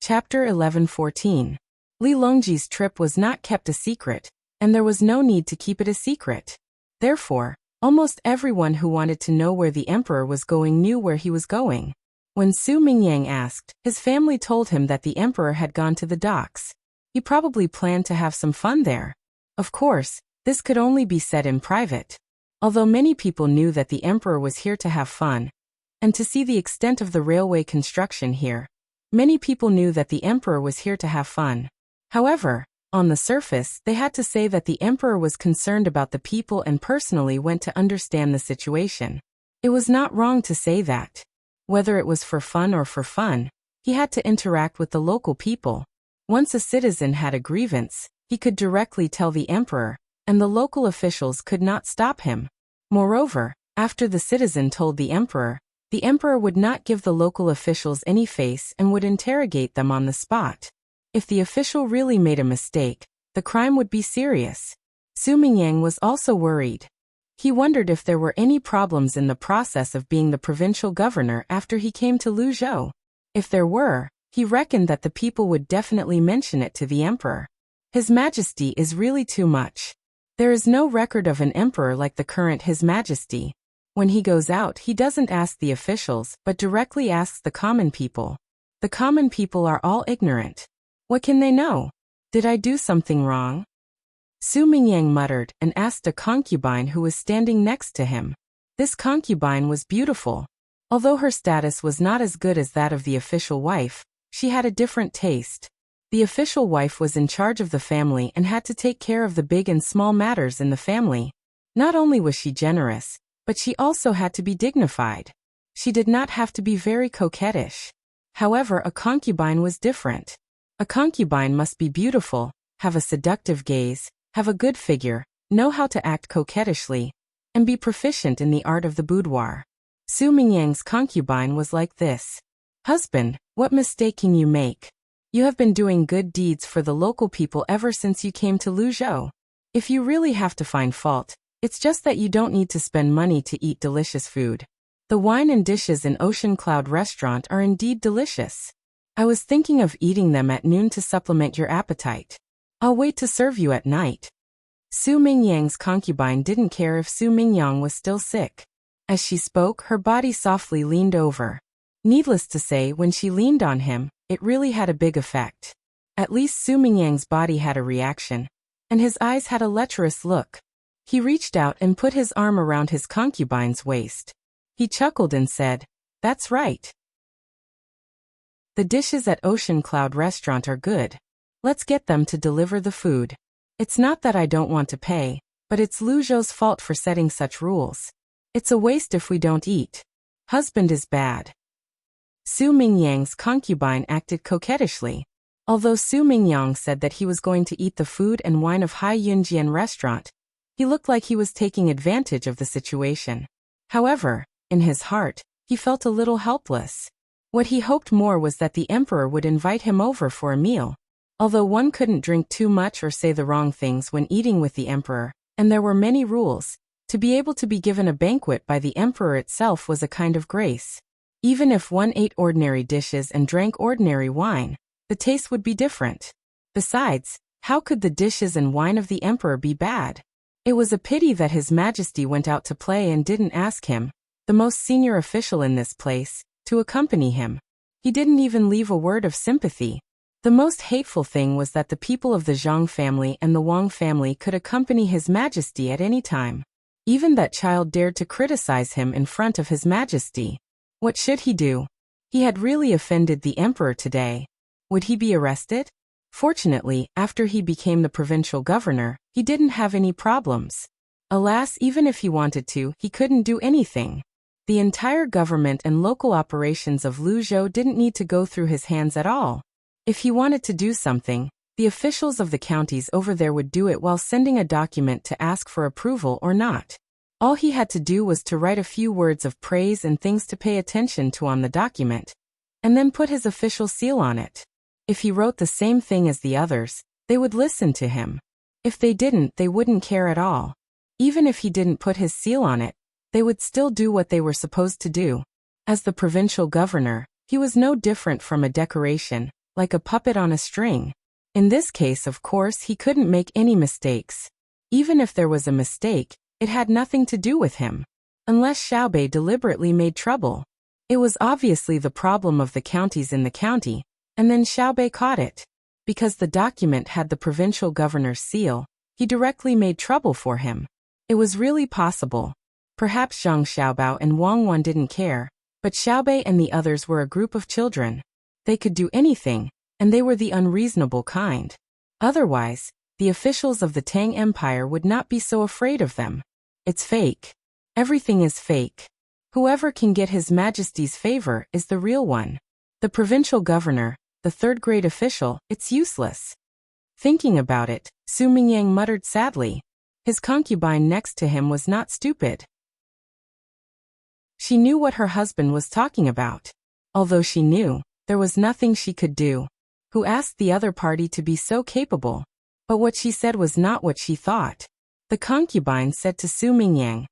Chapter 11:14. Li Longji's trip was not kept a secret, and there was no need to keep it a secret. Therefore, almost everyone who wanted to know where the emperor was going knew where he was going. When Su Mingyang asked, his family told him that the emperor had gone to the docks. He probably planned to have some fun there. Of course, this could only be said in private. Although many people knew that the emperor was here to have fun, and to see the extent of the railway construction here, many people knew that the emperor was here to have fun. However, on the surface, they had to say that the emperor was concerned about the people and personally went to understand the situation. It was not wrong to say that. Whether it was for fun or for fun, he had to interact with the local people. Once a citizen had a grievance, he could directly tell the emperor, and the local officials could not stop him. Moreover, after the citizen told the emperor would not give the local officials any face and would interrogate them on the spot. If the official really made a mistake, the crime would be serious. Su Mingyang was also worried. He wondered if there were any problems in the process of being the provincial governor after he came to Luzhou. If there were, he reckoned that the people would definitely mention it to the emperor. His Majesty is really too much. There is no record of an emperor like the current His Majesty. When he goes out, he doesn't ask the officials, but directly asks the common people. The common people are all ignorant. What can they know? Did I do something wrong? Su Mingyang muttered and asked a concubine who was standing next to him. This concubine was beautiful. Although her status was not as good as that of the official wife, she had a different taste. The official wife was in charge of the family and had to take care of the big and small matters in the family. Not only was she generous, but she also had to be dignified. She did not have to be very coquettish. However, a concubine was different. A concubine must be beautiful, have a seductive gaze, have a good figure, know how to act coquettishly, and be proficient in the art of the boudoir. Su Mingyang's concubine was like this. Husband, what mistake can you make? You have been doing good deeds for the local people ever since you came to Luzhou. If you really have to find fault, it's just that you don't need to spend money to eat delicious food. The wine and dishes in Ocean Cloud Restaurant are indeed delicious. I was thinking of eating them at noon to supplement your appetite. I'll wait to serve you at night. Su Mingyang's concubine didn't care if Su Mingyang was still sick. As she spoke, her body softly leaned over. Needless to say, when she leaned on him, it really had a big effect. At least Su Mingyang's body had a reaction, and his eyes had a lecherous look. He reached out and put his arm around his concubine's waist. He chuckled and said, "That's right. The dishes at Ocean Cloud Restaurant are good. Let's get them to deliver the food. It's not that I don't want to pay, but it's Luzhou's fault for setting such rules. It's a waste if we don't eat. Husband is bad." Su Mingyang's concubine acted coquettishly. Although Su Mingyang said that he was going to eat the food and wine of Hai Yunjian Restaurant, he looked like he was taking advantage of the situation. However, in his heart, he felt a little helpless. What he hoped more was that the emperor would invite him over for a meal. Although one couldn't drink too much or say the wrong things when eating with the emperor, and there were many rules, to be able to be given a banquet by the emperor itself was a kind of grace. Even if one ate ordinary dishes and drank ordinary wine, the taste would be different. Besides, how could the dishes and wine of the emperor be bad? It was a pity that His Majesty went out to play and didn't ask him, the most senior official in this place, to accompany him. He didn't even leave a word of sympathy. The most hateful thing was that the people of the Zhang family and the Wang family could accompany His Majesty at any time. Even that child dared to criticize him in front of His Majesty. What should he do? He had really offended the emperor today. Would he be arrested? Fortunately, after he became the provincial governor, he didn't have any problems. Alas, even if he wanted to, he couldn't do anything. The entire government and local operations of Luzhou didn't need to go through his hands at all. If he wanted to do something, the officials of the counties over there would do it while sending a document to ask for approval or not. All he had to do was to write a few words of praise and things to pay attention to on the document, and then put his official seal on it. If he wrote the same thing as the others, they would listen to him. If they didn't, they wouldn't care at all. Even if he didn't put his seal on it, they would still do what they were supposed to do. As the provincial governor, he was no different from a decoration, like a puppet on a string. In this case, of course, he couldn't make any mistakes. Even if there was a mistake, it had nothing to do with him. Unless Xiaobei deliberately made trouble. It was obviously the problem of the counties in the county, and then Xiaobei caught it. Because the document had the provincial governor's seal, he directly made trouble for him. It was really possible. Perhaps Zhang Xiaobao and Wang Wan didn't care, but Xiaobei and the others were a group of children. They could do anything, and they were the unreasonable kind. Otherwise, the officials of the Tang Empire would not be so afraid of them. It's fake. Everything is fake. Whoever can get His Majesty's favor is the real one. The provincial governor, the third-grade official, it's useless. Thinking about it, Su Mingyang muttered sadly. His concubine next to him was not stupid. She knew what her husband was talking about. Although she knew, there was nothing she could do. Who asked the other party to be so capable? But what she said was not what she thought. The concubine said to Su Mingyang,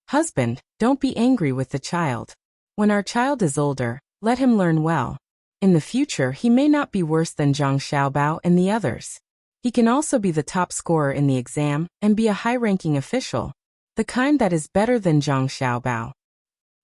"Husband, don't be angry with the child. When our child is older, let him learn well. In the future he may not be worse than Zhang Xiaobao and the others. He can also be the top scorer in the exam and be a high-ranking official, the kind that is better than Zhang Xiaobao."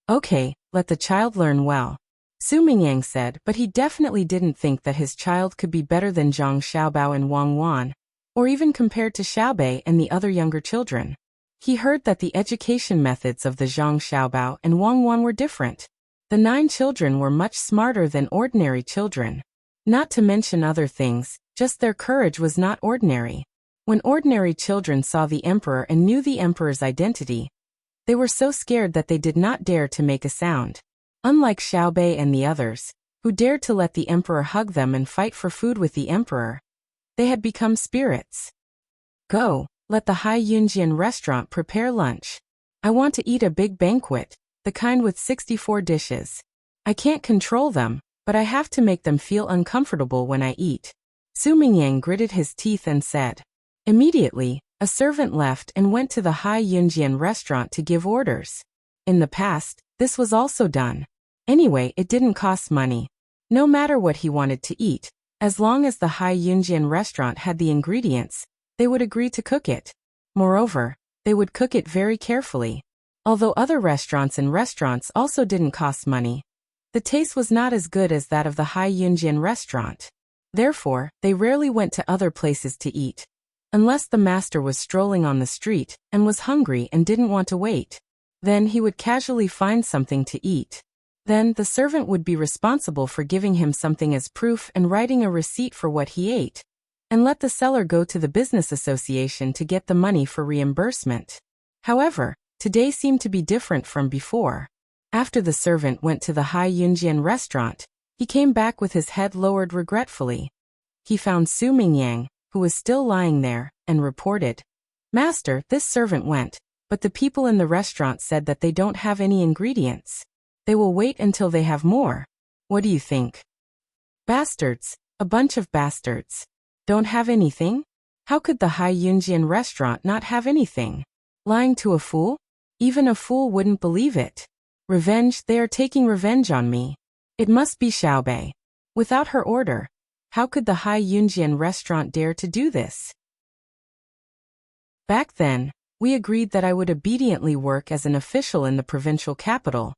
Okay, let the child learn well. Su Mingyang said, but he definitely didn't think that his child could be better than Zhang Xiaobao and Wang Wan, or even compared to Xiaobei and the other younger children. He heard that the education methods of the Zhang Xiaobao and Wang Wan were different. The 9 children were much smarter than ordinary children. Not to mention other things, just their courage was not ordinary. When ordinary children saw the emperor and knew the emperor's identity, they were so scared that they did not dare to make a sound. Unlike Xiaobei and the others, who dared to let the emperor hug them and fight for food with the emperor, they had become spirits. Go, let the Hai Yunjian restaurant prepare lunch. I want to eat a big banquet, the kind with 64 dishes. I can't control them, but I have to make them feel uncomfortable when I eat. Su Mingyang gritted his teeth and said. Immediately, a servant left and went to the Hai Yunjian restaurant to give orders. In the past, this was also done. Anyway, it didn't cost money. No matter what he wanted to eat, as long as the Hai Yunjian restaurant had the ingredients, they would agree to cook it. Moreover, they would cook it very carefully. Although other restaurants also didn't cost money, the taste was not as good as that of the Hai Yunjian restaurant. Therefore, they rarely went to other places to eat. Unless the master was strolling on the street and was hungry and didn't want to wait. Then he would casually find something to eat. Then the servant would be responsible for giving him something as proof and writing a receipt for what he ate, and let the seller go to the business association to get the money for reimbursement. However, today seemed to be different from before. After the servant went to the Hai Yunjian restaurant, he came back with his head lowered regretfully. He found Su Mingyang, who was still lying there, and reported, "Master, this servant went, but the people in the restaurant said that they don't have any ingredients. They will wait until they have more. What do you think?" Bastards, a bunch of bastards. Don't have anything? How could the Hai Yunjian restaurant not have anything? Lying to a fool? Even a fool wouldn't believe it. Revenge, they are taking revenge on me. It must be Xiaobei. Without her order, how could the Hai Yunjian restaurant dare to do this? Back then, we agreed that I would obediently work as an official in the provincial capital,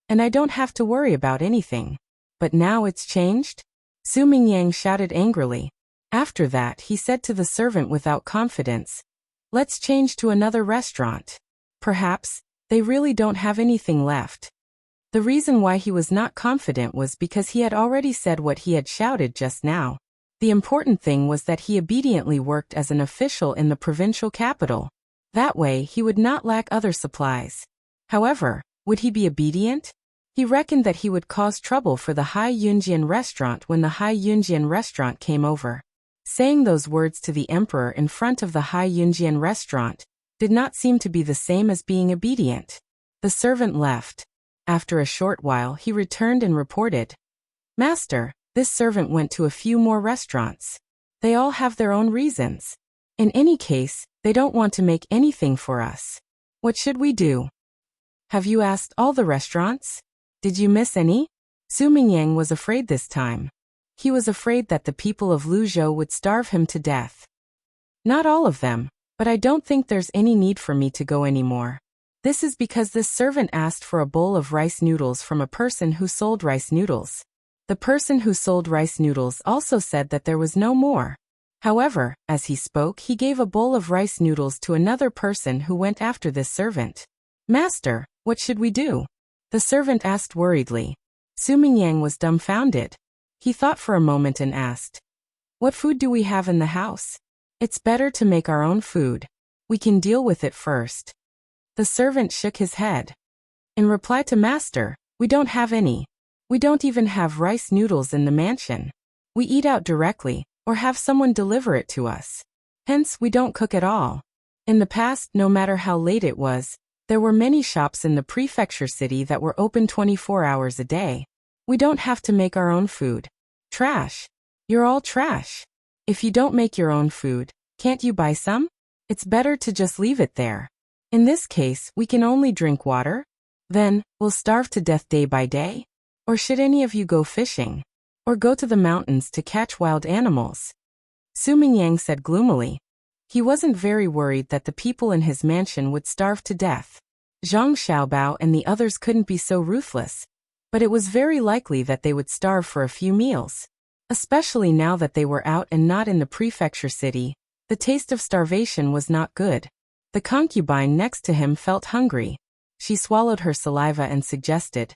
and I don't have to worry about anything. But now it's changed? Su Mingyang shouted angrily. After that, he said to the servant without confidence, "Let's change to another restaurant. Perhaps, they really don't have anything left." The reason why he was not confident was because he had already said what he had shouted just now. The important thing was that he obediently worked as an official in the provincial capital. That way, he would not lack other supplies. However, would he be obedient? He reckoned that he would cause trouble for the Hai Yunjian restaurant when the Hai Yunjian restaurant came over. Saying those words to the emperor in front of the Hai Yunjian restaurant did not seem to be the same as being obedient. The servant left. After a short while, he returned and reported, "Master, this servant went to a few more restaurants. They all have their own reasons. In any case, they don't want to make anything for us. What should we do?" "Have you asked all the restaurants? Did you miss any?" Su Mingyang was afraid this time. He was afraid that the people of Luzhou would starve him to death. Not all of them, but I don't think there's any need for me to go anymore. This is because this servant asked for a bowl of rice noodles from a person who sold rice noodles. The person who sold rice noodles also said that there was no more. However, as he spoke, he gave a bowl of rice noodles to another person who went after this servant. Master, what should we do? The servant asked worriedly. Su Mingyang was dumbfounded. He thought for a moment and asked, "What food do we have in the house? It's better to make our own food. We can deal with it first." The servant shook his head. In reply to Master, "We don't have any. We don't even have rice noodles in the mansion. We eat out directly, or have someone deliver it to us. Hence, we don't cook at all." In the past, no matter how late it was, there were many shops in the prefecture city that were open 24 hours a day. We don't have to make our own food. Trash. You're all trash. If you don't make your own food, can't you buy some? It's better to just leave it there. In this case, we can only drink water. Then, we'll starve to death day by day. Or should any of you go fishing? Or go to the mountains to catch wild animals? Su Mingyang said gloomily. He wasn't very worried that the people in his mansion would starve to death. Zhang Xiaobao and the others couldn't be so ruthless, but it was very likely that they would starve for a few meals. Especially now that they were out and not in the prefecture city, the taste of starvation was not good. The concubine next to him felt hungry. She swallowed her saliva and suggested,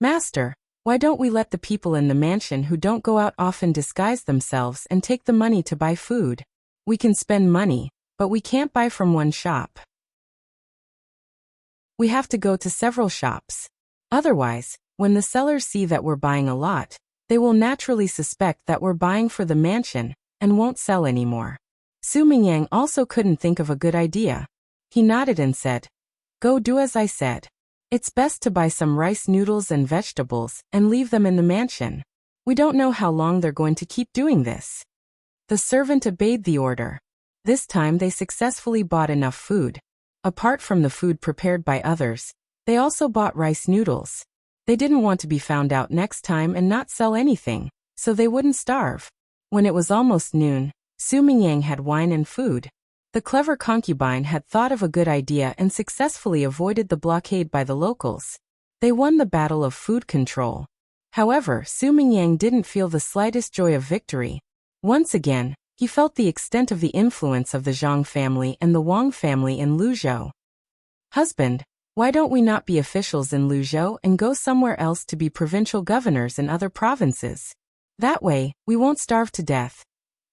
"Master, why don't we let the people in the mansion who don't go out often disguise themselves and take the money to buy food? We can spend money, but we can't buy from one shop. We have to go to several shops. Otherwise, when the sellers see that we're buying a lot, they will naturally suspect that we're buying for the mansion and won't sell anymore." Su Mingyang also couldn't think of a good idea. He nodded and said, "Go do as I said. It's best to buy some rice noodles and vegetables and leave them in the mansion. We don't know how long they're going to keep doing this." The servant obeyed the order. This time they successfully bought enough food. Apart from the food prepared by others, they also bought rice noodles. They didn't want to be found out next time and not sell anything, so they wouldn't starve. When it was almost noon, Su Mingyang had wine and food. The clever concubine had thought of a good idea and successfully avoided the blockade by the locals. They won the battle of food control. However, Su Mingyang didn't feel the slightest joy of victory. Once again, he felt the extent of the influence of the Zhang family and the Wang family in Luzhou. "Husband, why don't we not be officials in Luzhou and go somewhere else to be provincial governors in other provinces? That way, we won't starve to death,"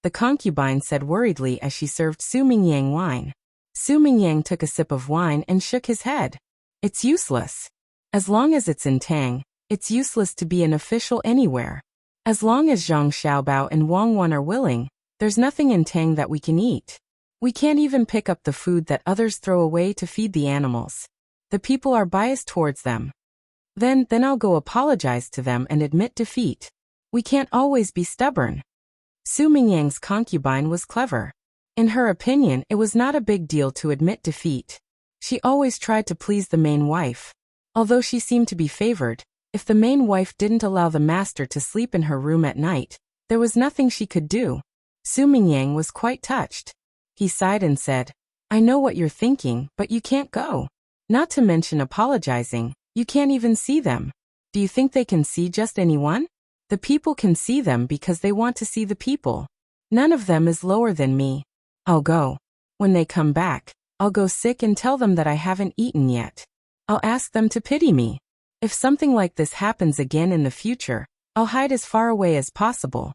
the concubine said worriedly as she served Su Mingyang wine. Su Mingyang took a sip of wine and shook his head. "It's useless. As long as it's in Tang, it's useless to be an official anywhere. As long as Zhang Xiaobao and Wang Wan are willing, there's nothing in Tang that we can eat. We can't even pick up the food that others throw away to feed the animals. The people are biased towards them. Then I'll go apologize to them and admit defeat. We can't always be stubborn." Su Mingyang's concubine was clever. In her opinion, it was not a big deal to admit defeat. She always tried to please the main wife. Although she seemed to be favored, if the main wife didn't allow the master to sleep in her room at night, there was nothing she could do. Su Mingyang was quite touched. He sighed and said, "I know what you're thinking, but you can't go. Not to mention apologizing, you can't even see them. Do you think they can see just anyone? The people can see them because they want to see the people. None of them is lower than me. I'll go. When they come back, I'll go sick and tell them that I haven't eaten yet. I'll ask them to pity me. If something like this happens again in the future, I'll hide as far away as possible."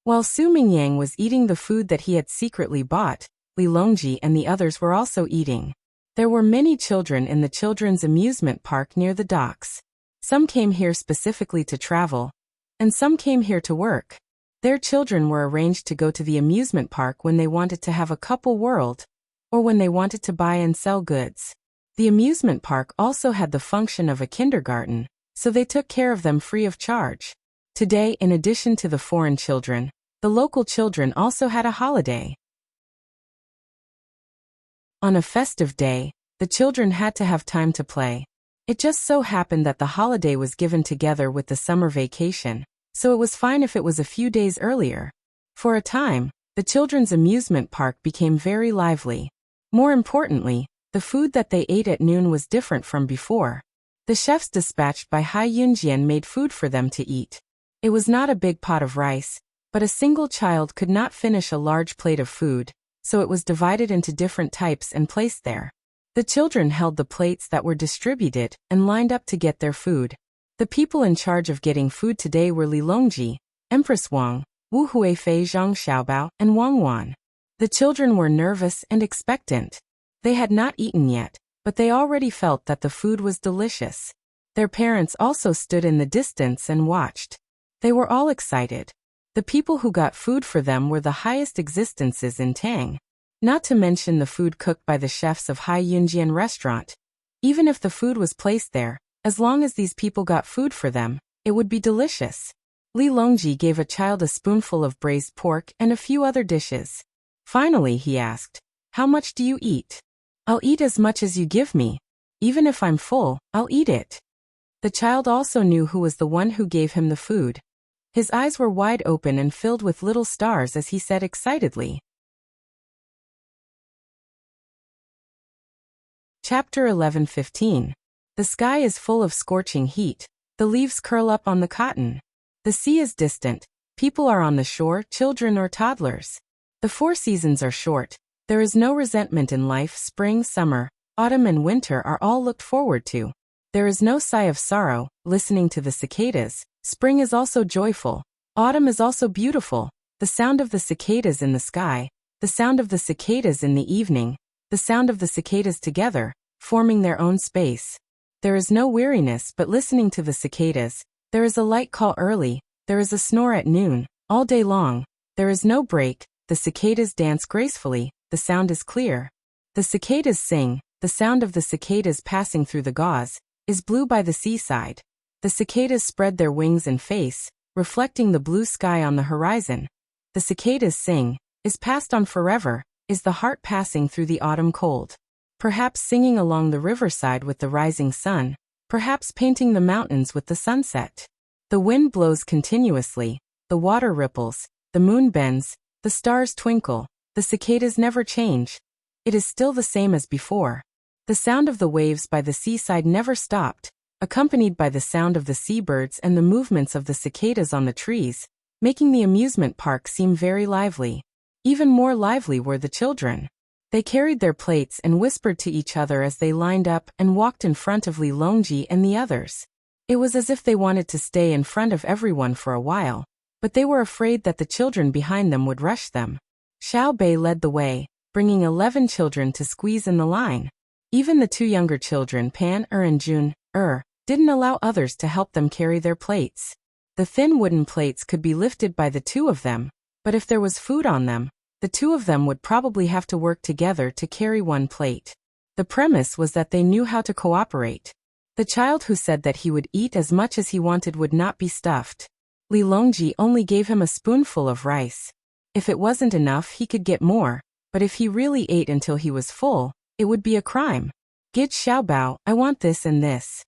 While Su Mingyang was eating the food that he had secretly bought, Li Longji and the others were also eating. There were many children in the children's amusement park near the docks. Some came here specifically to travel, and some came here to work. Their children were arranged to go to the amusement park when they wanted to have a couple world, or when they wanted to buy and sell goods. The amusement park also had the function of a kindergarten, so they took care of them free of charge. Today, in addition to the foreign children, the local children also had a holiday. On a festive day, the children had to have time to play. It just so happened that the holiday was given together with the summer vacation, so it was fine if it was a few days earlier. For a time, the children's amusement park became very lively. More importantly, the food that they ate at noon was different from before. The chefs dispatched by Hai Yunjian made food for them to eat. It was not a big pot of rice, but a single child could not finish a large plate of food, so it was divided into different types and placed there. The children held the plates that were distributed and lined up to get their food. The people in charge of getting food today were Li Longji, Empress Wang, Wu Huifei, Zhang Xiaobao, and Wang Wan. The children were nervous and expectant. They had not eaten yet, but they already felt that the food was delicious. Their parents also stood in the distance and watched. They were all excited. The people who got food for them were the highest existences in Tang. Not to mention the food cooked by the chefs of Hai Yunjian restaurant. Even if the food was placed there, as long as these people got food for them, it would be delicious. Li Longji gave a child a spoonful of braised pork and a few other dishes. Finally, he asked, "How much do you eat?" "I'll eat as much as you give me. Even if I'm full, I'll eat it." The child also knew who was the one who gave him the food. His eyes were wide open and filled with little stars as he said excitedly. Chapter 11:15. The sky is full of scorching heat. The leaves curl up on the cotton. The sea is distant. People are on the shore, children or toddlers. The 4 seasons are short. There is no resentment in life. Spring, summer, autumn and winter are all looked forward to. There is no sigh of sorrow, listening to the cicadas. Spring is also joyful. Autumn is also beautiful. The sound of the cicadas in the sky, the sound of the cicadas in the evening, the sound of the cicadas together, forming their own space. There is no weariness but listening to the cicadas. There is a light call early, there is a snore at noon, all day long. There is no break. The cicadas dance gracefully, the sound is clear. The cicadas sing, the sound of the cicadas passing through the gauze, is blue by the seaside. The cicadas spread their wings and face, reflecting the blue sky on the horizon. The cicadas sing, is passed on forever, is the heart passing through the autumn cold. Perhaps singing along the riverside with the rising sun, perhaps painting the mountains with the sunset. The wind blows continuously, the water ripples, the moon bends, the stars twinkle, the cicadas never change. It is still the same as before. The sound of the waves by the seaside never stopped, accompanied by the sound of the seabirds and the movements of the cicadas on the trees, making the amusement park seem very lively. Even more lively were the children. They carried their plates and whispered to each other as they lined up and walked in front of Li Longji and the others. It was as if they wanted to stay in front of everyone for a while, but they were afraid that the children behind them would rush them. Xiao Bei led the way, bringing 11 children to squeeze in the line. Even the 2 younger children, Pan and Jun didn't allow others to help them carry their plates. The thin wooden plates could be lifted by the 2 of them, but if there was food on them, the 2 of them would probably have to work together to carry one plate. The premise was that they knew how to cooperate. The child who said that he would eat as much as he wanted would not be stuffed. Li Longji only gave him a spoonful of rice. If it wasn't enough, he could get more, but if he really ate until he was full, it would be a crime. "Get Xiaobao, I want this and this."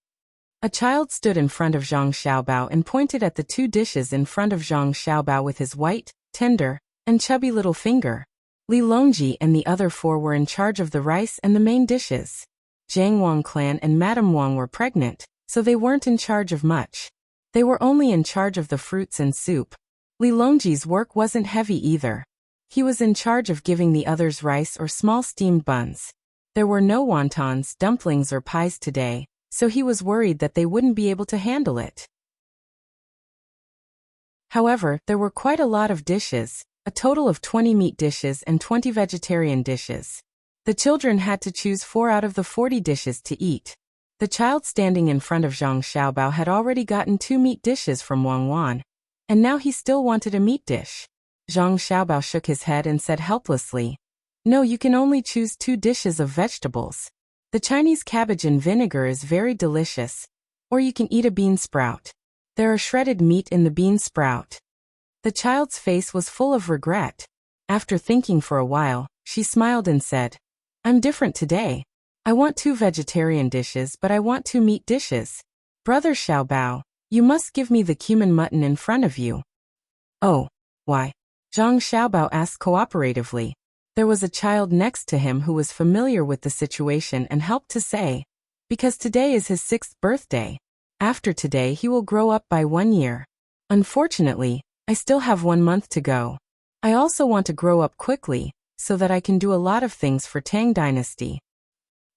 A child stood in front of Zhang Xiaobao and pointed at the 2 dishes in front of Zhang Xiaobao with his white, tender, and chubby little finger. Li Longji and the other 4 were in charge of the rice and the main dishes. Jiang Wang clan and Madame Wang were pregnant, so they weren't in charge of much. They were only in charge of the fruits and soup. Li Longji's work wasn't heavy either. He was in charge of giving the others rice or small steamed buns. There were no wontons, dumplings or pies today, so he was worried that they wouldn't be able to handle it. However, there were quite a lot of dishes, a total of 20 meat dishes and 20 vegetarian dishes. The children had to choose 4 out of the 40 dishes to eat. The child standing in front of Zhang Xiaobao had already gotten 2 meat dishes from Wang Wan, and now he still wanted a meat dish. Zhang Xiaobao shook his head and said helplessly, "No, you can only choose 2 dishes of vegetables. The Chinese cabbage in vinegar is very delicious, or you can eat a bean sprout. There are shredded meat in the bean sprout." The child's face was full of regret. After thinking for a while, she smiled and said, "I'm different today. I want 2 vegetarian dishes, but I want 2 meat dishes." "Brother Xiaobao, You must give me the cumin mutton in front of you. Oh, why? Zhang Xiaobao asked cooperatively. There was a child next to him who was familiar with the situation and helped to say, because today is his 6th birthday. After today he will grow up by 1 year. Unfortunately, I still have 1 month to go. I also want to grow up quickly, so that I can do a lot of things for Tang Dynasty.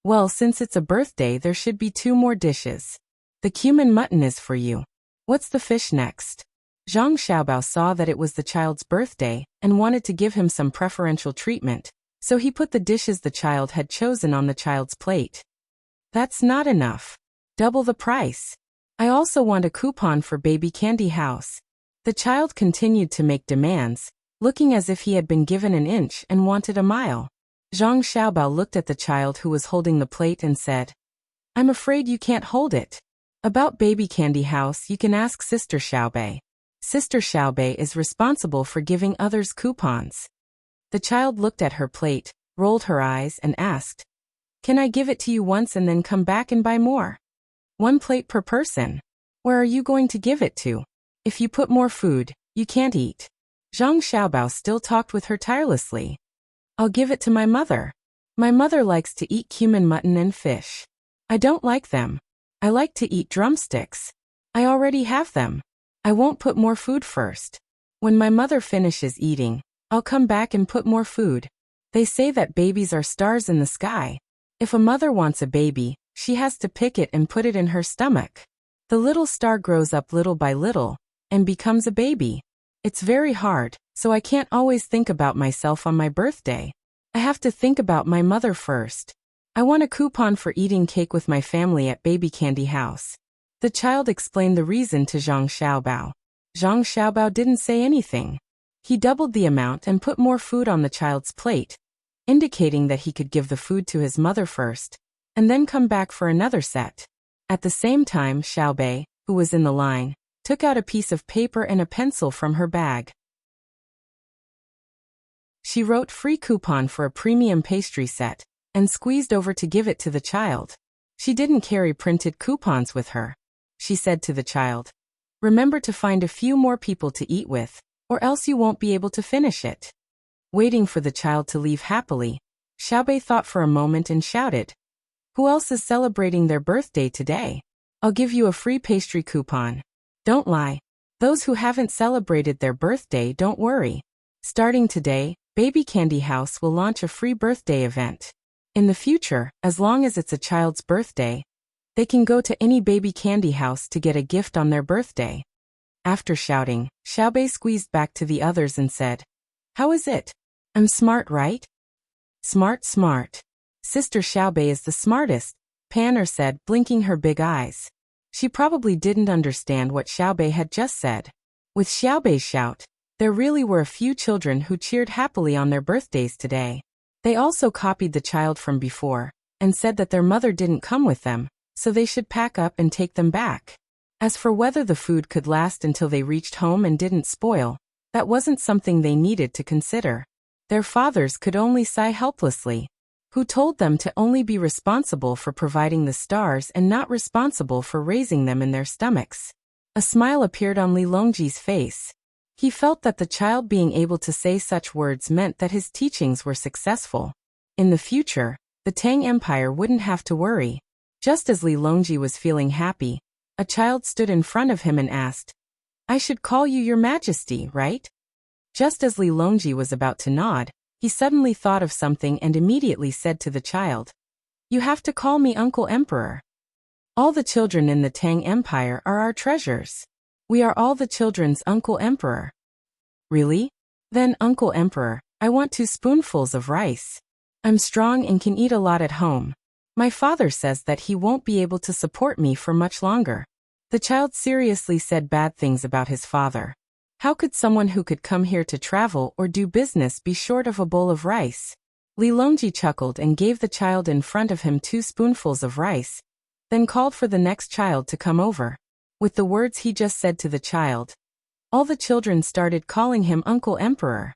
Well, since it's a birthday, there should be 2 more dishes. The cumin mutton is for you. What's the fish next? Zhang Xiaobao saw that it was the child's birthday and wanted to give him some preferential treatment, so he put the dishes the child had chosen on the child's plate. That's not enough. Double the price. I also want a coupon for baby candy house. The child continued to make demands, looking as if he had been given an inch and wanted a mile. Zhang Xiaobao looked at the child who was holding the plate and said, I'm afraid you can't hold it. About baby candy house you can ask Sister Xiaobei. Sister Xiaobei is responsible for giving others coupons. The child looked at her plate, rolled her eyes and asked, Can I give it to you once and then come back and buy more? 1 plate per person. Where are you going to give it to? If you put more food, you can't eat. Zhang Xiaobao still talked with her tirelessly. I'll give it to my mother. My mother likes to eat cumin mutton and fish. I don't like them. I like to eat drumsticks. I already have them. I won't put more food first. When my mother finishes eating, I'll come back and put more food. They say that babies are stars in the sky. If a mother wants a baby, she has to pick it and put it in her stomach. The little star grows up little by little and becomes a baby. It's very hard, so I can't always think about myself on my birthday. I have to think about my mother first. I want a coupon for eating cake with my family at Baby Candy House. The child explained the reason to Zhang Xiaobao. Zhang Xiaobao didn't say anything. He doubled the amount and put more food on the child's plate, indicating that he could give the food to his mother first, and then come back for another set. At the same time, Xiaobei, who was in the line, took out a piece of paper and a pencil from her bag. She wrote free coupon for a premium pastry set, and squeezed over to give it to the child. She didn't carry printed coupons with her. She said to the child, Remember to find a few more people to eat with, or else you won't be able to finish it. Waiting for the child to leave happily, Xiaobei thought for a moment and shouted, Who else is celebrating their birthday today? I'll give you a free pastry coupon. Don't lie. Those who haven't celebrated their birthday don't worry. Starting today, Baby Candy House will launch a free birthday event. In the future, as long as it's a child's birthday, they can go to any Baby Candy House to get a gift on their birthday. After shouting, Xiaobei squeezed back to the others and said, How is it? I'm smart, right? Smart, smart. Sister Xiaobei is the smartest, Panner said, blinking her big eyes. She probably didn't understand what Xiaobei had just said. With Xiaobei's shout, there really were a few children who cheered happily on their birthdays today. They also copied the child from before, and said that their mother didn't come with them, so they should pack up and take them back. As for whether the food could last until they reached home and didn't spoil, that wasn't something they needed to consider. Their fathers could only sigh helplessly. Who told them to only be responsible for providing the stars and not responsible for raising them in their stomachs? A smile appeared on Li Longji's face. He felt that the child being able to say such words meant that his teachings were successful. In the future, the Tang Empire wouldn't have to worry. Just as Li Longji was feeling happy, a child stood in front of him and asked, I should call you Your Majesty, right? Just as Li Longji was about to nod, he suddenly thought of something and immediately said to the child, You have to call me Uncle Emperor. All the children in the Tang Empire are our treasures. We are all the children's Uncle Emperor. Really? Then, Uncle Emperor, I want 2 spoonfuls of rice. I'm strong and can eat a lot at home. My father says that he won't be able to support me for much longer. The child seriously said bad things about his father. How could someone who could come here to travel or do business be short of a bowl of rice? Li Longji chuckled and gave the child in front of him 2 spoonfuls of rice, then called for the next child to come over. With the words he just said to the child, all the children started calling him Uncle Emperor.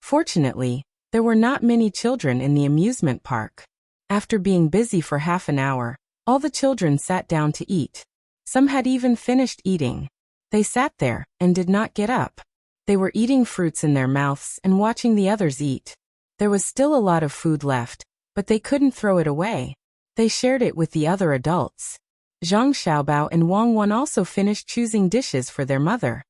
Fortunately, there were not many children in the amusement park. After being busy for half an hour, all the children sat down to eat. Some had even finished eating. They sat there and did not get up. They were eating fruits in their mouths and watching the others eat. There was still a lot of food left, but they couldn't throw it away. They shared it with the other adults. Zhang Xiaobao and Wang Wan also finished choosing dishes for their mother.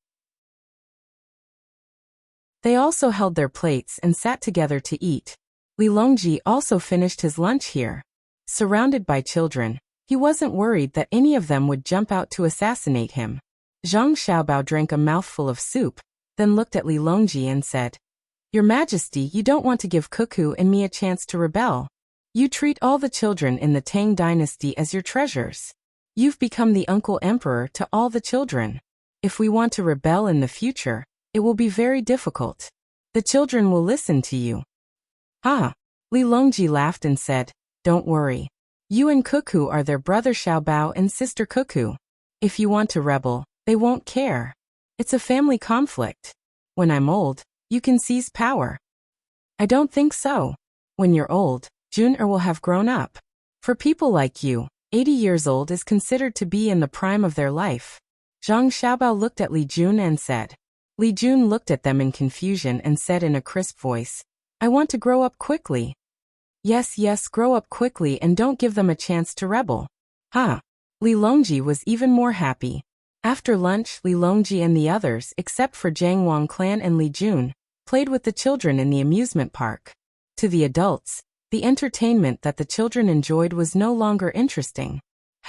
They also held their plates and sat together to eat. Li Longji also finished his lunch here. Surrounded by children, he wasn't worried that any of them would jump out to assassinate him. Zhang Xiaobao drank a mouthful of soup, then looked at Li Longji and said, "Your Majesty, you don't want to give Cuckoo and me a chance to rebel. You treat all the children in the Tang Dynasty as your treasures. You've become the uncle emperor to all the children. If we want to rebel in the future, it will be very difficult. The children will listen to you." "Ah." Li Longji laughed and said, "Don't worry. You and Cuckoo are their brother Xiaobao and sister Cuckoo. If you want to rebel, they won't care. It's a family conflict. When I'm old, you can seize power." "I don't think so. When you're old, Jun will have grown up. For people like you, 80 years old is considered to be in the prime of their life." Zhang Xiaobao looked at Li Jun and said. Li Jun looked at them in confusion and said in a crisp voice, "I want to grow up quickly." Yes, grow up quickly and don't give them a chance to rebel." "Huh." Li Longji was even more happy. After lunch, Li Longji and the others, except for Jiang Wang clan and Li Jun, played with the children in the amusement park. To the adults, the entertainment that the children enjoyed was no longer interesting.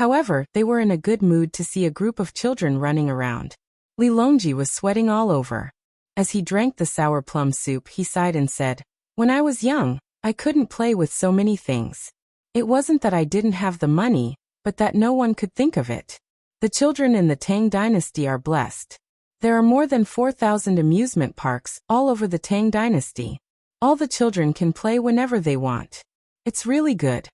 However, they were in a good mood to see a group of children running around. Li Longji was sweating all over. As he drank the sour plum soup, he sighed and said, "When I was young, I couldn't play with so many things. It wasn't that I didn't have the money, but that no one could think of it. The children in the Tang Dynasty are blessed. There are more than 4,000 amusement parks all over the Tang Dynasty. All the children can play whenever they want. It's really good.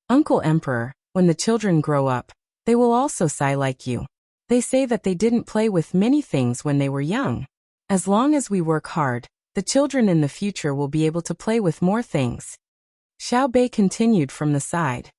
Uncle Emperor, when the children grow up, they will also sigh like you. They say that they didn't play with many things when they were young. As long as we work hard, the children in the future will be able to play with more things." Xiao Bei continued from the side.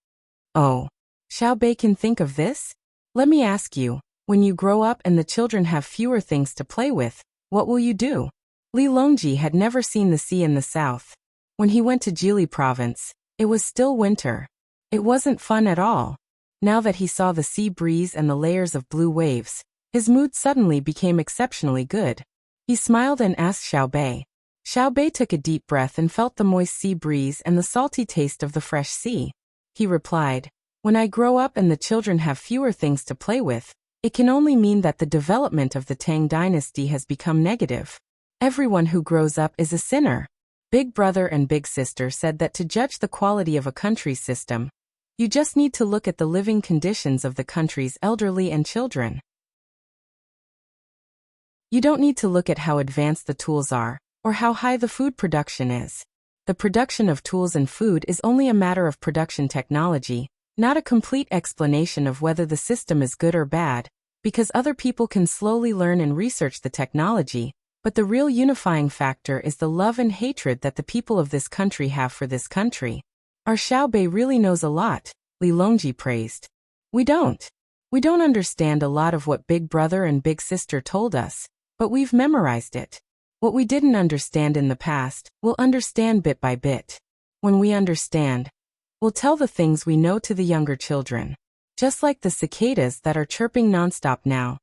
"Oh, Xiao Bei can think of this? Let me ask you, when you grow up and the children have fewer things to play with, what will you do?" Li Longji had never seen the sea in the south. When he went to Jili province, it was still winter. It wasn't fun at all. Now that he saw the sea breeze and the layers of blue waves, his mood suddenly became exceptionally good. He smiled and asked Xiao Bei. Xiao Bei took a deep breath and felt the moist sea breeze and the salty taste of the fresh sea. He replied, "When I grow up and the children have fewer things to play with, it can only mean that the development of the Tang Dynasty has become negative. Everyone who grows up is a sinner." Big Brother and Big Sister said that to judge the quality of a country's system, you just need to look at the living conditions of the country's elderly and children. You don't need to look at how advanced the tools are, or how high the food production is. The production of tools and food is only a matter of production technology, not a complete explanation of whether the system is good or bad, because other people can slowly learn and research the technology, but the real unifying factor is the love and hatred that the people of this country have for this country. Our Xiao Bei really knows a lot, Li Longji praised. We don't understand a lot of what Big Brother and Big Sister told us, but we've memorized it. What we didn't understand in the past, we'll understand bit by bit. When we understand, we'll tell the things we know to the younger children. Just like the cicadas that are chirping nonstop now.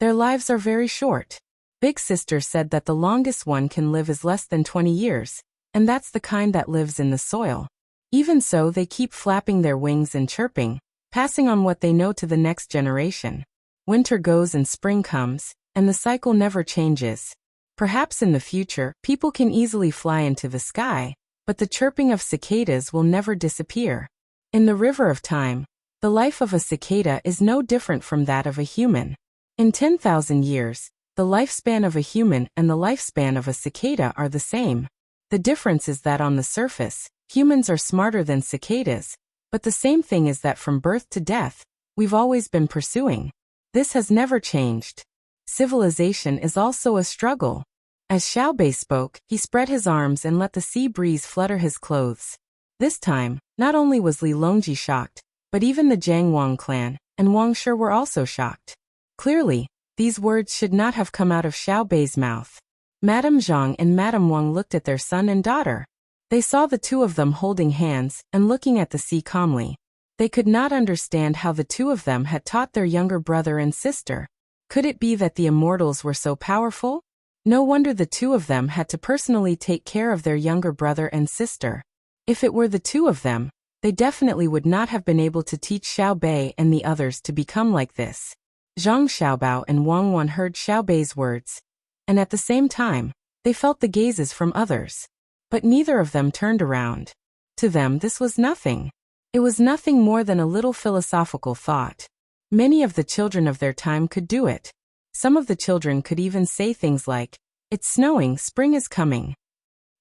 Their lives are very short. Big Sister said that the longest one can live is less than 20 years, and that's the kind that lives in the soil. Even so, they keep flapping their wings and chirping, passing on what they know to the next generation. Winter goes and spring comes, and the cycle never changes. Perhaps in the future, people can easily fly into the sky, but the chirping of cicadas will never disappear. In the river of time, the life of a cicada is no different from that of a human. In 10,000 years, the lifespan of a human and the lifespan of a cicada are the same. The difference is that on the surface, humans are smarter than cicadas, but the same thing is that from birth to death, we've always been pursuing. This has never changed. Civilization is also a struggle. As Xiao Bei spoke, he spread his arms and let the sea breeze flutter his clothes. This time, not only was Li Longji shocked, but even the Jiang Wang clan, and Wang Shi were also shocked. Clearly, these words should not have come out of Xiao Bei's mouth. Madame Zhang and Madame Wang looked at their son and daughter. They saw the two of them holding hands and looking at the sea calmly. They could not understand how the two of them had taught their younger brother and sister. Could it be that the immortals were so powerful? No wonder the two of them had to personally take care of their younger brother and sister. If it were the two of them, they definitely would not have been able to teach Xiao Bei and the others to become like this. Zhang Xiaobao and Wang Wan heard Xiao Bei's words, and at the same time, they felt the gazes from others. But neither of them turned around. To them this was nothing. It was nothing more than a little philosophical thought. Many of the children of their time could do it. Some of the children could even say things like, "It's snowing, spring is coming."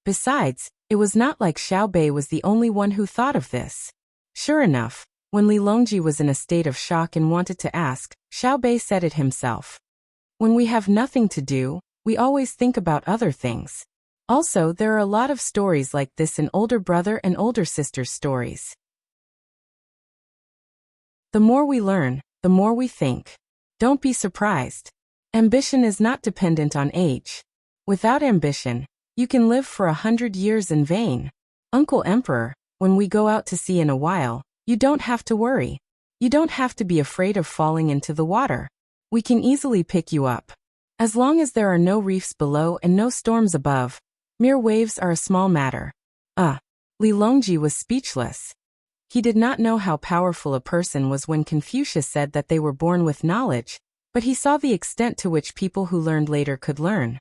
Besides, it was not like Xiao Bei was the only one who thought of this. Sure enough, when Li Longji was in a state of shock and wanted to ask, Xiao Bei said it himself. When we have nothing to do, we always think about other things. Also, there are a lot of stories like this in older brother and older sister's stories. The more we learn, the more we think. Don't be surprised. Ambition is not dependent on age. Without ambition, you can live for 100 years in vain. Uncle Emperor, when we go out to sea in a while, you don't have to worry. You don't have to be afraid of falling into the water. We can easily pick you up. As long as there are no reefs below and no storms above, mere waves are a small matter. Li Longji was speechless. He did not know how powerful a person was when Confucius said that they were born with knowledge, but he saw the extent to which people who learned later could learn.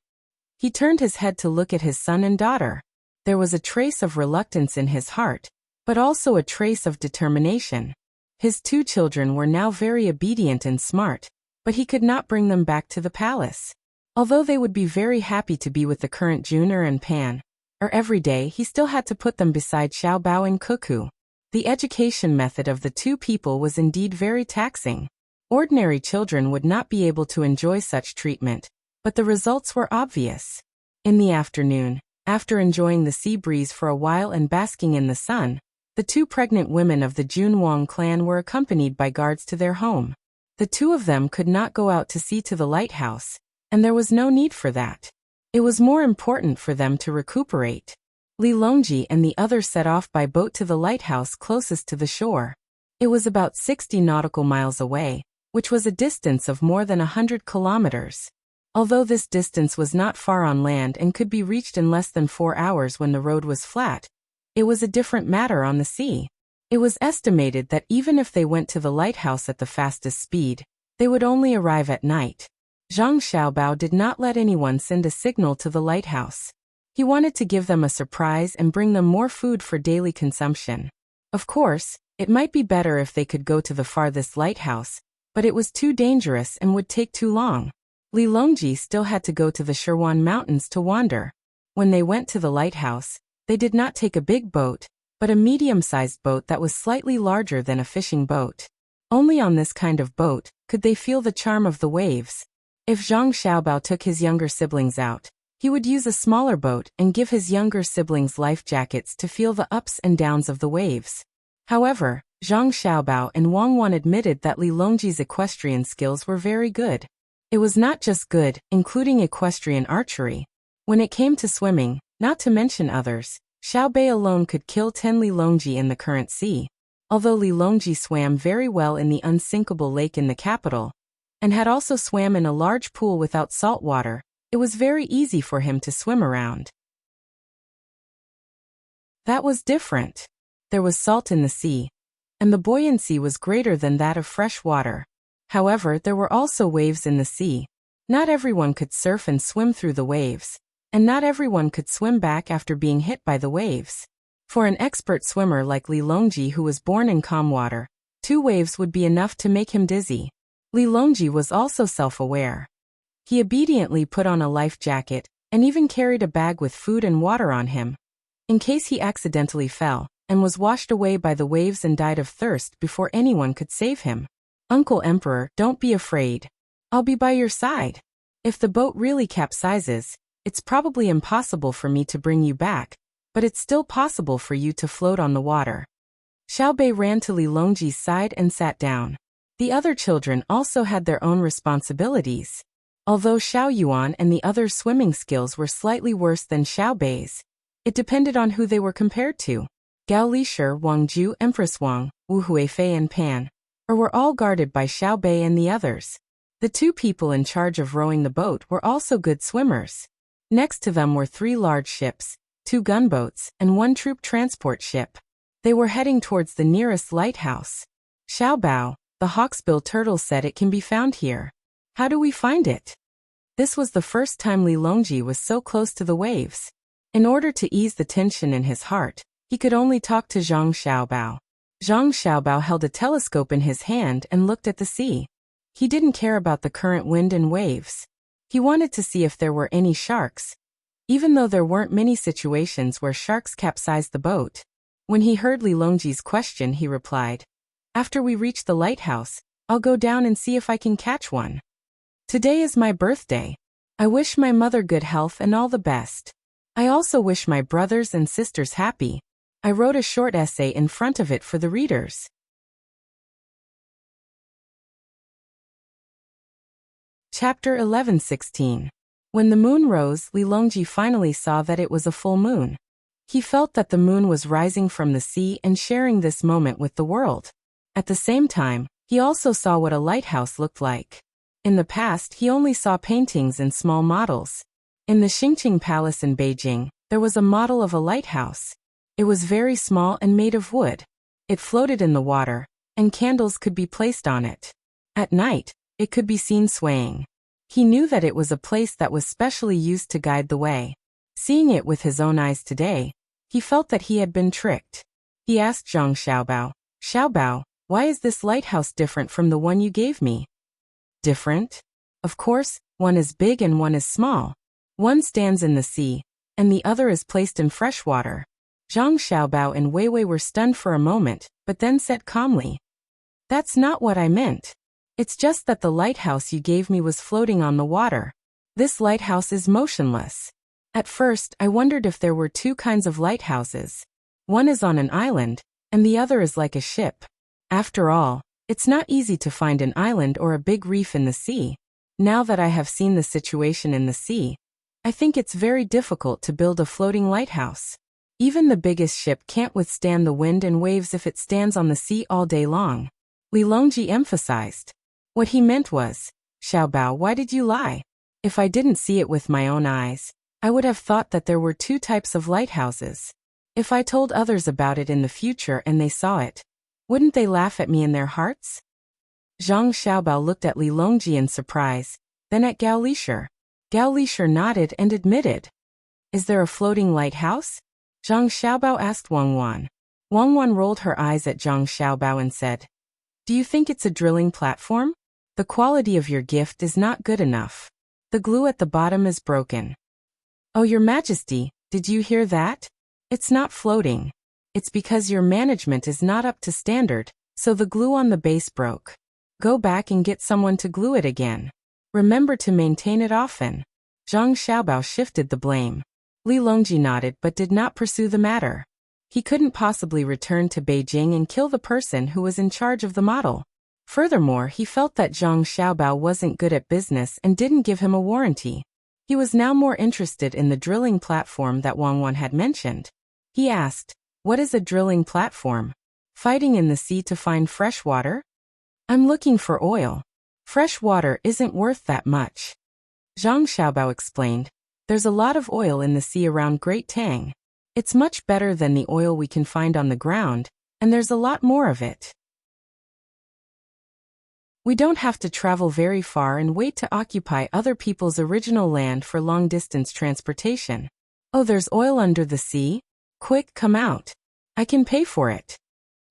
He turned his head to look at his son and daughter. There was a trace of reluctance in his heart, but also a trace of determination. His two children were now very obedient and smart, but he could not bring them back to the palace. Although they would be very happy to be with the current Junior and Pan, every day he still had to put them beside Xiao Bao and Cuckoo. The education method of the two people was indeed very taxing. Ordinary children would not be able to enjoy such treatment, but the results were obvious. In the afternoon, after enjoying the sea breeze for a while and basking in the sun, the two pregnant women of the Jun Wang clan were accompanied by guards to their home. The two of them could not go out to sea to the lighthouse, and there was no need for that. It was more important for them to recuperate. Li Longji and the others set off by boat to the lighthouse closest to the shore. It was about 60 nautical miles away, which was a distance of more than 100 kilometers. Although this distance was not far on land and could be reached in less than 4 hours when the road was flat, it was a different matter on the sea. It was estimated that even if they went to the lighthouse at the fastest speed, they would only arrive at night. Zhang Xiaobao did not let anyone send a signal to the lighthouse. He wanted to give them a surprise and bring them more food for daily consumption. Of course, it might be better if they could go to the farthest lighthouse, but it was too dangerous and would take too long. Li Longji still had to go to the Shirwan Mountains to wander. When they went to the lighthouse, they did not take a big boat, but a medium-sized boat that was slightly larger than a fishing boat. Only on this kind of boat could they feel the charm of the waves. If Zhang Xiaobao took his younger siblings out, he would use a smaller boat and give his younger siblings life jackets to feel the ups and downs of the waves. However, Zhang Xiaobao and Wang Wan admitted that Li Longji's equestrian skills were very good. It was not just good, including equestrian archery. When it came to swimming, not to mention others, Xiao Bei alone could kill 10 Li Longji in the current sea. Although Li Longji swam very well in the unsinkable lake in the capital, and had also swam in a large pool without salt water, it was very easy for him to swim around. That was different. There was salt in the sea, and the buoyancy was greater than that of fresh water. However, there were also waves in the sea. Not everyone could surf and swim through the waves, and not everyone could swim back after being hit by the waves. For an expert swimmer like Li Longji who was born in calm water, 2 waves would be enough to make him dizzy. Li Longji was also self-aware. He obediently put on a life jacket, and even carried a bag with food and water on him, in case he accidentally fell, and was washed away by the waves and died of thirst before anyone could save him. Uncle Emperor, don't be afraid. I'll be by your side. If the boat really capsizes, it's probably impossible for me to bring you back, but it's still possible for you to float on the water. Xiao Bei ran to Li Longji's side and sat down. The other children also had their own responsibilities. Although Xiao Yuan and the others' swimming skills were slightly worse than Xiao Bei's, it depended on who they were compared to. Gao Lishir, Wang Ju, Empress Wang, Wu Huifei and Pan, or were all guarded by Xiao Bei and the others. The two people in charge of rowing the boat were also good swimmers. Next to them were 3 large ships, 2 gunboats, and 1 troop transport ship. They were heading towards the nearest lighthouse. Xiao Bao, the hawksbill turtle, said it can be found here. How do we find it? This was the first time Li Longji was so close to the waves. In order to ease the tension in his heart, he could only talk to Zhang Xiaobao. Zhang Xiaobao held a telescope in his hand and looked at the sea. He didn't care about the current wind and waves. He wanted to see if there were any sharks. Even though there weren't many situations where sharks capsized the boat. When he heard Li Longji's question, he replied, "After we reach the lighthouse, I'll go down and see if I can catch one. Today is my birthday. I wish my mother good health and all the best. I also wish my brothers and sisters happy." I wrote a short essay in front of it for the readers. Chapter 11:16. When the moon rose, Li Longji finally saw that it was a full moon. He felt that the moon was rising from the sea and sharing this moment with the world. At the same time, he also saw what a lighthouse looked like. In the past, he only saw paintings and small models. In the Xingqing Palace in Beijing, there was a model of a lighthouse. It was very small and made of wood. It floated in the water, and candles could be placed on it. At night, it could be seen swaying. He knew that it was a place that was specially used to guide the way. Seeing it with his own eyes today, he felt that he had been tricked. He asked Zhang Xiaobao, "Xiaobao, why is this lighthouse different from the one you gave me?" "Different? Of course, one is big and one is small. One stands in the sea, and the other is placed in fresh water." Zhang Xiaobao and Wei Wei were stunned for a moment, but then said calmly, "That's not what I meant. It's just that the lighthouse you gave me was floating on the water. This lighthouse is motionless. At first, I wondered if there were 2 kinds of lighthouses. One is on an island, and the other is like a ship. After all, it's not easy to find an island or a big reef in the sea. Now that I have seen the situation in the sea, I think it's very difficult to build a floating lighthouse. Even the biggest ship can't withstand the wind and waves if it stands on the sea all day long." Li Longji emphasized. What he meant was, "Xiaobao, why did you lie? If I didn't see it with my own eyes, I would have thought that there were 2 types of lighthouses. If I told others about it in the future and they saw it, wouldn't they laugh at me in their hearts?" Zhang Xiaobao looked at Li Longji in surprise, then at Gao Lishir. Gao Lishir nodded and admitted. "Is there a floating lighthouse?" Zhang Xiaobao asked Wang Wan. Wang Wan rolled her eyes at Zhang Xiaobao and said, "Do you think it's a drilling platform? The quality of your gift is not good enough. The glue at the bottom is broken." "Oh, Your Majesty, did you hear that? It's not floating. It's because your management is not up to standard, so the glue on the base broke. Go back and get someone to glue it again. Remember to maintain it often." Zhang Xiaobao shifted the blame. Li Longji nodded but did not pursue the matter. He couldn't possibly return to Beijing and kill the person who was in charge of the model. Furthermore, he felt that Zhang Xiaobao wasn't good at business and didn't give him a warranty. He was now more interested in the drilling platform that Wang Wan had mentioned. He asked, "What is a drilling platform? Fighting in the sea to find fresh water?" "I'm looking for oil. Fresh water isn't worth that much." Zhang Xiaobao explained, "There's a lot of oil in the sea around Great Tang. It's much better than the oil we can find on the ground, and there's a lot more of it. We don't have to travel very far and wait to occupy other people's original land for long-distance transportation. Oh, there's oil under the sea? Quick, come out. I can pay for it."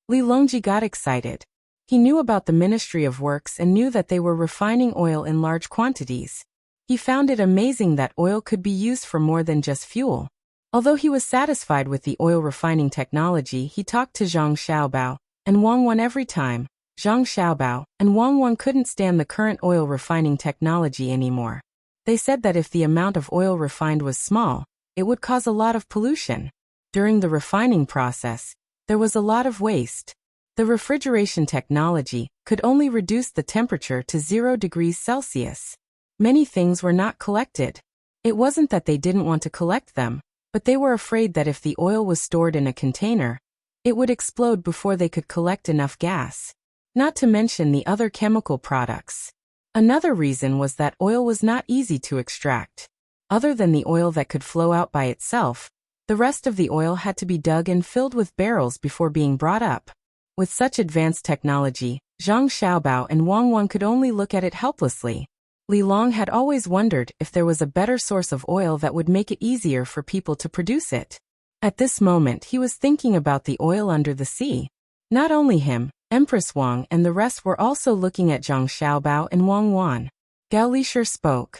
Li Longji got excited. He knew about the Ministry of Works and knew that they were refining oil in large quantities. He found it amazing that oil could be used for more than just fuel. Although he was satisfied with the oil refining technology, he talked to Zhang Xiaobao and Wang Wan every time. Zhang Xiaobao and Wang Wan couldn't stand the current oil refining technology anymore. They said that if the amount of oil refined was small, it would cause a lot of pollution. During the refining process, there was a lot of waste. The refrigeration technology could only reduce the temperature to 0 degrees Celsius. Many things were not collected. It wasn't that they didn't want to collect them, but they were afraid that if the oil was stored in a container, it would explode before they could collect enough gas. Not to mention the other chemical products. Another reason was that oil was not easy to extract. Other than the oil that could flow out by itself, the rest of the oil had to be dug and filled with barrels before being brought up. With such advanced technology, Zhang Xiaobao and Wang Wan could only look at it helplessly. Li Long had always wondered if there was a better source of oil that would make it easier for people to produce it. At this moment he was thinking about the oil under the sea. Not only him, Empress Wang and the rest were also looking at Zhang Xiaobao and Wang Wan. Gao Lishur spoke.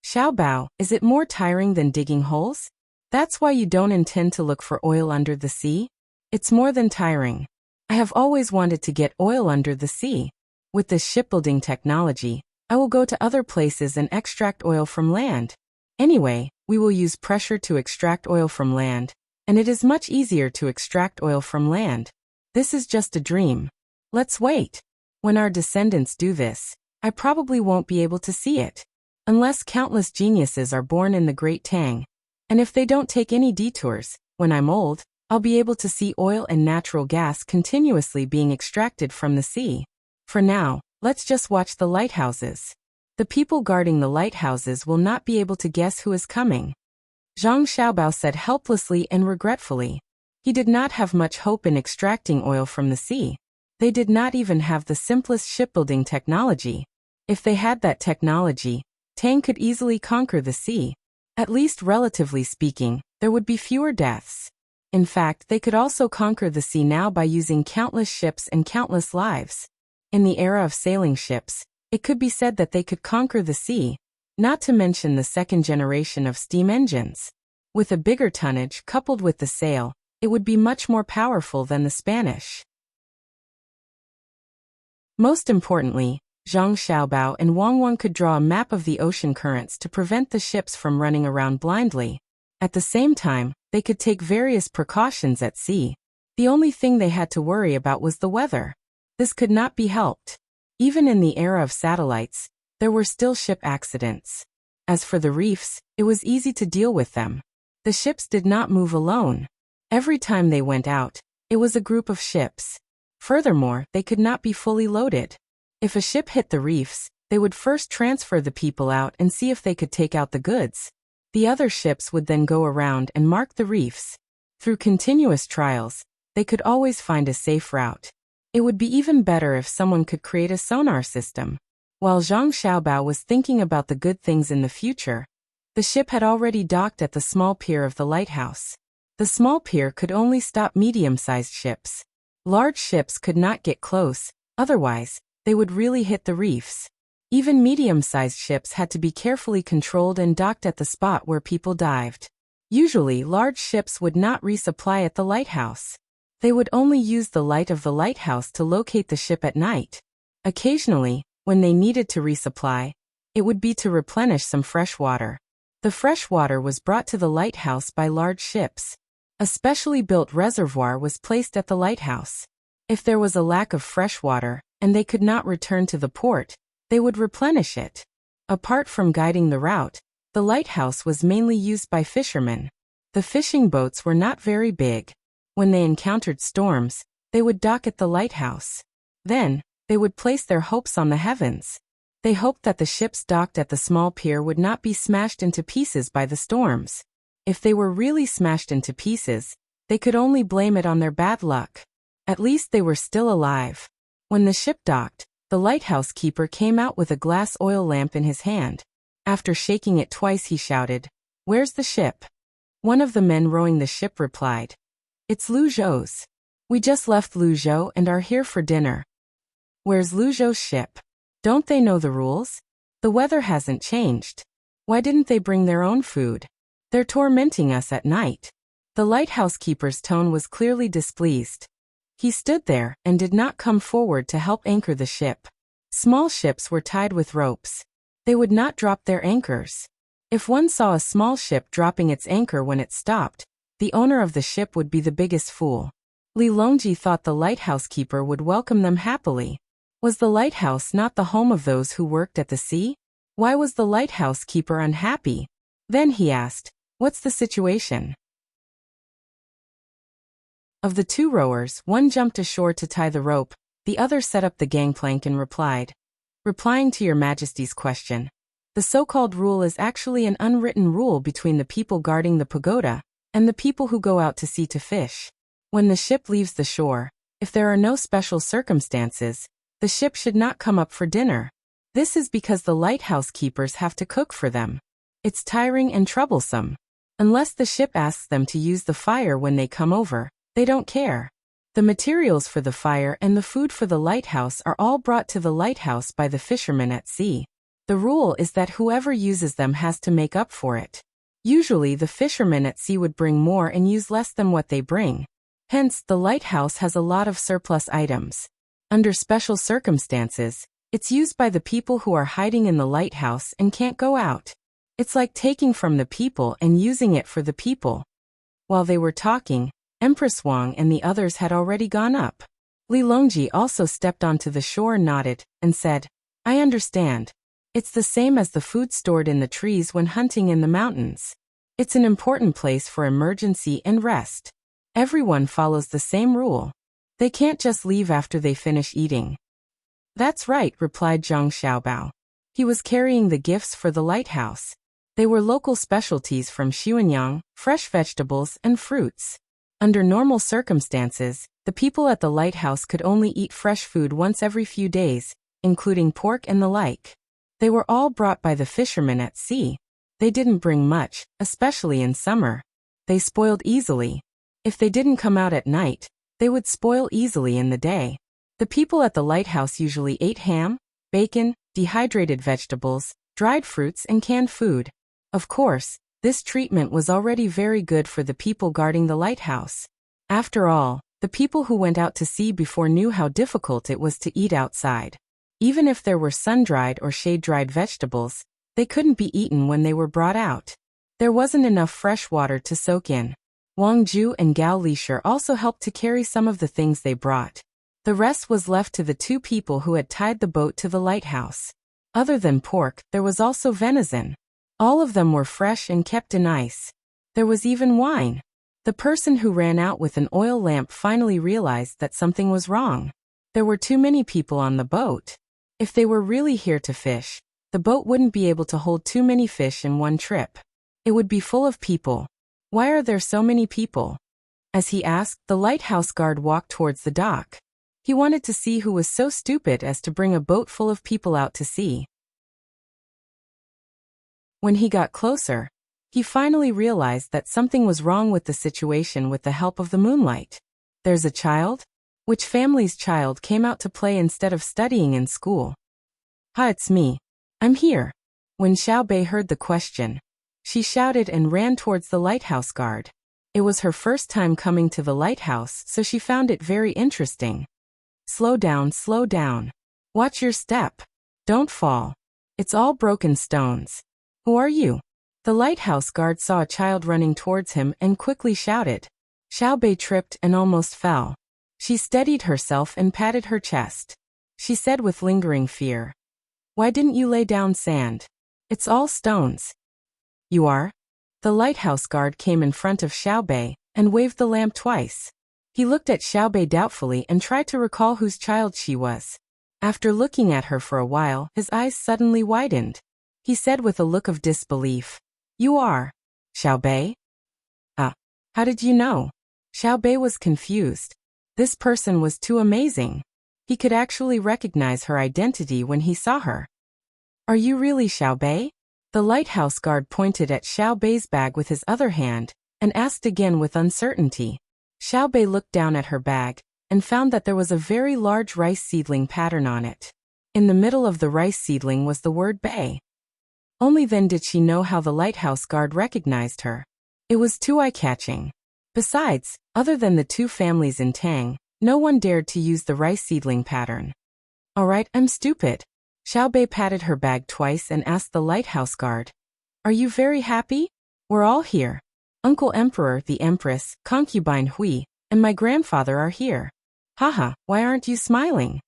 Xiaobao, is it more tiring than digging holes? That's why you don't intend to look for oil under the sea? It's more than tiring. I have always wanted to get oil under the sea. With this shipbuilding technology, I will go to other places and extract oil from land. Anyway, we will use pressure to extract oil from land, and it is much easier to extract oil from land. This is just a dream. Let's wait. When our descendants do this, I probably won't be able to see it. Unless countless geniuses are born in the Great Tang. And if they don't take any detours, when I'm old, I'll be able to see oil and natural gas continuously being extracted from the sea. For now, let's just watch the lighthouses. The people guarding the lighthouses will not be able to guess who is coming. Zhang Xiaobao said helplessly and regretfully. He did not have much hope in extracting oil from the sea. They did not even have the simplest shipbuilding technology. If they had that technology, Tang could easily conquer the sea. At least relatively speaking, there would be fewer deaths. In fact, they could also conquer the sea now by using countless ships and countless lives. In the era of sailing ships, it could be said that they could conquer the sea, not to mention the second generation of steam engines. With a bigger tonnage coupled with the sail, it would be much more powerful than the Spanish. Most importantly, Zhang Xiaobao and Wang Wan could draw a map of the ocean currents to prevent the ships from running around blindly. At the same time, they could take various precautions at sea. The only thing they had to worry about was the weather. This could not be helped. Even in the era of satellites, there were still ship accidents. As for the reefs, it was easy to deal with them. The ships did not move alone. Every time they went out, it was a group of ships. Furthermore, they could not be fully loaded. If a ship hit the reefs, they would first transfer the people out and see if they could take out the goods. The other ships would then go around and mark the reefs. Through continuous trials, they could always find a safe route. It would be even better if someone could create a sonar system. While Zhang Xiaobao was thinking about the good things in the future, the ship had already docked at the small pier of the lighthouse. The small pier could only stop medium-sized ships. Large ships could not get close, otherwise, they would really hit the reefs. Even medium-sized ships had to be carefully controlled and docked at the spot where people dived. Usually, large ships would not resupply at the lighthouse. They would only use the light of the lighthouse to locate the ship at night. Occasionally, when they needed to resupply, it would be to replenish some fresh water. The fresh water was brought to the lighthouse by large ships. A specially built reservoir was placed at the lighthouse. If there was a lack of fresh water, and they could not return to the port, they would replenish it. Apart from guiding the route, the lighthouse was mainly used by fishermen. The fishing boats were not very big. When they encountered storms, they would dock at the lighthouse. Then, they would place their hopes on the heavens. They hoped that the ships docked at the small pier would not be smashed into pieces by the storms. If they were really smashed into pieces, they could only blame it on their bad luck. At least they were still alive. When the ship docked, the lighthouse keeper came out with a glass oil lamp in his hand. After shaking it twice he shouted, "Where's the ship?" One of the men rowing the ship replied, "It's Luzhou's. We just left Luzhou and are here for dinner." "Where's Luzhou's ship? Don't they know the rules? The weather hasn't changed. Why didn't they bring their own food? They're tormenting us at night." The lighthouse keeper's tone was clearly displeased. He stood there and did not come forward to help anchor the ship. Small ships were tied with ropes. They would not drop their anchors. If one saw a small ship dropping its anchor when it stopped, the owner of the ship would be the biggest fool. Li Longji thought the lighthouse keeper would welcome them happily. Was the lighthouse not the home of those who worked at the sea? Why was the lighthouse keeper unhappy? Then he asked, "What's the situation?" Of the two rowers, one jumped ashore to tie the rope, the other set up the gangplank and replied, "Replying to your Majesty's question, the so-called rule is actually an unwritten rule between the people guarding the pagoda and the people who go out to sea to fish. When the ship leaves the shore, if there are no special circumstances, the ship should not come up for dinner. This is because the lighthouse keepers have to cook for them. It's tiring and troublesome. Unless the ship asks them to use the fire when they come over, they don't care. The materials for the fire and the food for the lighthouse are all brought to the lighthouse by the fishermen at sea. The rule is that whoever uses them has to make up for it. Usually the fishermen at sea would bring more and use less than what they bring. Hence, the lighthouse has a lot of surplus items. Under special circumstances, it's used by the people who are hiding in the lighthouse and can't go out. It's like taking from the people and using it for the people." While they were talking, Empress Wang and the others had already gone up. Li Longji also stepped onto the shore, nodded, and said, "I understand. It's the same as the food stored in the trees when hunting in the mountains. It's an important place for emergency and rest. Everyone follows the same rule. They can't just leave after they finish eating." "That's right," replied Zhang Xiaobao. He was carrying the gifts for the lighthouse. They were local specialties from Xuanyang, fresh vegetables and fruits. Under normal circumstances, the people at the lighthouse could only eat fresh food once every few days, including pork and the like. They were all brought by the fishermen at sea. They didn't bring much, especially in summer. They spoiled easily. If they didn't come out at night, they would spoil easily in the day. The people at the lighthouse usually ate ham, bacon, dehydrated vegetables, dried fruits and canned food. Of course, this treatment was already very good for the people guarding the lighthouse. After all, the people who went out to sea before knew how difficult it was to eat outside. Even if there were sun-dried or shade-dried vegetables, they couldn't be eaten when they were brought out. There wasn't enough fresh water to soak in. Wang Ju and Gao Lishir also helped to carry some of the things they brought. The rest was left to the two people who had tied the boat to the lighthouse. Other than pork, there was also venison. All of them were fresh and kept in ice. There was even wine. The person who ran out with an oil lamp finally realized that something was wrong. There were too many people on the boat. If they were really here to fish, the boat wouldn't be able to hold too many fish in one trip. It would be full of people. "Why are there so many people?" As he asked, the lighthouse guard walked towards the dock. He wanted to see who was so stupid as to bring a boat full of people out to sea. When he got closer, he finally realized that something was wrong with the situation with the help of the moonlight. "There's a child? Which family's child came out to play instead of studying in school?" "Ha, it's me. I'm here." When Xiao Bei heard the question, she shouted and ran towards the lighthouse guard. It was her first time coming to the lighthouse, so she found it very interesting. Slow down, slow down. Watch your step. Don't fall. It's all broken stones." "Who are you?" The lighthouse guard saw a child running towards him and quickly shouted. Xiao Bei tripped and almost fell. She steadied herself and patted her chest. She said with lingering fear, "Why didn't you lay down sand? It's all stones." "You are?" The lighthouse guard came in front of Xiao Bei and waved the lamp twice. He looked at Xiao Bei doubtfully and tried to recall whose child she was. After looking at her for a while, his eyes suddenly widened. He said with a look of disbelief, "You are Xiao Bei?" How did you know?" Xiao Bei was confused. This person was too amazing. He could actually recognize her identity when he saw her. "Are you really Xiao Bei?" The lighthouse guard pointed at Xiao Bei's bag with his other hand and asked again with uncertainty. Xiao Bei looked down at her bag and found that there was a very large rice seedling pattern on it. In the middle of the rice seedling was the word Bei. Only then did she know how the lighthouse guard recognized her. It was too eye-catching. Besides, other than the two families in Tang, no one dared to use the rice seedling pattern. "All right, I'm stupid." Xiao Bei patted her bag twice and asked the lighthouse guard, "Are you very happy? We're all here. Uncle Emperor, the Empress, concubine Hui, and my grandfather are here. Haha, why aren't you smiling?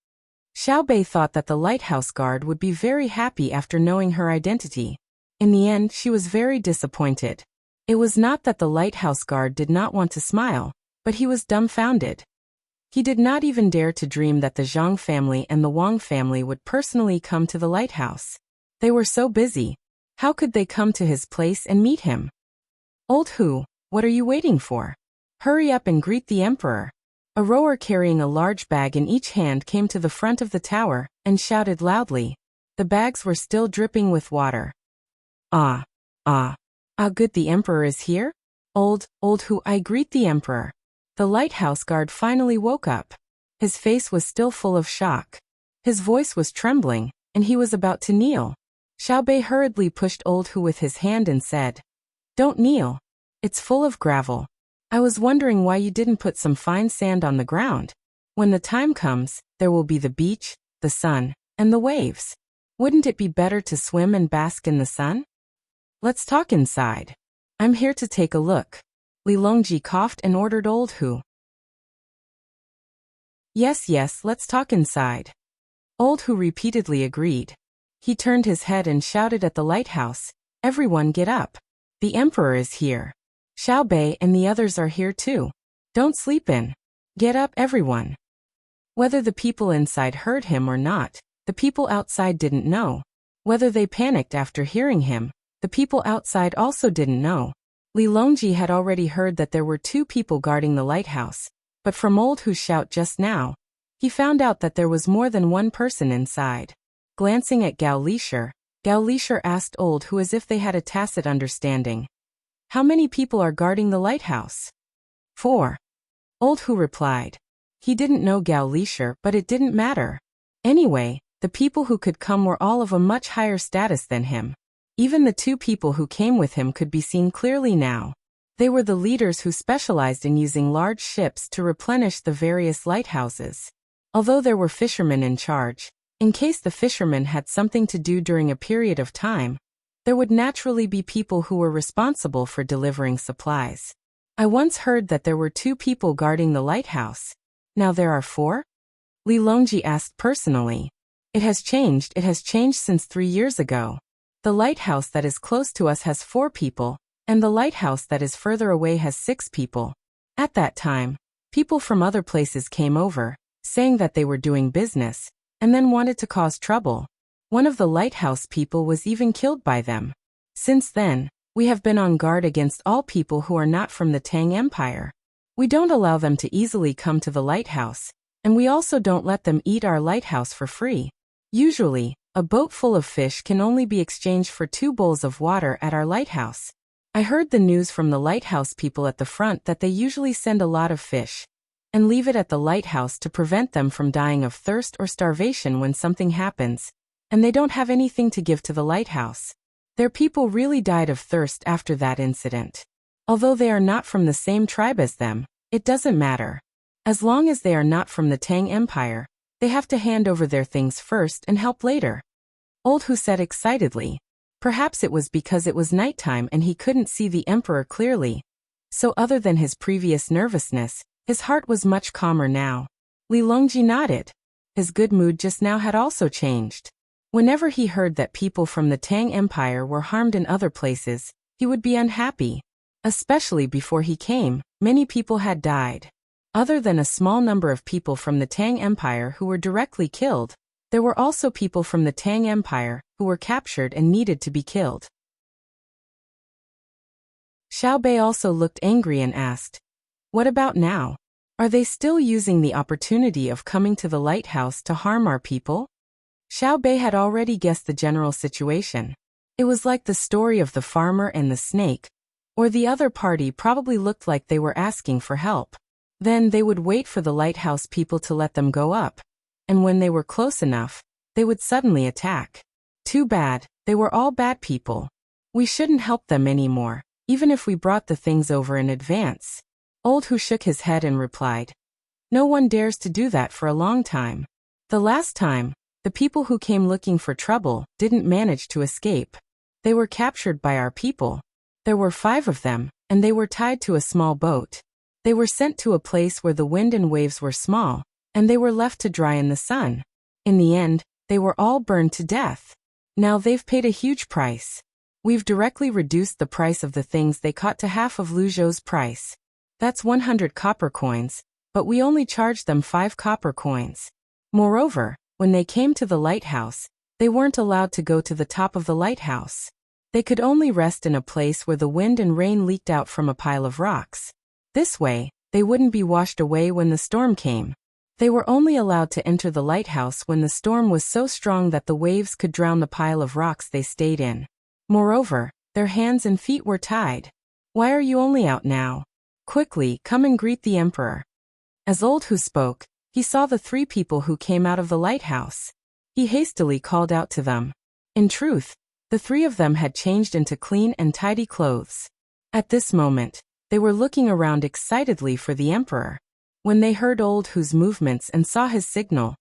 Xiao Bei thought that the lighthouse guard would be very happy after knowing her identity. In the end, she was very disappointed. It was not that the lighthouse guard did not want to smile, but he was dumbfounded. He did not even dare to dream that the Zhang family and the Wang family would personally come to the lighthouse. They were so busy. How could they come to his place and meet him? Old Hu, what are you waiting for? Hurry up and greet the emperor. A rower carrying a large bag in each hand came to the front of the tower and shouted loudly. The bags were still dripping with water. Ah, good, the emperor is here? Old Hu, I greet the emperor. The lighthouse guard finally woke up. His face was still full of shock. His voice was trembling, and he was about to kneel. Xiao Bei hurriedly pushed Old Hu with his hand and said, Don't kneel. It's full of gravel. I was wondering why you didn't put some fine sand on the ground. When the time comes, there will be the beach, the sun, and the waves. Wouldn't it be better to swim and bask in the sun? Let's talk inside. I'm here to take a look. Li Longji coughed and ordered Old Hu. Yes, let's talk inside. Old Hu repeatedly agreed. He turned his head and shouted at the lighthouse, Everyone get up. The emperor is here. Xiao Bei and the others are here too. Don't sleep in. Get up, everyone. Whether the people inside heard him or not, the people outside didn't know. Whether they panicked after hearing him, the people outside also didn't know. Li Longji had already heard that there were 2 people guarding the lighthouse, but from Old Hu's shout just now, he found out that there was more than one person inside. Glancing at Gao Lisher asked Old Hu as if they had a tacit understanding. How many people are guarding the lighthouse? 4. Old Hu replied. He didn't know Gao Lisher, but it didn't matter. Anyway, the people who could come were all of a much higher status than him. Even the 2 people who came with him could be seen clearly now. They were the leaders who specialized in using large ships to replenish the various lighthouses. Although there were fishermen in charge, in case the fishermen had something to do during a period of time, there would naturally be people who were responsible for delivering supplies. I once heard that there were 2 people guarding the lighthouse. Now there are 4? Li Longji asked personally. It has changed since 3 years ago. The lighthouse that is close to us has 4 people, and the lighthouse that is further away has 6 people. At that time, people from other places came over, saying that they were doing business, and then wanted to cause trouble. One of the lighthouse people was even killed by them. Since then, we have been on guard against all people who are not from the Tang Empire. We don't allow them to easily come to the lighthouse, and we also don't let them eat our lighthouse for free. Usually, a boat full of fish can only be exchanged for 2 bowls of water at our lighthouse. I heard the news from the lighthouse people at the front that they usually send a lot of fish and leave it at the lighthouse to prevent them from dying of thirst or starvation when something happens, and they don't have anything to give to the lighthouse. Their people really died of thirst after that incident. Although they are not from the same tribe as them, it doesn't matter. As long as they are not from the Tang Empire, they have to hand over their things first and help later. Old Hu said excitedly. Perhaps it was because it was nighttime and he couldn't see the emperor clearly. So other than his previous nervousness, his heart was much calmer now. Li Longji nodded. His good mood just now had also changed. Whenever he heard that people from the Tang Empire were harmed in other places, he would be unhappy. Especially before he came, many people had died. Other than a small number of people from the Tang Empire who were directly killed, there were also people from the Tang Empire who were captured and needed to be killed. Xiao Bei also looked angry and asked, What about now? Are they still using the opportunity of coming to the lighthouse to harm our people? Xiao Bei had already guessed the general situation. It was like the story of the farmer and the snake, or the other party probably looked like they were asking for help. Then they would wait for the lighthouse people to let them go up, and when they were close enough, they would suddenly attack. Too bad, they were all bad people. We shouldn't help them anymore, even if we brought the things over in advance. Old Hu shook his head and replied, No one dares to do that for a long time. The last time, the people who came looking for trouble didn't manage to escape. They were captured by our people. There were 5 of them, and they were tied to a small boat. They were sent to a place where the wind and waves were small, and they were left to dry in the sun. In the end, they were all burned to death. Now they've paid a huge price. We've directly reduced the price of the things they caught to half of Lu Zhou's price. That's 100 copper coins, but we only charged them 5 copper coins. Moreover, when they came to the lighthouse, they weren't allowed to go to the top of the lighthouse. They could only rest in a place where the wind and rain leaked out from a pile of rocks. This way, they wouldn't be washed away when the storm came. They were only allowed to enter the lighthouse when the storm was so strong that the waves could drown the pile of rocks they stayed in. Moreover, their hands and feet were tied. Why are you only out now? Quickly, come and greet the emperor. As Old Hu spoke, he saw the 3 people who came out of the lighthouse. He hastily called out to them. In truth, the 3 of them had changed into clean and tidy clothes. At this moment, they were looking around excitedly for the emperor. When they heard Old Hu's movements and saw his signal,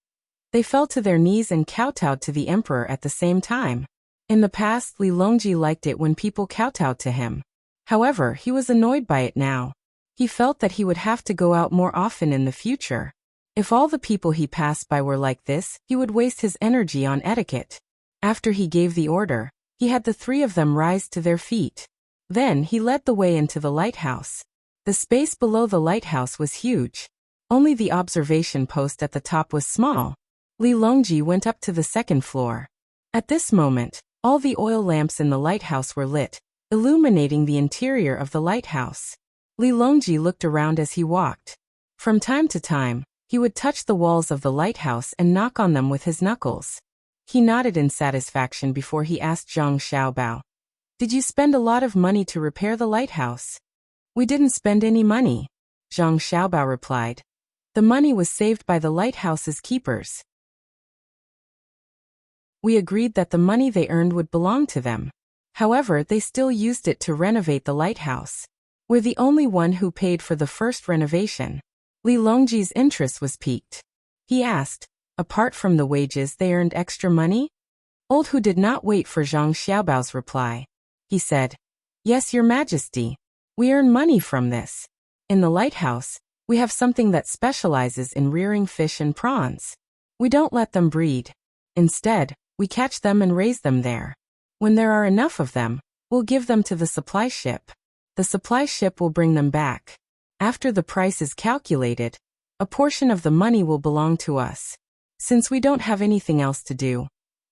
they fell to their knees and kowtowed to the emperor at the same time. In the past, Li Longji liked it when people kowtowed to him. However, he was annoyed by it now. He felt that he would have to go out more often in the future. If all the people he passed by were like this, he would waste his energy on etiquette. After he gave the order, he had the 3 of them rise to their feet. Then he led the way into the lighthouse. The space below the lighthouse was huge. Only the observation post at the top was small. Li Longji went up to the 2nd floor. At this moment, all the oil lamps in the lighthouse were lit, illuminating the interior of the lighthouse. Li Longji looked around as he walked. From time to time, he would touch the walls of the lighthouse and knock on them with his knuckles. He nodded in satisfaction before he asked Zhang Xiaobao, "Did you spend a lot of money to repair the lighthouse?" "We didn't spend any money," Zhang Xiaobao replied. "The money was saved by the lighthouse's keepers. We agreed that the money they earned would belong to them. However, they still used it to renovate the lighthouse. We're the only one who paid for the first renovation." Li Longji's interest was piqued. He asked, "Apart from the wages, they earned extra money?" Old Hu did not wait for Zhang Xiaobao's reply. He said, "Yes, Your Majesty. We earn money from this. In the lighthouse, we have something that specializes in rearing fish and prawns. We don't let them breed. Instead, we catch them and raise them there. When there are enough of them, we'll give them to the supply ship. The supply ship will bring them back. After the price is calculated, a portion of the money will belong to us. Since we don't have anything else to do,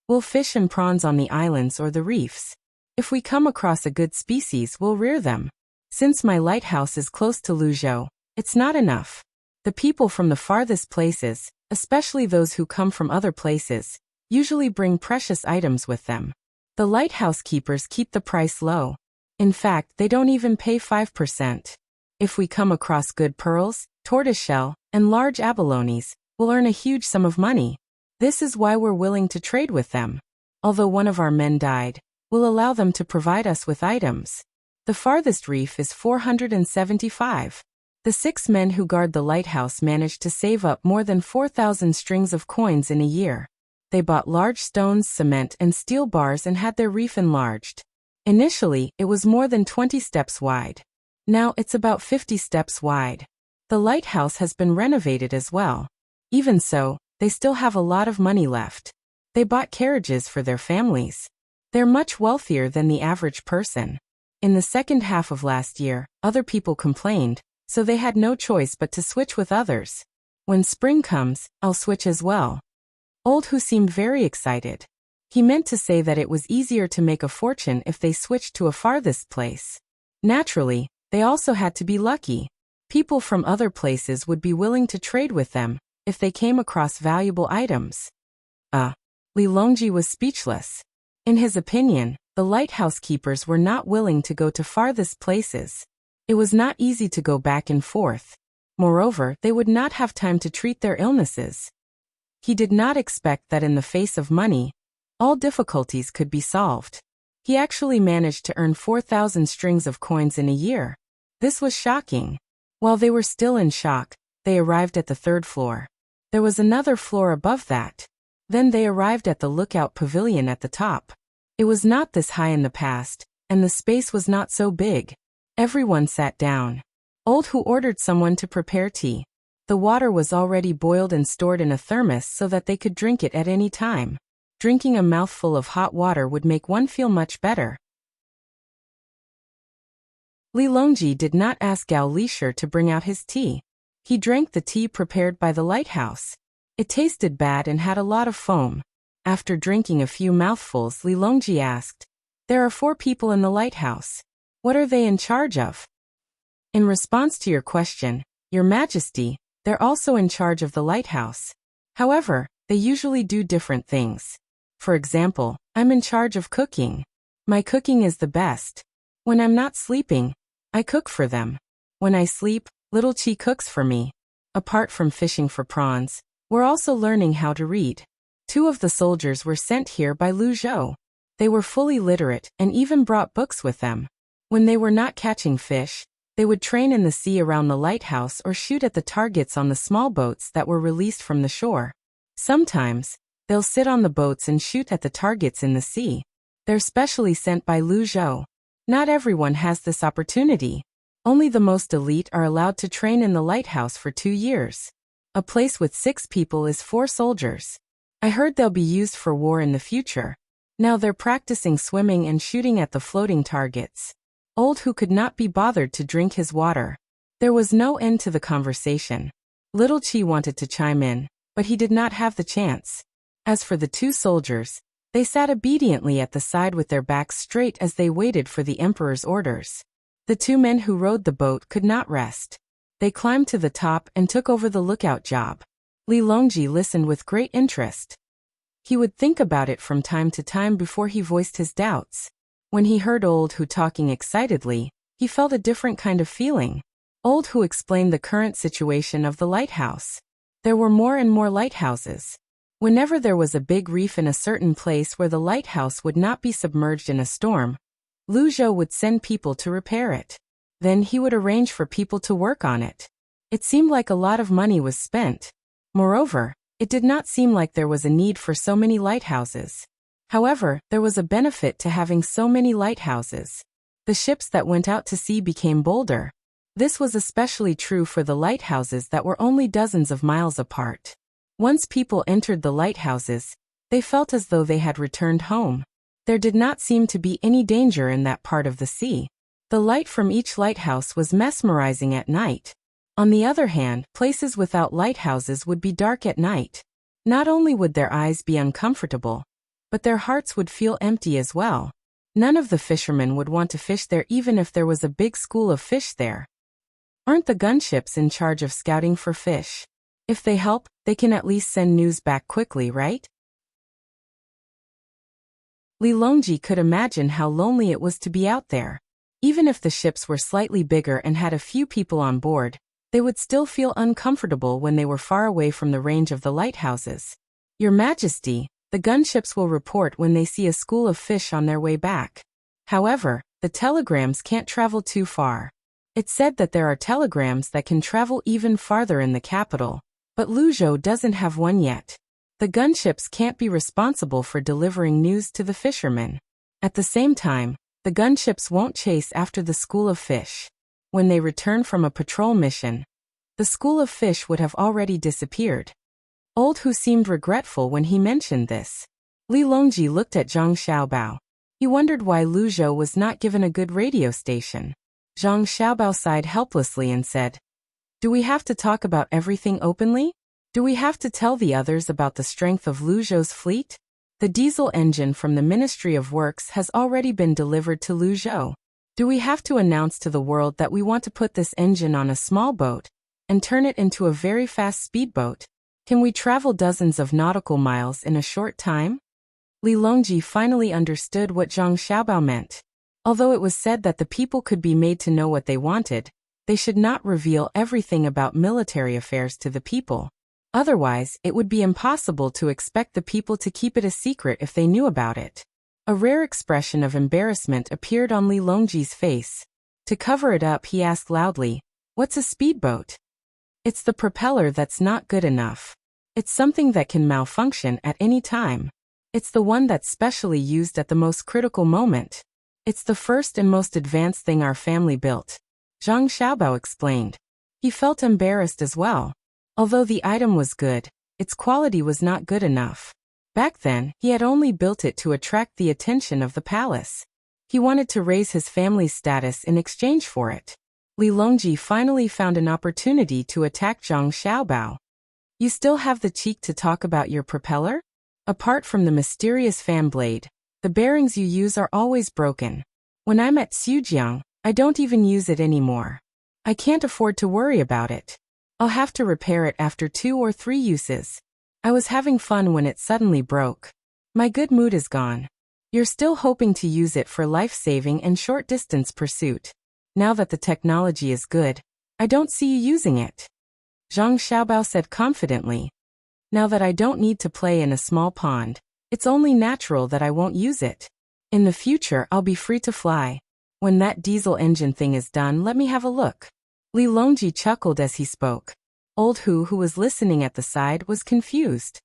we'll fish and prawns on the islands or the reefs. If we come across a good species, we'll rear them. Since my lighthouse is close to Lu Zhou, it's not enough. The people from the farthest places, especially those who come from other places, usually bring precious items with them. The lighthouse keepers keep the price low. In fact, they don't even pay 5%. If we come across good pearls, tortoiseshell, and large abalones, we'll earn a huge sum of money. This is why we're willing to trade with them. Although one of our men died, we'll allow them to provide us with items. The farthest reef is 475. The 6 men who guard the lighthouse managed to save up more than 4,000 strings of coins in a year. They bought large stones, cement, and steel bars and had their reef enlarged. Initially, it was more than 20 steps wide. Now it's about 50 steps wide. The lighthouse has been renovated as well. Even so, they still have a lot of money left. They bought carriages for their families. They're much wealthier than the average person. In the second half of last year, other people complained, so they had no choice but to switch with others. When spring comes, I'll switch as well. Old Hu seemed very excited. He meant to say that it was easier to make a fortune if they switched to a farthest place. Naturally, they also had to be lucky. People from other places would be willing to trade with them if they came across valuable items. Li Longji was speechless. In his opinion, the lighthouse keepers were not willing to go to farthest places. It was not easy to go back and forth. Moreover, they would not have time to treat their illnesses. He did not expect that in the face of money, all difficulties could be solved. He actually managed to earn 4,000 strings of coins in a year. This was shocking. While they were still in shock, they arrived at the 3rd floor. There was another floor above that. Then they arrived at the lookout pavilion at the top. It was not this high in the past, and the space was not so big. Everyone sat down. Old Hu ordered someone to prepare tea. The water was already boiled and stored in a thermos so that they could drink it at any time. Drinking a mouthful of hot water would make one feel much better. Li Longji did not ask Gao Lisher to bring out his tea. He drank the tea prepared by the lighthouse. It tasted bad and had a lot of foam. After drinking a few mouthfuls, Li Longji asked, "There are 4 people in the lighthouse. What are they in charge of?" In response to your question, Your Majesty, they're also in charge of the lighthouse. However, they usually do different things. For example, I'm in charge of cooking. My cooking is the best. When I'm not sleeping, I cook for them. When I sleep, Little Chi cooks for me. Apart from fishing for prawns, we're also learning how to read. 2 of the soldiers were sent here by Lu Zhou. They were fully literate and even brought books with them. When they were not catching fish, they would train in the sea around the lighthouse or shoot at the targets on the small boats that were released from the shore. Sometimes, they'll sit on the boats and shoot at the targets in the sea. They're specially sent by Lu Zhou. Not everyone has this opportunity. Only the most elite are allowed to train in the lighthouse for 2 years. A place with 6 people is 4 soldiers. I heard they'll be used for war in the future. Now they're practicing swimming and shooting at the floating targets. Old Hu could not be bothered to drink his water. There was no end to the conversation. Little Chi wanted to chime in, but he did not have the chance. As for the 2 soldiers, they sat obediently at the side with their backs straight as they waited for the emperor's orders. The 2 men who rowed the boat could not rest. They climbed to the top and took over the lookout job. Li Longji listened with great interest. He would think about it from time to time before he voiced his doubts. When he heard Old Hu talking excitedly, he felt a different kind of feeling. Old Hu explained the current situation of the lighthouse. There were more and more lighthouses. Whenever there was a big reef in a certain place where the lighthouse would not be submerged in a storm, Lu Zhou would send people to repair it. Then he would arrange for people to work on it. It seemed like a lot of money was spent. Moreover, it did not seem like there was a need for so many lighthouses. However, there was a benefit to having so many lighthouses. The ships that went out to sea became bolder. This was especially true for the lighthouses that were only dozens of miles apart. Once people entered the lighthouses, they felt as though they had returned home. There did not seem to be any danger in that part of the sea. The light from each lighthouse was mesmerizing at night. On the other hand, places without lighthouses would be dark at night. Not only would their eyes be uncomfortable, but their hearts would feel empty as well. None of the fishermen would want to fish there even if there was a big school of fish there. Aren't the gunships in charge of scouting for fish? If they help, they can at least send news back quickly, right? Li Longji could imagine how lonely it was to be out there. Even if the ships were slightly bigger and had a few people on board, they would still feel uncomfortable when they were far away from the range of the lighthouses. Your Majesty, the gunships will report when they see a school of fish on their way back. However, the telegrams can't travel too far. It's said that there are telegrams that can travel even farther in the capital, but Lu Zhou doesn't have one yet. The gunships can't be responsible for delivering news to the fishermen. At the same time, the gunships won't chase after the school of fish. When they return from a patrol mission, the school of fish would have already disappeared. Old Hu seemed regretful when he mentioned this. Li Longji looked at Zhang Xiaobao. He wondered why Lu Zhou was not given a good radio station. Zhang Xiaobao sighed helplessly and said, "Do we have to talk about everything openly? Do we have to tell the others about the strength of Lu Zhou's fleet? The diesel engine from the Ministry of Works has already been delivered to Lu Zhou. Do we have to announce to the world that we want to put this engine on a small boat and turn it into a very fast speedboat? Can we travel dozens of nautical miles in a short time?" Li Longji finally understood what Zhang Xiaobao meant. Although it was said that the people could be made to know what they wanted, they should not reveal everything about military affairs to the people. Otherwise, it would be impossible to expect the people to keep it a secret if they knew about it. A rare expression of embarrassment appeared on Li Longji's face. To cover it up, he asked loudly, "What's a speedboat?" "It's the propeller that's not good enough. It's something that can malfunction at any time. It's the one that's specially used at the most critical moment. It's the first and most advanced thing our family built. Zhang Xiaobao explained. He felt embarrassed as well. Although the item was good, its quality was not good enough. Back then, he had only built it to attract the attention of the palace. He wanted to raise his family's status in exchange for it. Li Longji finally found an opportunity to attack Zhang Xiaobao. You still have the cheek to talk about your propeller? Apart from the mysterious fan blade, the bearings you use are always broken. When I'm at Sujiang, I don't even use it anymore. I can't afford to worry about it. I'll have to repair it after 2 or 3 uses. I was having fun when it suddenly broke. My good mood is gone. You're still hoping to use it for life-saving and short-distance pursuit. Now that the technology is good, I don't see you using it. Zhang Xiaobao said confidently. Now that I don't need to play in a small pond, it's only natural that I won't use it. In the future, I'll be free to fly. When that diesel engine thing is done, let me have a look. Li Longji chuckled as he spoke. Old Hu was listening at the side, was confused.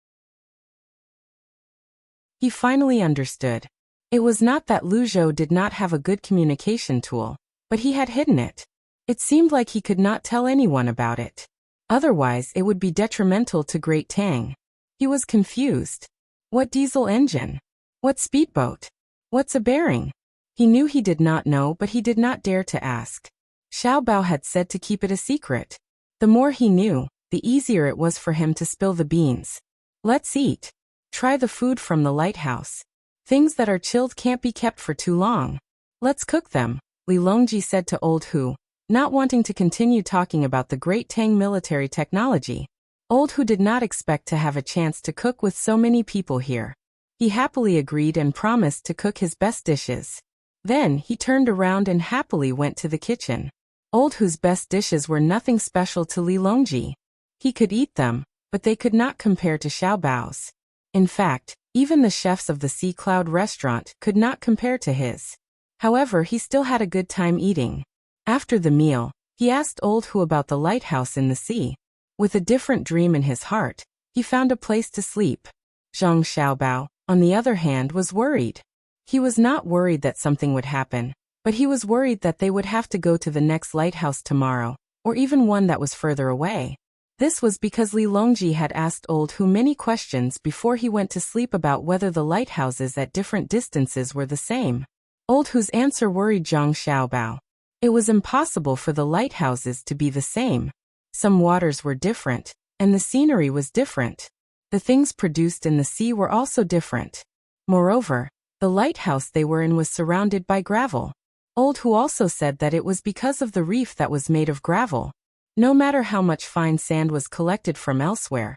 He finally understood. It was not that Lu Zhou did not have a good communication tool, but he had hidden it. It seemed like he could not tell anyone about it. Otherwise, it would be detrimental to Great Tang. He was confused. What diesel engine? What speedboat? What's a bearing? He knew he did not know, but he did not dare to ask. Xiao Bao had said to keep it a secret. The more he knew, the easier it was for him to spill the beans. Let's eat. Try the food from the lighthouse. Things that are chilled can't be kept for too long. Let's cook them, Li Longji said to Old Hu, not wanting to continue talking about the Great Tang military technology. Old Hu did not expect to have a chance to cook with so many people here. He happily agreed and promised to cook his best dishes. Then he turned around and happily went to the kitchen. Old Hu's best dishes were nothing special to Li Longji. He could eat them, but they could not compare to Xiao Bao's. In fact, even the chefs of the Sea Cloud restaurant could not compare to his. However, he still had a good time eating. After the meal, he asked Old Hu about the lighthouse in the sea. With a different dream in his heart, he found a place to sleep. Zhang Xiaobao, on the other hand, was worried. He was not worried that something would happen, but he was worried that they would have to go to the next lighthouse tomorrow, or even one that was further away. This was because Li Longji had asked Old Hu many questions before he went to sleep about whether the lighthouses at different distances were the same. Old Hu's answer worried Zhang Xiaobao. It was impossible for the lighthouses to be the same. Some waters were different, and the scenery was different. The things produced in the sea were also different. Moreover, the lighthouse they were in was surrounded by gravel. Old Hu also said that it was because of the reef that was made of gravel. No matter how much fine sand was collected from elsewhere,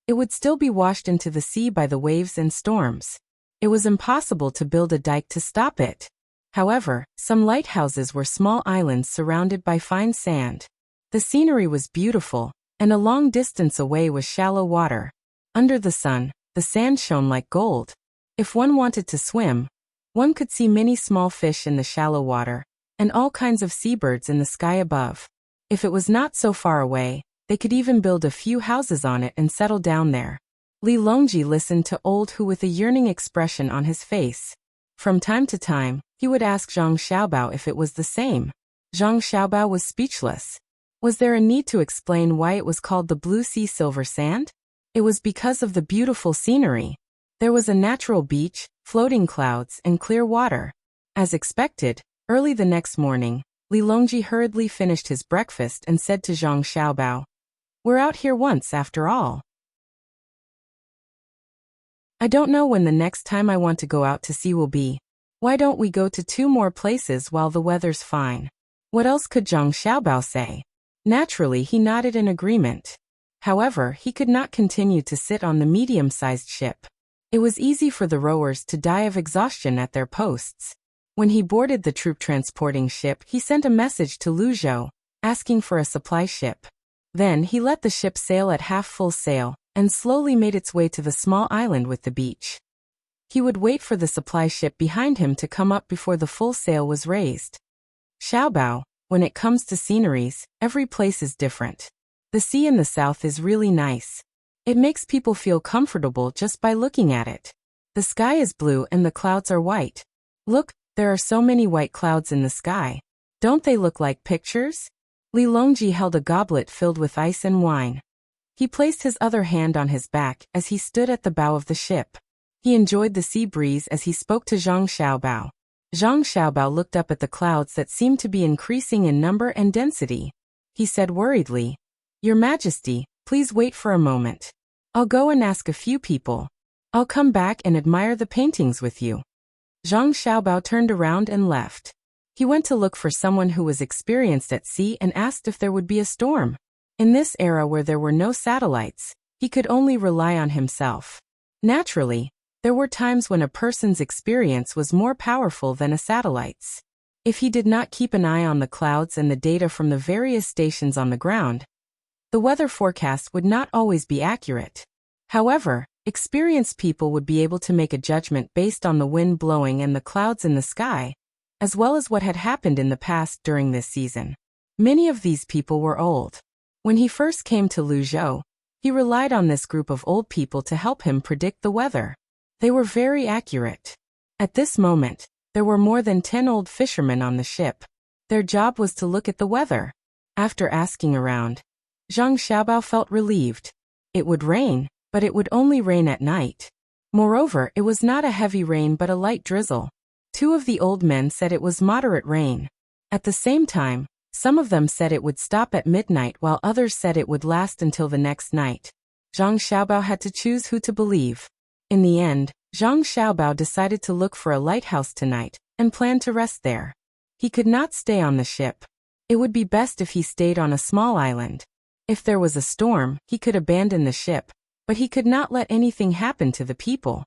it would still be washed into the sea by the waves and storms. It was impossible to build a dike to stop it. However, some lighthouses were small islands surrounded by fine sand. The scenery was beautiful, and a long distance away was shallow water. Under the sun, the sand shone like gold. If one wanted to swim, one could see many small fish in the shallow water, and all kinds of seabirds in the sky above. If it was not so far away, they could even build a few houses on it and settle down there. Li Longji listened to Old Hu with a yearning expression on his face. From time to time, he would ask Zhang Xiaobao if it was the same. Zhang Xiaobao was speechless. Was there a need to explain why it was called the Blue Sea Silver Sand? It was because of the beautiful scenery. There was a natural beach, floating clouds, and clear water. As expected, early the next morning, Li Longji hurriedly finished his breakfast and said to Zhang Xiaobao, "We're out here once after all. I don't know when the next time I want to go out to sea will be. Why don't we go to 2 more places while the weather's fine?" What else could Zhang Xiaobao say? Naturally, he nodded in agreement. However, he could not continue to sit on the medium-sized ship. It was easy for the rowers to die of exhaustion at their posts. When he boarded the troop transporting ship, he sent a message to Lu Zhou, asking for a supply ship. Then he let the ship sail at half-full sail, and slowly made its way to the small island with the beach. He would wait for the supply ship behind him to come up before the full sail was raised. Xiaobao, when it comes to sceneries, every place is different. The sea in the south is really nice. It makes people feel comfortable just by looking at it. The sky is blue and the clouds are white. Look, there are so many white clouds in the sky. Don't they look like pictures? Li Longji held a goblet filled with ice and wine. He placed his other hand on his back as he stood at the bow of the ship. He enjoyed the sea breeze as he spoke to Zhang Xiaobao. Zhang Xiaobao looked up at the clouds that seemed to be increasing in number and density. He said worriedly, "Your Majesty, please wait for a moment. I'll go and ask a few people. I'll come back and admire the paintings with you." Zhang Xiaobao turned around and left. He went to look for someone who was experienced at sea and asked if there would be a storm. In this era where there were no satellites, he could only rely on himself. Naturally, there were times when a person's experience was more powerful than a satellite's. If he did not keep an eye on the clouds and the data from the various stations on the ground, the weather forecast would not always be accurate. However, experienced people would be able to make a judgment based on the wind blowing and the clouds in the sky, as well as what had happened in the past during this season. Many of these people were old. When he first came to Luzhou, he relied on this group of old people to help him predict the weather. They were very accurate. At this moment, there were more than 10 old fishermen on the ship. Their job was to look at the weather. After asking around, Zhang Xiaobao felt relieved. It would rain, but it would only rain at night. Moreover, it was not a heavy rain but a light drizzle. 2 of the old men said it was moderate rain. At the same time, some of them said it would stop at midnight while others said it would last until the next night. Zhang Xiaobao had to choose who to believe. In the end, Zhang Xiaobao decided to look for a lighthouse tonight and planned to rest there. He could not stay on the ship. It would be best if he stayed on a small island. If there was a storm, he could abandon the ship, but he could not let anything happen to the people.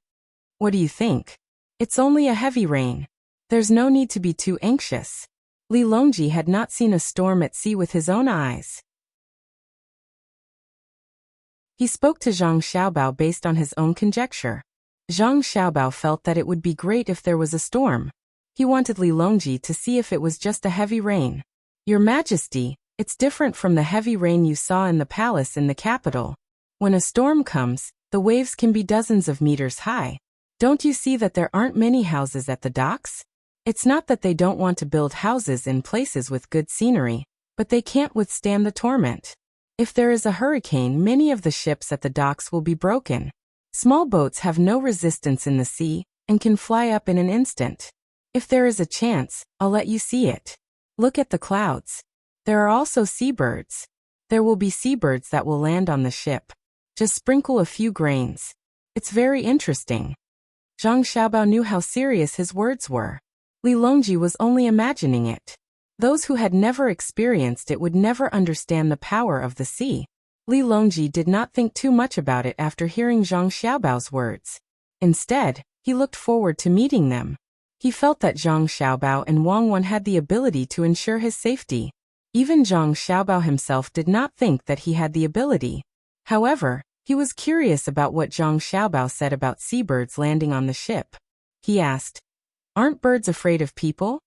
What do you think? It's only a heavy rain. There's no need to be too anxious. Li Longji had not seen a storm at sea with his own eyes. He spoke to Zhang Xiaobao based on his own conjecture. Zhang Xiaobao felt that it would be great if there was a storm. He wanted Li Longji to see if it was just a heavy rain. Your Majesty, it's different from the heavy rain you saw in the palace in the capital. When a storm comes, the waves can be dozens of meters high. Don't you see that there aren't many houses at the docks? It's not that they don't want to build houses in places with good scenery, but they can't withstand the torment. If there is a hurricane, many of the ships at the docks will be broken. Small boats have no resistance in the sea and can fly up in an instant. If there is a chance, I'll let you see it. Look at the clouds. There are also seabirds. There will be seabirds that will land on the ship. Just sprinkle a few grains. It's very interesting. Zhang Xiaobao knew how serious his words were. Li Longji was only imagining it. Those who had never experienced it would never understand the power of the sea. Li Longji did not think too much about it after hearing Zhang Xiaobao's words. Instead, he looked forward to meeting them. He felt that Zhang Xiaobao and Wang Wan had the ability to ensure his safety. Even Zhang Xiaobao himself did not think that he had the ability. However, he was curious about what Zhang Xiaobao said about seabirds landing on the ship. He asked, "Aren't birds afraid of people?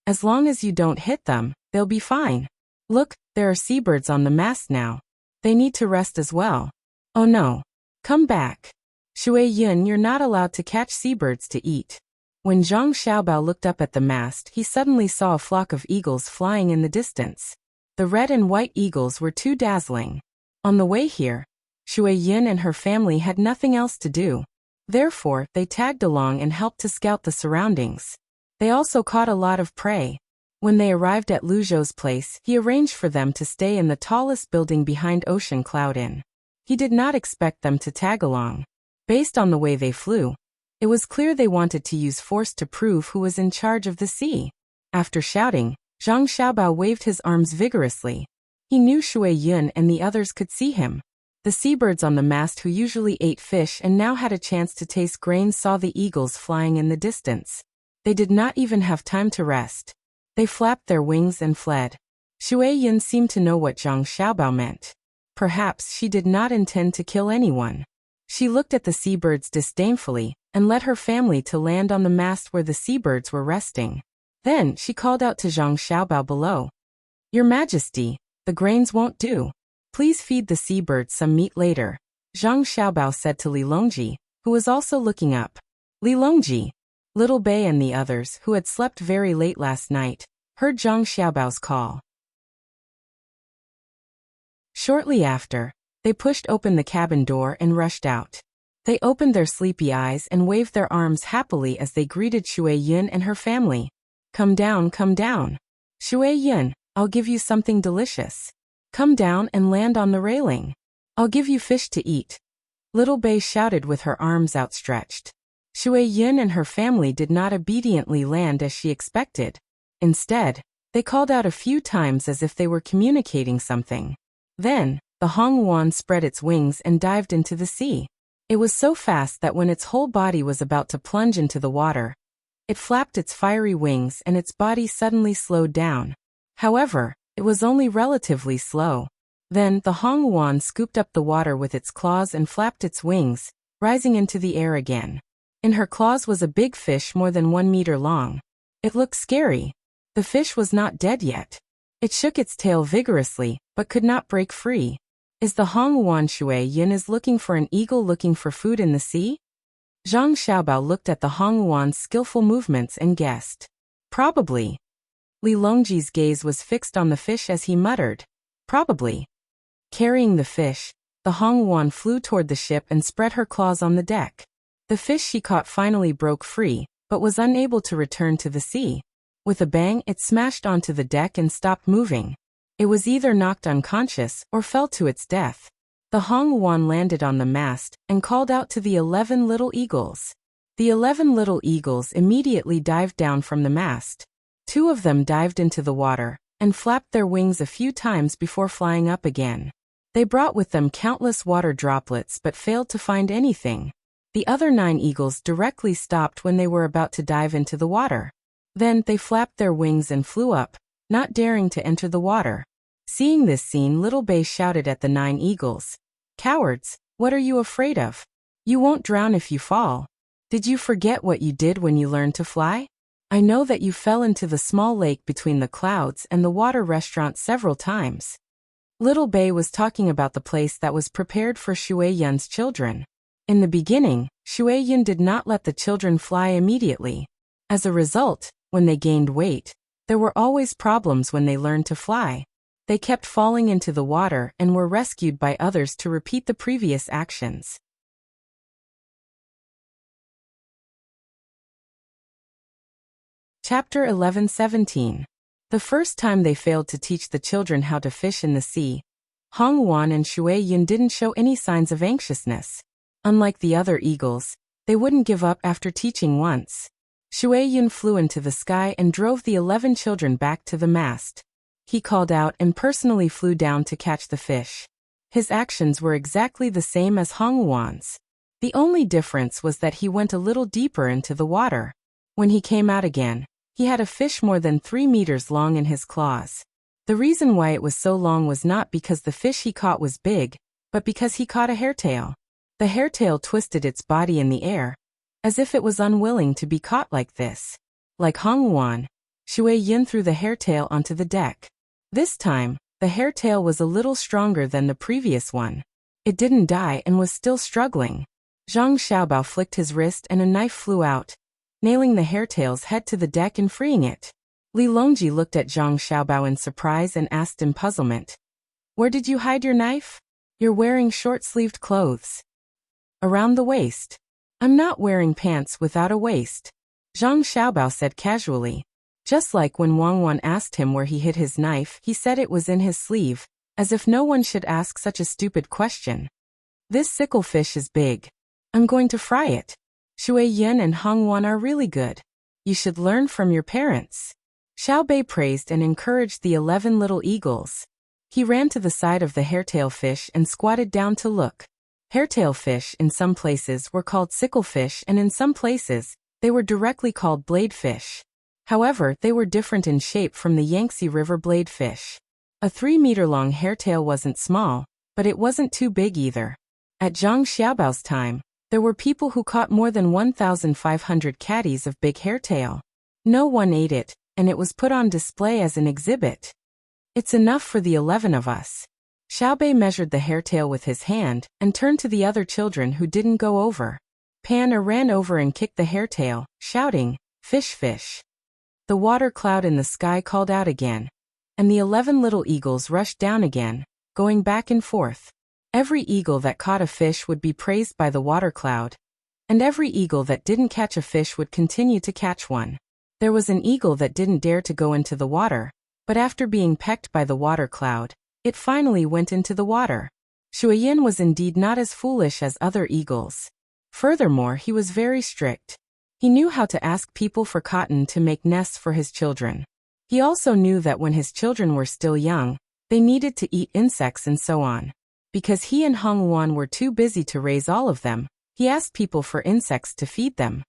As long as you don't hit them, they'll be fine. Look, there are seabirds on the mast now. They need to rest as well. Oh no. Come back. Shui Yun, you're not allowed to catch seabirds to eat." When Zhang Xiaobao looked up at the mast, he suddenly saw a flock of eagles flying in the distance. The red and white eagles were too dazzling. On the way here, Shui Yun and her family had nothing else to do. Therefore, they tagged along and helped to scout the surroundings. They also caught a lot of prey. When they arrived at Lu Zhou's place, he arranged for them to stay in the tallest building behind Ocean Cloud Inn. He did not expect them to tag along. Based on the way they flew, it was clear they wanted to use force to prove who was in charge of the sea. After shouting, Zhang Xiaobao waved his arms vigorously. He knew Shui Yun and the others could see him. The seabirds on the mast who usually ate fish and now had a chance to taste grains saw the eagles flying in the distance. They did not even have time to rest. They flapped their wings and fled. Shui Yun seemed to know what Zhang Xiaobao meant. Perhaps she did not intend to kill anyone. She looked at the seabirds disdainfully and led her family to land on the mast where the seabirds were resting. Then she called out to Zhang Xiaobao below. "Your Majesty, the grains won't do. Please feed the seabirds some meat later," Zhang Xiaobao said to Li Longji, who was also looking up. Li Longji, Little Bei and the others, who had slept very late last night, heard Zhang Xiaobao's call. Shortly after, they pushed open the cabin door and rushed out. They opened their sleepy eyes and waved their arms happily as they greeted Shui Yun and her family. Come down, come down. Shui Yun, I'll give you something delicious. Come down and land on the railing. I'll give you fish to eat. Little Bei shouted with her arms outstretched. Shui Yun and her family did not obediently land as she expected. Instead, they called out a few times as if they were communicating something. Then, the Hongwan spread its wings and dived into the sea. It was so fast that when its whole body was about to plunge into the water, it flapped its fiery wings and its body suddenly slowed down. However, it was only relatively slow. Then, the Hongwan scooped up the water with its claws and flapped its wings, rising into the air again. In her claws was a big fish more than 1 meter long. It looked scary. The fish was not dead yet. It shook its tail vigorously, but could not break free. Is the Hongwan Shui Yun is looking for an eagle looking for food in the sea? Zhang Xiaobao looked at the Hongwan's skillful movements and guessed. Probably. Li Longji's gaze was fixed on the fish as he muttered. Probably. Carrying the fish, the Hongwan flew toward the ship and spread her claws on the deck. The fish she caught finally broke free, but was unable to return to the sea. With a bang, it smashed onto the deck and stopped moving. It was either knocked unconscious or fell to its death. The Hongwan landed on the mast and called out to the 11 little eagles. The 11 little eagles immediately dived down from the mast. 2 of them dived into the water and flapped their wings a few times before flying up again. They brought with them countless water droplets but failed to find anything. The other 9 eagles directly stopped when they were about to dive into the water. Then they flapped their wings and flew up, not daring to enter the water. Seeing this scene, Little Bei shouted at the 9 eagles. Cowards, what are you afraid of? You won't drown if you fall. Did you forget what you did when you learned to fly? I know that you fell into the small lake between the clouds and the water restaurant several times. Little Bei was talking about the place that was prepared for Shui Yun's children. In the beginning, Shui Yun did not let the children fly immediately. As a result, when they gained weight, there were always problems when they learned to fly. They kept falling into the water and were rescued by others to repeat the previous actions. Chapter 11:17. The first time they failed to teach the children how to fish in the sea, Hongwan and Shui Yun didn't show any signs of anxiousness. Unlike the other eagles, they wouldn't give up after teaching once. Shui Yun flew into the sky and drove the 11 children back to the mast. He called out and personally flew down to catch the fish. His actions were exactly the same as Hongwan's. The only difference was that he went a little deeper into the water. When he came out again, he had a fish more than 3 meters long in his claws. The reason why it was so long was not because the fish he caught was big, but because he caught a hairtail. The hairtail twisted its body in the air, as if it was unwilling to be caught like this. Like Hongwan, Shui Yun threw the hairtail onto the deck. This time, the hairtail was a little stronger than the previous one. It didn't die and was still struggling. Zhang Xiaobao flicked his wrist and a knife flew out, nailing the hairtail's head to the deck and freeing it. Li Longji looked at Zhang Xiaobao in surprise and asked in puzzlement. Where did you hide your knife? You're wearing short-sleeved clothes. Around the waist. I'm not wearing pants without a waist. Zhang Xiaobao said casually. Just like when Wang Wan asked him where he hid his knife, he said it was in his sleeve, as if no one should ask such a stupid question. This sickle fish is big. I'm going to fry it. Shui Yun and Hongwan are really good. You should learn from your parents. Xiao Bei praised and encouraged the 11 little eagles. He ran to the side of the hairtail fish and squatted down to look. Hairtail fish in some places were called sicklefish and in some places, they were directly called bladefish. However, they were different in shape from the Yangtze River bladefish. A 3-meter-long hairtail wasn't small, but it wasn't too big either. At Zhang Xiaobao's time, there were people who caught more than 1,500 catties of big hairtail. No one ate it, and it was put on display as an exhibit. It's enough for the 11 of us. Xiao Bei measured the hairtail with his hand and turned to the other children who didn't go over. Pan ran over and kicked the hairtail, shouting, "Fish, fish." The water cloud in the sky called out again, and the 11 little eagles rushed down again, going back and forth. Every eagle that caught a fish would be praised by the water cloud, and every eagle that didn't catch a fish would continue to catch one. There was an eagle that didn't dare to go into the water, but after being pecked by the water cloud, it finally went into the water. Shuiyin was indeed not as foolish as other eagles. Furthermore, he was very strict. He knew how to ask people for cotton to make nests for his children. He also knew that when his children were still young, they needed to eat insects and so on. Because he and Hong Wan were too busy to raise all of them, he asked people for insects to feed them.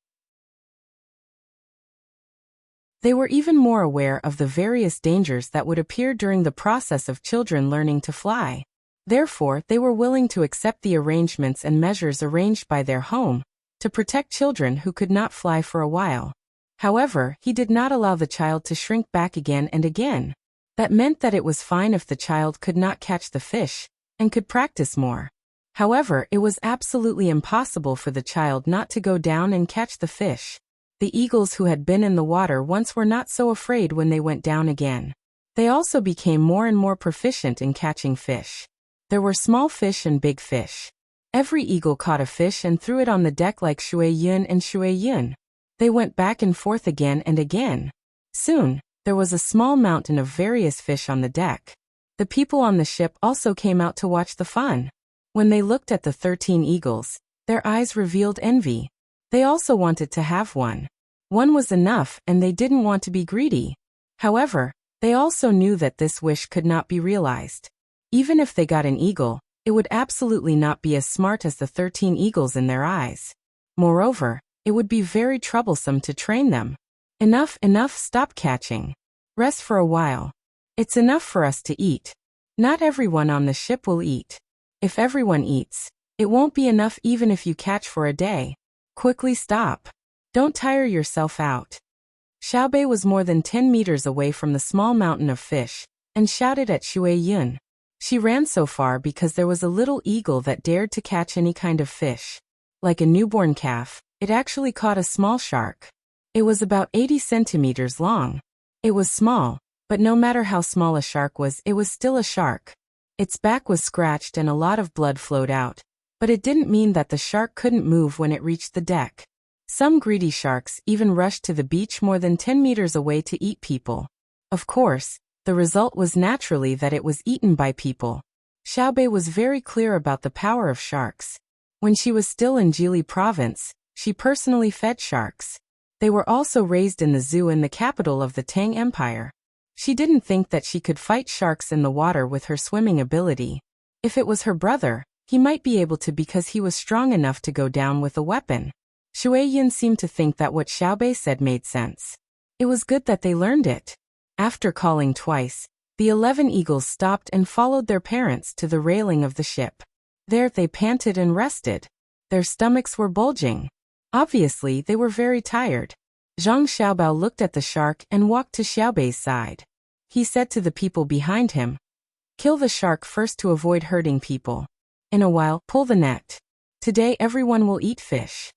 They were even more aware of the various dangers that would appear during the process of children learning to fly. Therefore, they were willing to accept the arrangements and measures arranged by their home to protect children who could not fly for a while. However, he did not allow the child to shrink back again and again. That meant that it was fine if the child could not catch the fish and could practice more. However, it was absolutely impossible for the child not to go down and catch the fish. The eagles who had been in the water once were not so afraid when they went down again. They also became more and more proficient in catching fish. There were small fish and big fish. Every eagle caught a fish and threw it on the deck like Shui Yun and Shui Yun. They went back and forth again and again. Soon, there was a small mountain of various fish on the deck. The people on the ship also came out to watch the fun. When they looked at the 13 eagles, their eyes revealed envy. They also wanted to have one. One was enough and they didn't want to be greedy. However, they also knew that this wish could not be realized. Even if they got an eagle, it would absolutely not be as smart as the 13 eagles in their eyes. Moreover, it would be very troublesome to train them. Enough, stop catching. Rest for a while. It's enough for us to eat. Not everyone on the ship will eat. If everyone eats, it won't be enough even if you catch for a day. Quickly stop. Don't tire yourself out. Xiaobei was more than 10 meters away from the small mountain of fish, and shouted at Shui Yun. She ran so far because there was a little eagle that dared to catch any kind of fish. Like a newborn calf, it actually caught a small shark. It was about 80 centimeters long. It was small, but no matter how small a shark was, it was still a shark. Its back was scratched and a lot of blood flowed out, but it didn't mean that the shark couldn't move when it reached the deck. Some greedy sharks even rushed to the beach more than 10 meters away to eat people. Of course, the result was naturally that it was eaten by people. Xiaobei was very clear about the power of sharks. When she was still in Jili province, she personally fed sharks. They were also raised in the zoo in the capital of the Tang Empire. She didn't think that she could fight sharks in the water with her swimming ability. If it was her brother, he might be able to because he was strong enough to go down with a weapon. Shui Yun seemed to think that what Xiaobei said made sense. It was good that they learned it. After calling twice, the 11 eagles stopped and followed their parents to the railing of the ship. There they panted and rested. Their stomachs were bulging. Obviously, they were very tired. Zhang Xiaobao looked at the shark and walked to Xiaobei's side. He said to the people behind him, "Kill the shark first to avoid hurting people. In a while, pull the net. Today everyone will eat fish."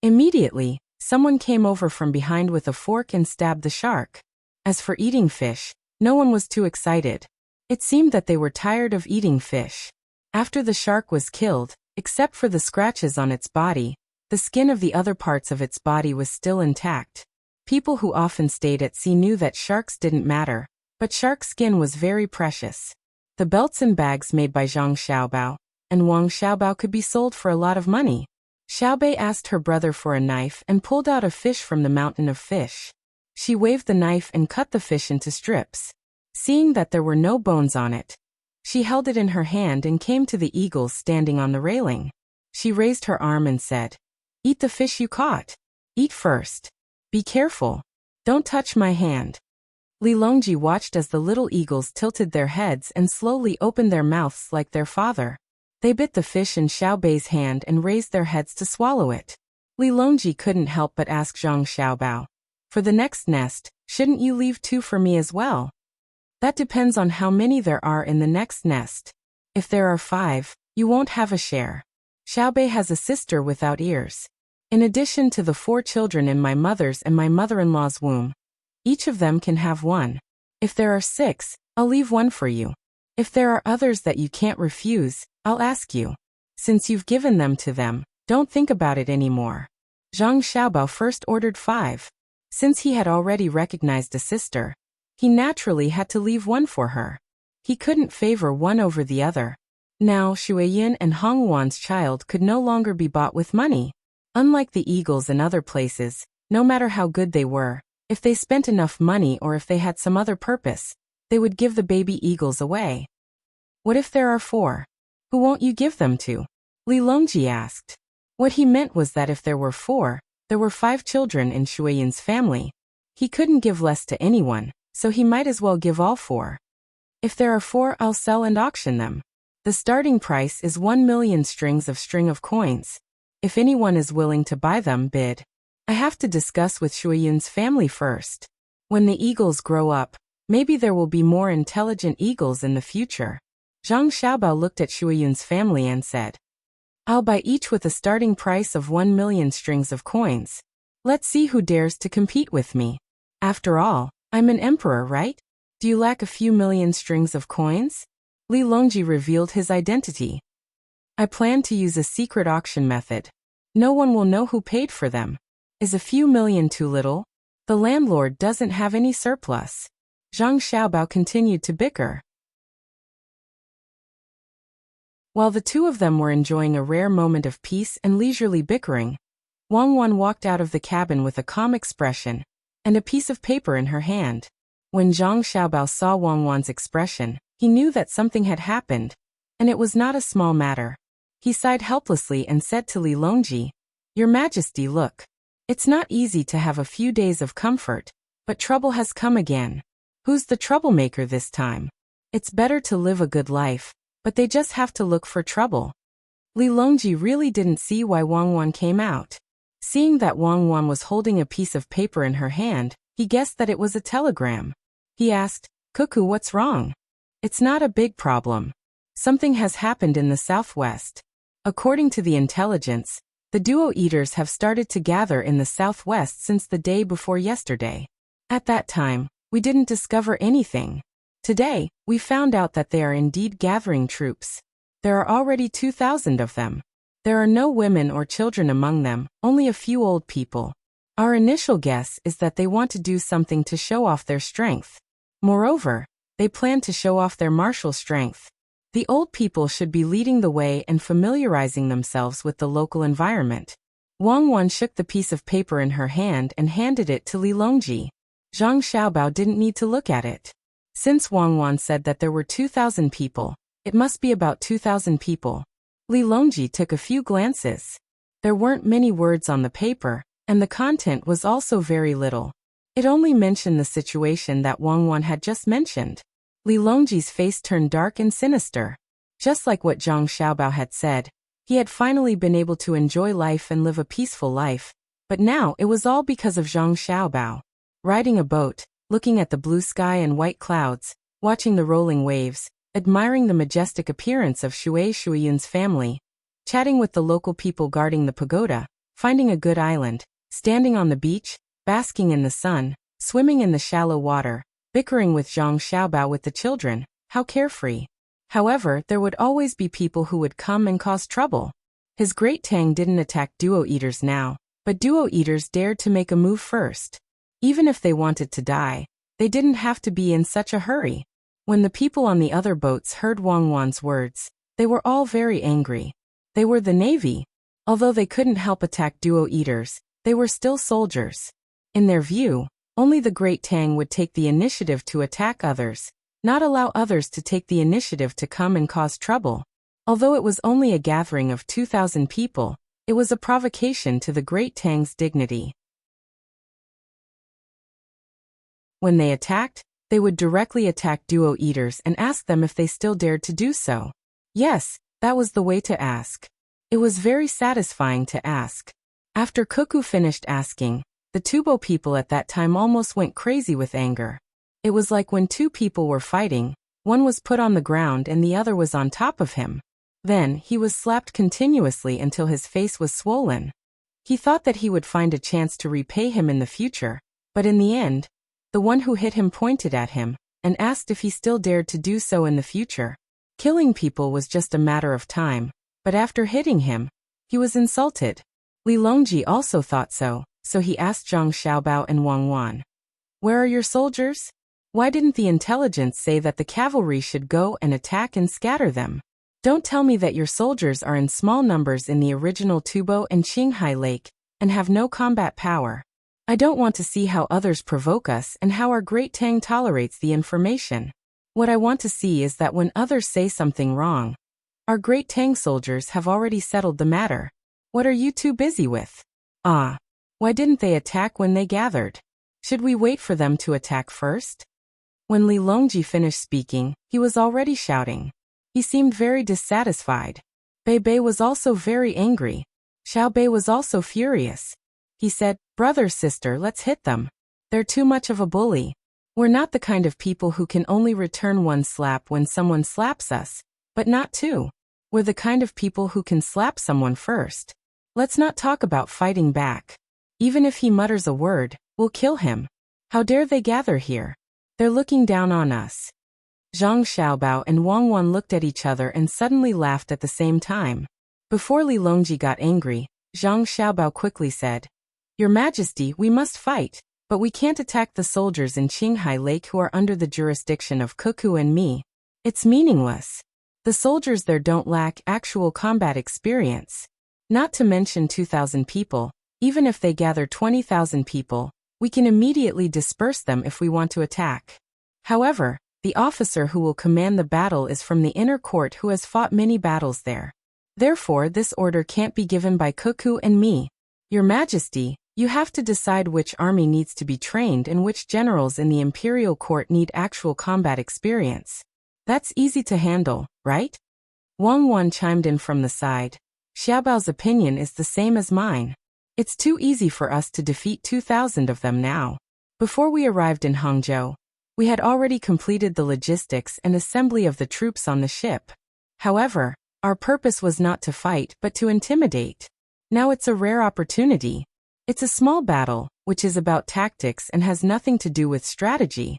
Immediately, someone came over from behind with a fork and stabbed the shark. As for eating fish, no one was too excited. It seemed that they were tired of eating fish. After the shark was killed, except for the scratches on its body, the skin of the other parts of its body was still intact. People who often stayed at sea knew that sharks didn't matter, but shark skin was very precious. The belts and bags made by Zhang Xiaobao and Wang Xiaobao could be sold for a lot of money. Xiaobei asked her brother for a knife and pulled out a fish from the mountain of fish. She waved the knife and cut the fish into strips. Seeing that there were no bones on it, she held it in her hand and came to the eagles standing on the railing. She raised her arm and said, "Eat the fish you caught. Eat first. Be careful. Don't touch my hand." Li Longji watched as the little eagles tilted their heads and slowly opened their mouths like their father. They bit the fish in Xiaobei's hand and raised their heads to swallow it. Li Longji couldn't help but ask Zhang Xiaobao, "For the next nest, shouldn't you leave 2 for me as well?" "That depends on how many there are in the next nest. If there are 5, you won't have a share. Xiaobei has a sister without ears. In addition to the 4 children in my mother's and my mother-in-law's womb. Each of them can have one. If there are 6, I'll leave one for you. If there are others that you can't refuse, I'll ask you. Since you've given them to them, don't think about it anymore. Zhang Xiaobao first ordered 5. Since he had already recognized a sister, he naturally had to leave one for her. He couldn't favor one over the other. Now Shuiyin and Hongwan's child could no longer be bought with money. Unlike the eagles in other places, no matter how good they were, if they spent enough money or if they had some other purpose, they would give the baby eagles away. What if there are 4? Who won't you give them to? Li Longji asked. What he meant was that if there were 4, there were 5 children in Shuiyin's family. He couldn't give less to anyone, so he might as well give all 4. If there are 4, I'll sell and auction them. The starting price is 1 million strings of coins. If anyone is willing to buy them, bid. I have to discuss with Shuiyin's family first. When the eagles grow up, maybe there will be more intelligent eagles in the future. Zhang Xiaobao looked at Shuiyin's family and said, I'll buy each with a starting price of 1 million strings of coins. Let's see who dares to compete with me. After all, I'm an emperor, right? Do you lack a few million strings of coins? Li Longji revealed his identity. I plan to use a secret auction method. No one will know who paid for them. Is a few million too little? The landlord doesn't have any surplus. Zhang Xiaobao continued to bicker. While the 2 of them were enjoying a rare moment of peace and leisurely bickering, Wang Wan walked out of the cabin with a calm expression and a piece of paper in her hand. When Zhang Xiaobao saw Wang Wan's expression, he knew that something had happened, and it was not a small matter. He sighed helplessly and said to Li Longji, Your Majesty, look. It's not easy to have a few days of comfort, but trouble has come again. Who's the troublemaker this time? It's better to live a good life, but they just have to look for trouble. Li Longji really didn't see why Wang Wan came out. Seeing that Wang Wan was holding a piece of paper in her hand, he guessed that it was a telegram. He asked, Cuckoo, what's wrong? It's not a big problem. Something has happened in the southwest. According to the intelligence, the duo eaters have started to gather in the southwest since the day before yesterday. At that time, we didn't discover anything. Today, we found out that they are indeed gathering troops. There are already 2,000 of them. There are no women or children among them, only a few old people. Our initial guess is that they want to do something to show off their strength. Moreover, they plan to show off their martial strength. The old people should be leading the way and familiarizing themselves with the local environment. Wang Wan shook the piece of paper in her hand and handed it to Li Longji. Zhang Xiaobao didn't need to look at it. Since Wang Wan said that there were 2,000 people, it must be about 2,000 people. Li Longji took a few glances. There weren't many words on the paper, and the content was also very little. It only mentioned the situation that Wang Wan had just mentioned. Li Longji's face turned dark and sinister. Just like what Zhang Xiaobao had said, he had finally been able to enjoy life and live a peaceful life, but now it was all because of Zhang Xiaobao. Riding a boat, looking at the blue sky and white clouds, watching the rolling waves, admiring the majestic appearance of Shuiyin's family, chatting with the local people guarding the pagoda, finding a good island, standing on the beach, basking in the sun, swimming in the shallow water, bickering with Zhang Xiaobao with the children, how carefree. However, there would always be people who would come and cause trouble. His great Tang didn't attack duo eaters now, but duo eaters dared to make a move first. Even if they wanted to die, they didn't have to be in such a hurry. When the people on the other boats heard Wang Wan's words, they were all very angry. They were the navy. Although they couldn't help attack duo eaters, they were still soldiers. In their view, only the great Tang would take the initiative to attack others, not allow others to take the initiative to come and cause trouble. Although it was only a gathering of 2,000 people, it was a provocation to the great Tang's dignity. When they attacked, they would directly attack duo eaters and ask them if they still dared to do so. Yes, that was the way to ask. It was very satisfying to ask. After Cuckoo finished asking, the Tubo people at that time almost went crazy with anger. It was like when 2 people were fighting, one was put on the ground and the other was on top of him. Then, he was slapped continuously until his face was swollen. He thought that he would find a chance to repay him in the future, but in the end, the one who hit him pointed at him and asked if he still dared to do so in the future. Killing people was just a matter of time, but after hitting him, he was insulted. Li Longji also thought so he asked Zhang Xiaobao and Wang Wan, "Where are your soldiers? Why didn't the intelligence say that the cavalry should go and attack and scatter them? Don't tell me that your soldiers are in small numbers in the original Tubo and Qinghai Lake and have no combat power. I don't want to see how others provoke us and how our great Tang tolerates the information. What I want to see is that when others say something wrong, our great Tang soldiers have already settled the matter. What are you too busy with? Why didn't they attack when they gathered? Should we wait for them to attack first?" When Li Longji finished speaking, he was already shouting. He seemed very dissatisfied. Bei Bei was also very angry. Xiao Bei was also furious. He said, "Brother, sister, let's hit them. They're too much of a bully. We're not the kind of people who can only return one slap when someone slaps us, but not two. We're the kind of people who can slap someone first. Let's not talk about fighting back. Even if he mutters a word, we'll kill him. How dare they gather here? They're looking down on us." Zhang Xiaobao and Wang Wan looked at each other and suddenly laughed at the same time. Before Li Longji got angry, Zhang Xiaobao quickly said, "Your Majesty, we must fight, but we can't attack the soldiers in Qinghai Lake who are under the jurisdiction of Cuckoo and me. It's meaningless. The soldiers there don't lack actual combat experience. Not to mention 2,000 people, even if they gather 20,000 people, we can immediately disperse them if we want to attack. However, the officer who will command the battle is from the inner court who has fought many battles there. Therefore, this order can't be given by Cuckoo and me. Your Majesty, you have to decide which army needs to be trained and which generals in the imperial court need actual combat experience. That's easy to handle, right?" Wang Wan chimed in from the side. "Xiaobao's opinion is the same as mine. It's too easy for us to defeat 2,000 of them now. Before we arrived in Hangzhou, we had already completed the logistics and assembly of the troops on the ship. However, our purpose was not to fight but to intimidate. Now it's a rare opportunity. It's a small battle, which is about tactics and has nothing to do with strategy.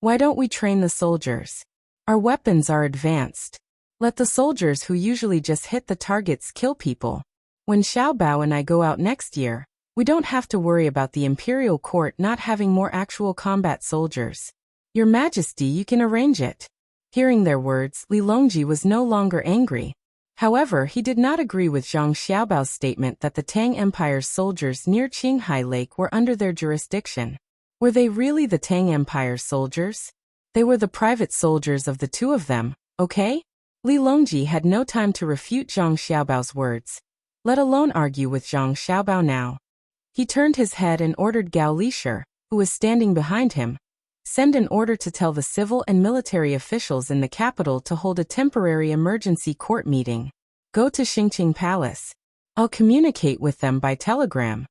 Why don't we train the soldiers? Our weapons are advanced. Let the soldiers who usually just hit the targets kill people. When Xiao Bao and I go out next year, we don't have to worry about the imperial court not having more actual combat soldiers. Your Majesty, you can arrange it." Hearing their words, Li Longji was no longer angry. However, he did not agree with Zhang Xiaobao's statement that the Tang Empire's soldiers near Qinghai Lake were under their jurisdiction. Were they really the Tang Empire's soldiers? They were the private soldiers of the two of them, okay? Li Longji had no time to refute Zhang Xiaobao's words, let alone argue with Zhang Xiaobao now. He turned his head and ordered Gao Lishir, who was standing behind him, send an order to tell the civil and military officials in the capital to hold a temporary emergency court meeting. Go to Xingqing Palace. I'll communicate with them by telegram.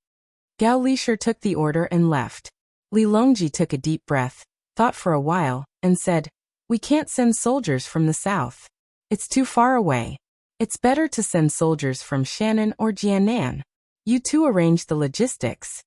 Gao Lishir took the order and left. Li Longji took a deep breath, thought for a while, and said, "We can't send soldiers from the south. It's too far away. It's better to send soldiers from Shannon or Jianan. You two arrange the logistics."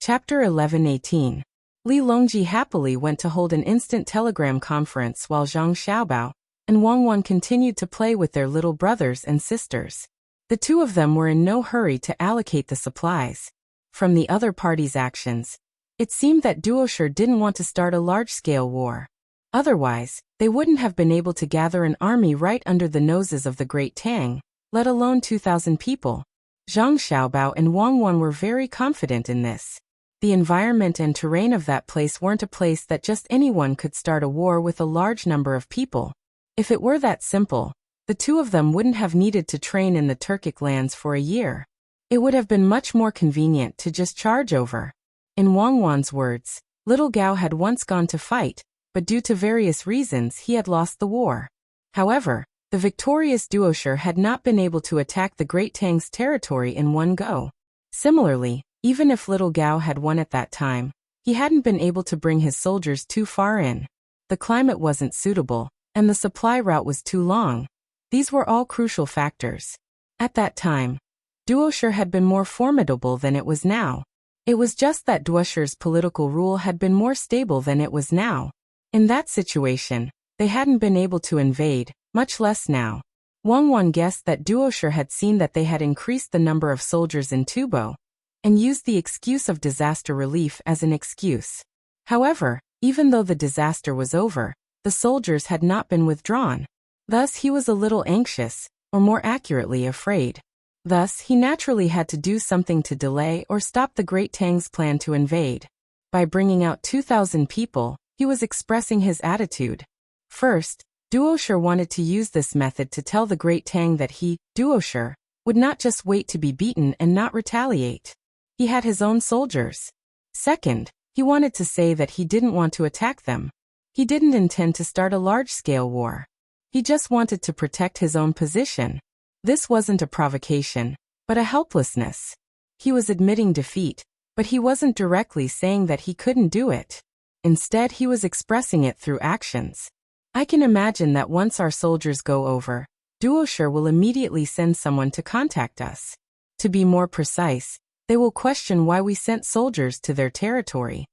Chapter 11:18. Li Longji happily went to hold an instant telegram conference while Zhang Xiaobao and Wang Wan continued to play with their little brothers and sisters. The two of them were in no hurry to allocate the supplies. From the other party's actions, it seemed that Duoshi didn't want to start a large-scale war. Otherwise, they wouldn't have been able to gather an army right under the noses of the Great Tang, let alone 2,000 people. Zhang Xiaobao and Wang Wan were very confident in this. The environment and terrain of that place weren't a place that just anyone could start a war with a large number of people. If it were that simple, the two of them wouldn't have needed to train in the Turkic lands for a year. It would have been much more convenient to just charge over. In Wang Wan's words, little Gao had once gone to fight, but due to various reasons he had lost the war. However, the victorious Duoshi had not been able to attack the Great Tang's territory in one go. Similarly, even if little Gao had won at that time, he hadn't been able to bring his soldiers too far in. the climate wasn't suitable, and the supply route was too long. These were all crucial factors. At that time, Duosher had been more formidable than it was now. It was just that Duosher's political rule had been more stable than it was now. In that situation, they hadn't been able to invade, much less now. Wang Wan guessed that Duosher had seen that they had increased the number of soldiers in Tubo, and used the excuse of disaster relief as an excuse. However, even though the disaster was over, the soldiers had not been withdrawn. Thus he was a little anxious, or more accurately afraid. Thus he naturally had to do something to delay or stop the Great Tang's plan to invade. By bringing out 2,000 people, he was expressing his attitude. First, Duosher wanted to use this method to tell the Great Tang that he, Duosher, would not just wait to be beaten and not retaliate. He had his own soldiers. Second, he wanted to say that he didn't want to attack them. He didn't intend to start a large-scale war. He just wanted to protect his own position. This wasn't a provocation, but a helplessness. He was admitting defeat, but he wasn't directly saying that he couldn't do it. Instead, he was expressing it through actions. I can imagine that once our soldiers go over, Duosher will immediately send someone to contact us. To be more precise, they will question why we sent soldiers to their territory.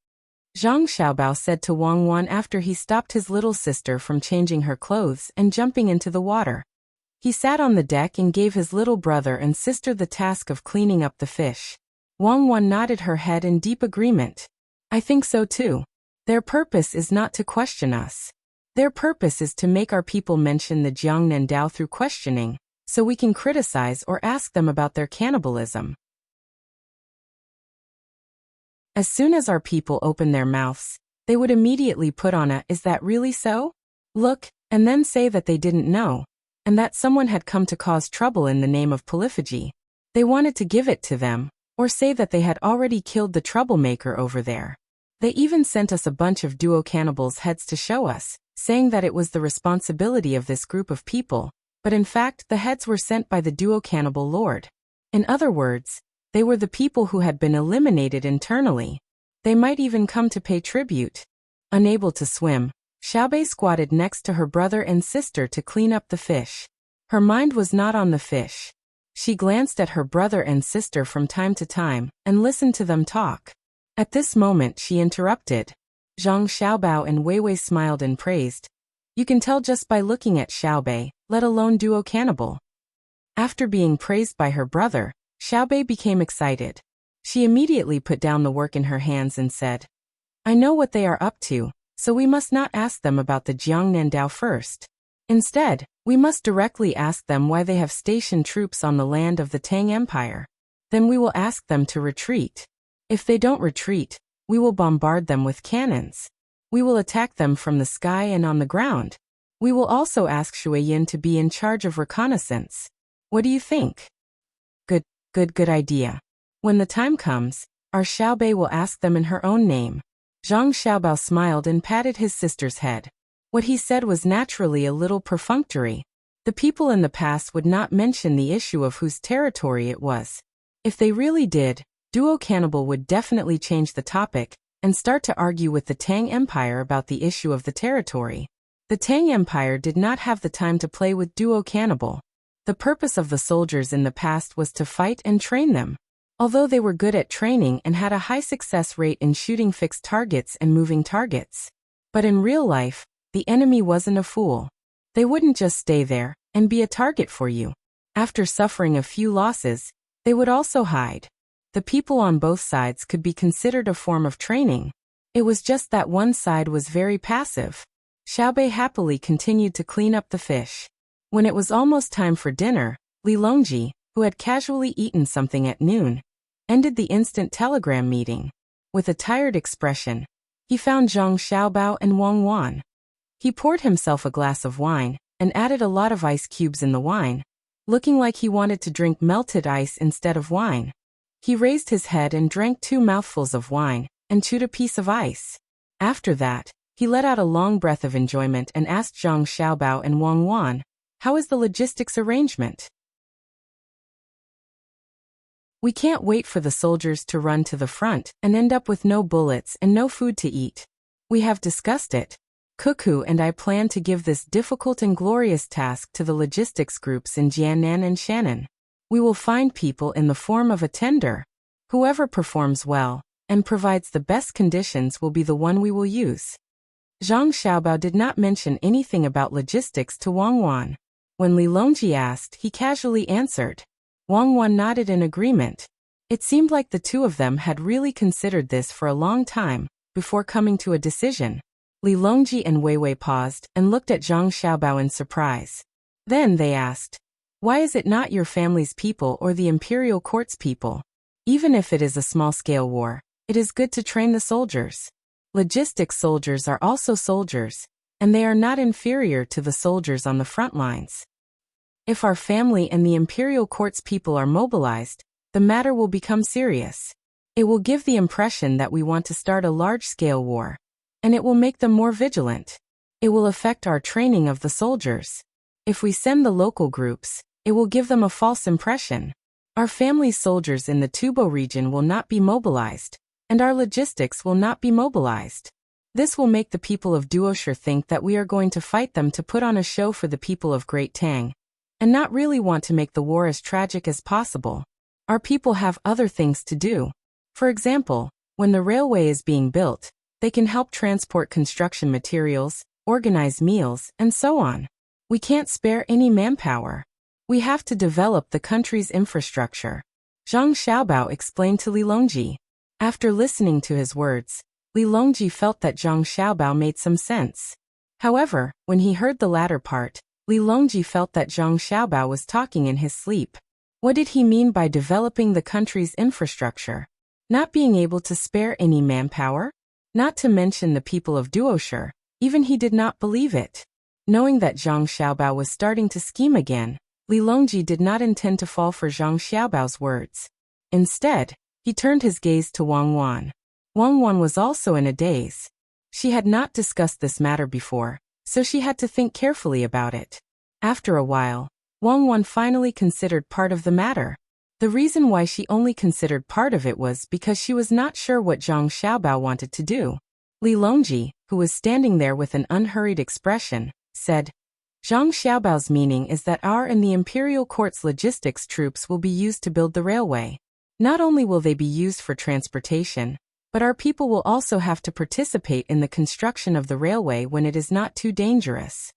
Zhang Xiaobao said to Wang Wan after he stopped his little sister from changing her clothes and jumping into the water. He sat on the deck and gave his little brother and sister the task of cleaning up the fish. Wang Wan nodded her head in deep agreement. I think so too. Their purpose is not to question us. Their purpose is to make our people mention the Jiangnan Dao through questioning, so we can criticize or ask them about their cannibalism. As soon as our people open their mouths, they would immediately put on a "Is that really so?" look, and then say that they didn't know, and that someone had come to cause trouble in the name of polyphagy. They wanted to give it to them, or say that they had already killed the troublemaker over there. They even sent us a bunch of duo cannibals' heads to show us, saying that it was the responsibility of this group of people, but in fact the heads were sent by the duo cannibal lord. In other words, they were the people who had been eliminated internally. They might even come to pay tribute. Unable to swim, Xiaobei squatted next to her brother and sister to clean up the fish. Her mind was not on the fish. She glanced at her brother and sister from time to time and listened to them talk. At this moment she interrupted. Zhang Xiaobao and Weiwei smiled and praised. You can tell just by looking at Xiaobei, let alone duo cannibal. After being praised by her brother, Xiaobei became excited. She immediately put down the work in her hands and said, I know what they are up to, so we must not ask them about the Jiangnan Dao first. Instead, we must directly ask them why they have stationed troops on the land of the Tang Empire. Then we will ask them to retreat. If they don't retreat, we will bombard them with cannons. We will attack them from the sky and on the ground. We will also ask Shuiyin to be in charge of reconnaissance. What do you think? Good idea. When the time comes, our Xiaobei will ask them in her own name. Zhang Xiaobao smiled and patted his sister's head. What he said was naturally a little perfunctory. The people in the past would not mention the issue of whose territory it was. If they really did, Duo Cannibal would definitely change the topic and start to argue with the Tang Empire about the issue of the territory. The Tang Empire did not have the time to play with Duo Cannibal. The purpose of the soldiers in the past was to fight and train them. Although they were good at training and had a high success rate in shooting fixed targets and moving targets. But in real life, the enemy wasn't a fool. They wouldn't just stay there and be a target for you. After suffering a few losses, they would also hide. The people on both sides could be considered a form of training. It was just that one side was very passive. Xiaobei happily continued to clean up the fish. When it was almost time for dinner, Li Longji, who had casually eaten something at noon, ended the instant telegram meeting. With a tired expression, he found Zhang Xiaobao and Wang Wan. He poured himself a glass of wine and added a lot of ice cubes in the wine, looking like he wanted to drink melted ice instead of wine. He raised his head and drank 2 mouthfuls of wine and chewed a piece of ice. After that, he let out a long breath of enjoyment and asked Zhang Xiaobao and Wang Wan, "How is the logistics arrangement?" "We can't wait for the soldiers to run to the front and end up with no bullets and no food to eat. We have discussed it. Cuckoo and I plan to give this difficult and glorious task to the logistics groups in Jiannan and Shannon. We will find people in the form of a tender. Whoever performs well and provides the best conditions will be the one we will use. Zhang Xiaobao did not mention anything about logistics to Wang Wan. When Li Longji asked, he casually answered. Wang Wan nodded in agreement. It seemed like the two of them had really considered this for a long time before coming to a decision. Li Longji and Wei Wei paused and looked at Zhang Xiaobao in surprise. Then they asked, "Why is it not your family's people or the imperial court's people? Even if it is a small-scale war, it is good to train the soldiers. Logistics soldiers are also soldiers, and they are not inferior to the soldiers on the front lines. If our family and the imperial court's people are mobilized, the matter will become serious. It will give the impression that we want to start a large-scale war, and it will make them more vigilant. It will affect our training of the soldiers. If we send the local groups, it will give them a false impression. Our family soldiers in the Tubo region will not be mobilized, and our logistics will not be mobilized. This will make the people of Duoshi think that we are going to fight them to put on a show for the people of Great Tang, and not really want to make the war as tragic as possible. Our people have other things to do. For example, when the railway is being built, they can help transport construction materials, organize meals, and so on. We can't spare any manpower. We have to develop the country's infrastructure," Zhang Xiaobao explained to Li Longji. After listening to his words, Li Longji felt that Zhang Xiaobao made some sense. However, when he heard the latter part, Li Longji felt that Zhang Xiaobao was talking in his sleep. What did he mean by developing the country's infrastructure? Not being able to spare any manpower? Not to mention the people of Duoshi, even he did not believe it. Knowing that Zhang Xiaobao was starting to scheme again, Li Longji did not intend to fall for Zhang Xiaobao's words. Instead, he turned his gaze to Wang Wan. Wang Wan was also in a daze. She had not discussed this matter before, so she had to think carefully about it. After a while, Wang Wan finally considered part of the matter. The reason why she only considered part of it was because she was not sure what Zhang Xiaobao wanted to do. Li Longji, who was standing there with an unhurried expression, said, "Zhang Xiaobao's meaning is that our and the imperial court's logistics troops will be used to build the railway. Not only will they be used for transportation, but our people will also have to participate in the construction of the railway when it is not too dangerous.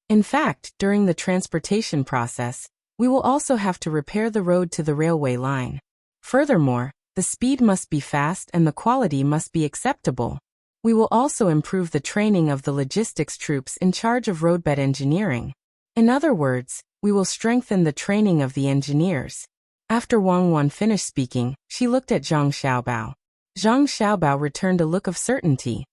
In fact, during the transportation process, we will also have to repair the road to the railway line. Furthermore, the speed must be fast and the quality must be acceptable. We will also improve the training of the logistics troops in charge of roadbed engineering. In other words, we will strengthen the training of the engineers." After Wang Wan finished speaking, she looked at Zhang Xiaobao. Zhang Xiaobao returned a look of certainty.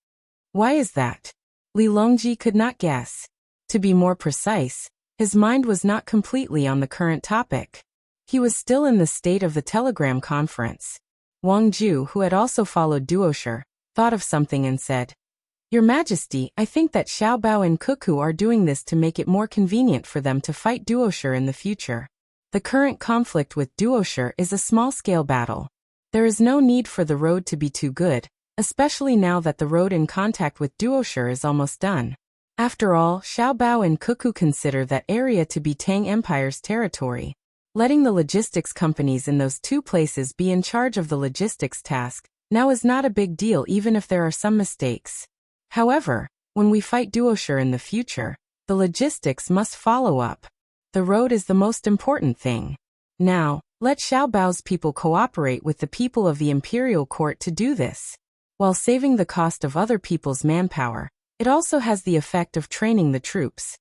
Why is that? Li Longji could not guess. To be more precise, his mind was not completely on the current topic. He was still in the state of the telegram conference. Wang Ju, who had also followed Duoshi, thought of something and said, "Your Majesty, I think that Xiaobao and Cuckoo are doing this to make it more convenient for them to fight Duoshi in the future. The current conflict with Duoshi is a small-scale battle. There is no need for the road to be too good, especially now that the road in contact with Duoshi is almost done. After all, Xiaobao and Cuckoo consider that area to be Tang Empire's territory. Letting the logistics companies in those two places be in charge of the logistics task now is not a big deal even if there are some mistakes. However, when we fight Duoshi in the future, the logistics must follow up. The road is the most important thing. Now, let Xiaobao's people cooperate with the people of the imperial court to do this. While saving the cost of other people's manpower, it also has the effect of training the troops."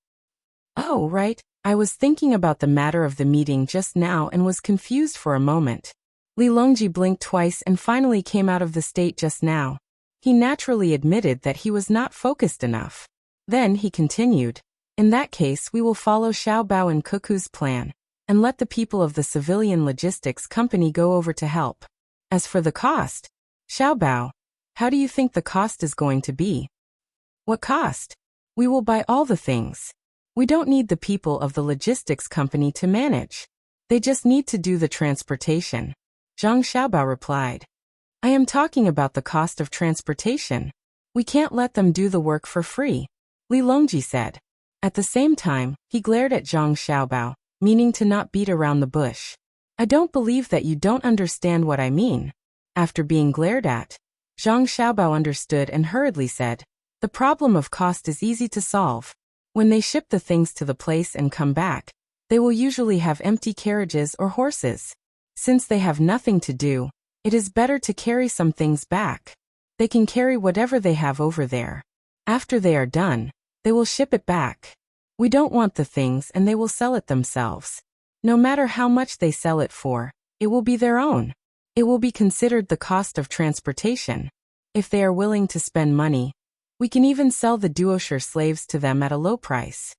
"Oh, right. I was thinking about the matter of the meeting just now and was confused for a moment." Li Longji blinked twice and finally came out of the state just now. He naturally admitted that he was not focused enough. Then he continued, "In that case we will follow Xiaobao and Cuckoo's plan, and let the people of the civilian logistics company go over to help. As for the cost, Xiaobao, how do you think the cost is going to be?" "What cost? We will buy all the things. We don't need the people of the logistics company to manage. They just need to do the transportation," Zhang Xiaobao replied. "I am talking about the cost of transportation. We can't let them do the work for free, Li Longji said. At the same time, he glared at Zhang Xiaobao, meaning to not beat around the bush. I don't believe that you don't understand what I mean. After being glared at, Zhang Xiaobao understood and hurriedly said, the problem of cost is easy to solve. When they ship the things to the place and come back, they will usually have empty carriages or horses. Since they have nothing to do, it is better to carry some things back. They can carry whatever they have over there. After they are done, they will ship it back. We don't want the things and they will sell it themselves. No matter how much they sell it for, it will be their own. It will be considered the cost of transportation. If they are willing to spend money, we can even sell the duosher slaves to them at a low price.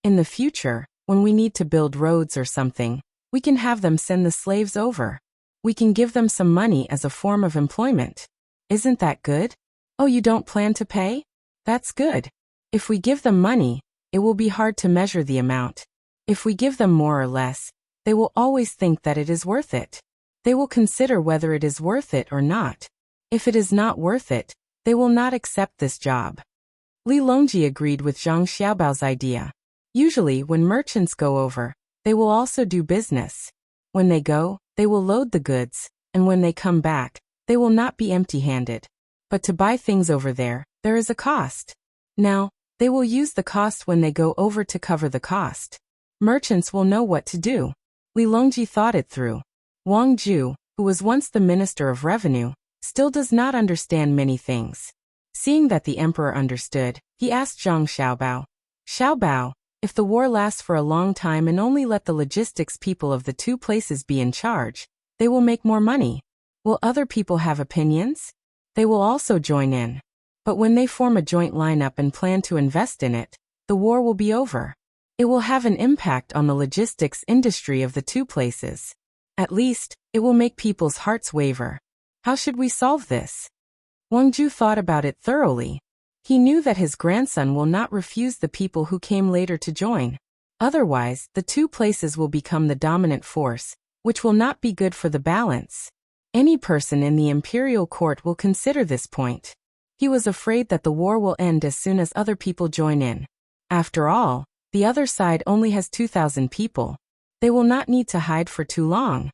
In the future, when we need to build roads or something, we can have them send the slaves over. We can give them some money as a form of employment. Isn't that good? Oh, you don't plan to pay? That's good. If we give them money, it will be hard to measure the amount. If we give them more or less, they will always think that it is worth it. They will consider whether it is worth it or not. If it is not worth it, they will not accept this job. Li Longji agreed with Zhang Xiaobao's idea. Usually, when merchants go over, they will also do business. When they go, they will load the goods, and when they come back, they will not be empty-handed. But to buy things over there is a cost. Now, they will use the cost when they go over to cover the cost. Merchants will know what to do. Li Longji thought it through. Wang Ju, who was once the Minister of Revenue, still does not understand many things. Seeing that the emperor understood, he asked Zhang Xiaobao, Xiaobao, if the war lasts for a long time and only let the logistics people of the two places be in charge, they will make more money. Will other people have opinions? They will also join in. But when they form a joint lineup and plan to invest in it, the war will be over. It will have an impact on the logistics industry of the two places. At least, it will make people's hearts waver. How should we solve this? Wang Ju thought about it thoroughly. He knew that his grandson will not refuse the people who came later to join. Otherwise, the two places will become the dominant force, which will not be good for the balance. Any person in the imperial court will consider this point. He was afraid that the war will end as soon as other people join in. After all, the other side only has 2,000 people. They will not need to hide for too long.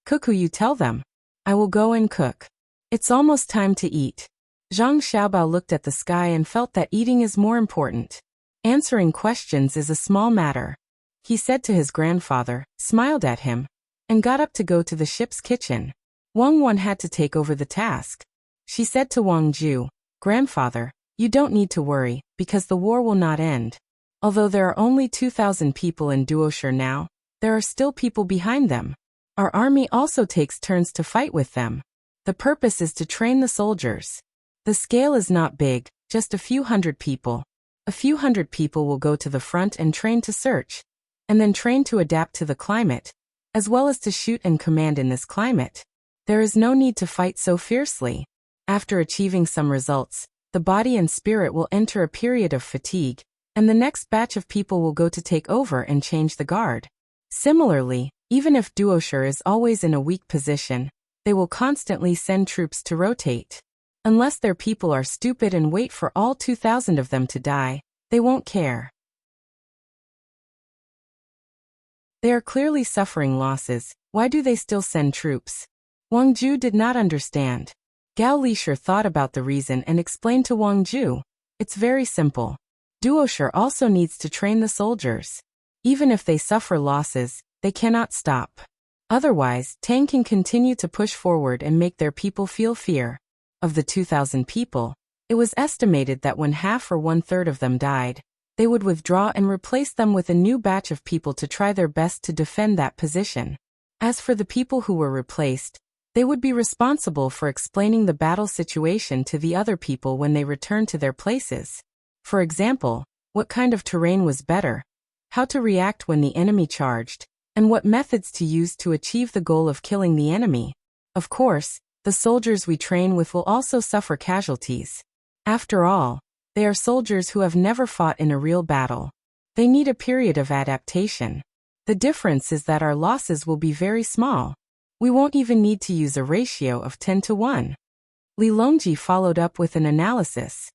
Cuckoo, you tell them. I will go and cook. It's almost time to eat. Zhang Xiaobao looked at the sky and felt that eating is more important. Answering questions is a small matter. He said to his grandfather, smiled at him, and got up to go to the ship's kitchen. Wang Wan had to take over the task. She said to Wang Ju, Grandfather, you don't need to worry, because the war will not end. Although there are only 2,000 people in Duosher now, there are still people behind them. Our army also takes turns to fight with them. The purpose is to train the soldiers. The scale is not big, just a few hundred people. A few hundred people will go to the front and train to search, and then train to adapt to the climate, as well as to shoot and command in this climate. There is no need to fight so fiercely. After achieving some results, the body and spirit will enter a period of fatigue, and the next batch of people will go to take over and change the guard. Similarly, even if Duosher is always in a weak position, they will constantly send troops to rotate. Unless their people are stupid and wait for all 2,000 of them to die, they won't care. They are clearly suffering losses. Why do they still send troops? Wang Ju did not understand. Gao Lisher thought about the reason and explained to Wang Ju. It's very simple. Duosher also needs to train the soldiers. Even if they suffer losses, they cannot stop. Otherwise, Tang can continue to push forward and make their people feel fear. Of the 2,000 people, it was estimated that when half or one-third of them died, they would withdraw and replace them with a new batch of people to try their best to defend that position. As for the people who were replaced, they would be responsible for explaining the battle situation to the other people when they returned to their places. For example, what kind of terrain was better, how to react when the enemy charged, and what methods to use to achieve the goal of killing the enemy. Of course, the soldiers we train with will also suffer casualties. After all, they are soldiers who have never fought in a real battle. They need a period of adaptation. The difference is that our losses will be very small. We won't even need to use a ratio of 10 to 1. Li Longji followed up with an analysis.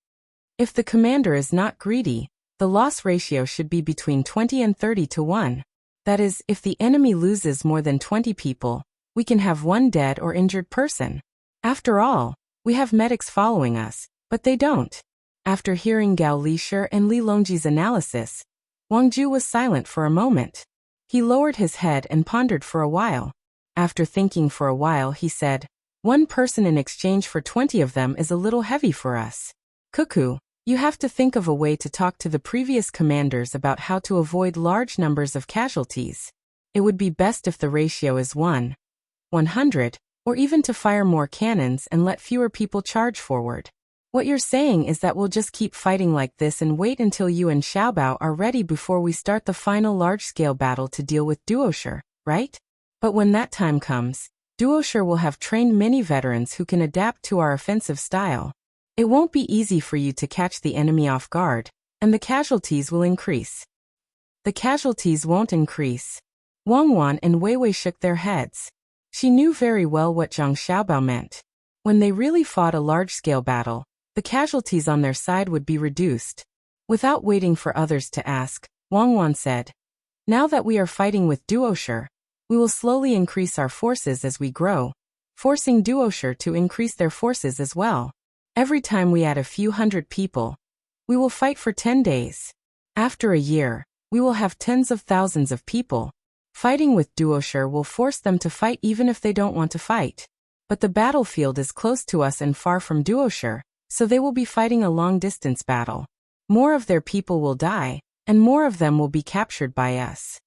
If the commander is not greedy, the loss ratio should be between 20 and 30 to 1. That is, if the enemy loses more than 20 people, we can have one dead or injured person. After all, we have medics following us, but they don't. After hearing Gao Lisher and Li Longji's analysis, Wang Ju was silent for a moment. He lowered his head and pondered for a while. After thinking for a while, he said, "One person in exchange for 20 of them is a little heavy for us. Cuckoo, you have to think of a way to talk to the previous commanders about how to avoid large numbers of casualties. It would be best if the ratio is 1:100, or even to fire more cannons and let fewer people charge forward. What you're saying is that we'll just keep fighting like this and wait until you and Xiaobao are ready before we start the final large-scale battle to deal with Duosher, right? But when that time comes, Duosher will have trained many veterans who can adapt to our offensive style. It won't be easy for you to catch the enemy off guard, and the casualties will increase." "The casualties won't increase." Wang Wan and Wei Wei shook their heads. She knew very well what Zhang Xiaobao meant. When they really fought a large-scale battle, the casualties on their side would be reduced. Without waiting for others to ask, Wang Wan said, "Now that we are fighting with Duosher, we will slowly increase our forces as we grow, forcing Duosher to increase their forces as well. Every time we add a few hundred people, we will fight for 10 days. After a year, we will have tens of thousands of people. Fighting with Duosher will force them to fight even if they don't want to fight. But the battlefield is close to us and far from Duosher, so they will be fighting a long-distance battle. More of their people will die, and more of them will be captured by us.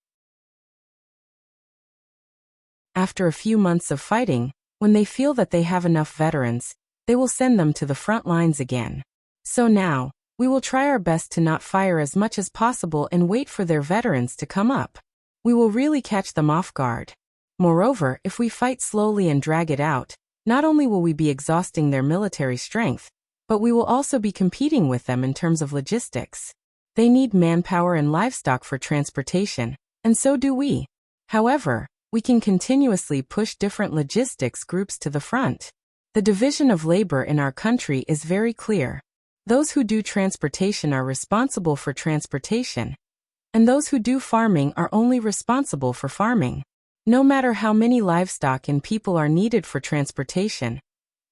After a few months of fighting, when they feel that they have enough veterans, they will send them to the front lines again. So now, we will try our best to not fire as much as possible and wait for their veterans to come up. We will really catch them off guard. Moreover, if we fight slowly and drag it out, not only will we be exhausting their military strength, but we will also be competing with them in terms of logistics. They need manpower and livestock for transportation, and so do we. However, we can continuously push different logistics groups to the front. The division of labor in our country is very clear. Those who do transportation are responsible for transportation, and those who do farming are only responsible for farming. No matter how many livestock and people are needed for transportation,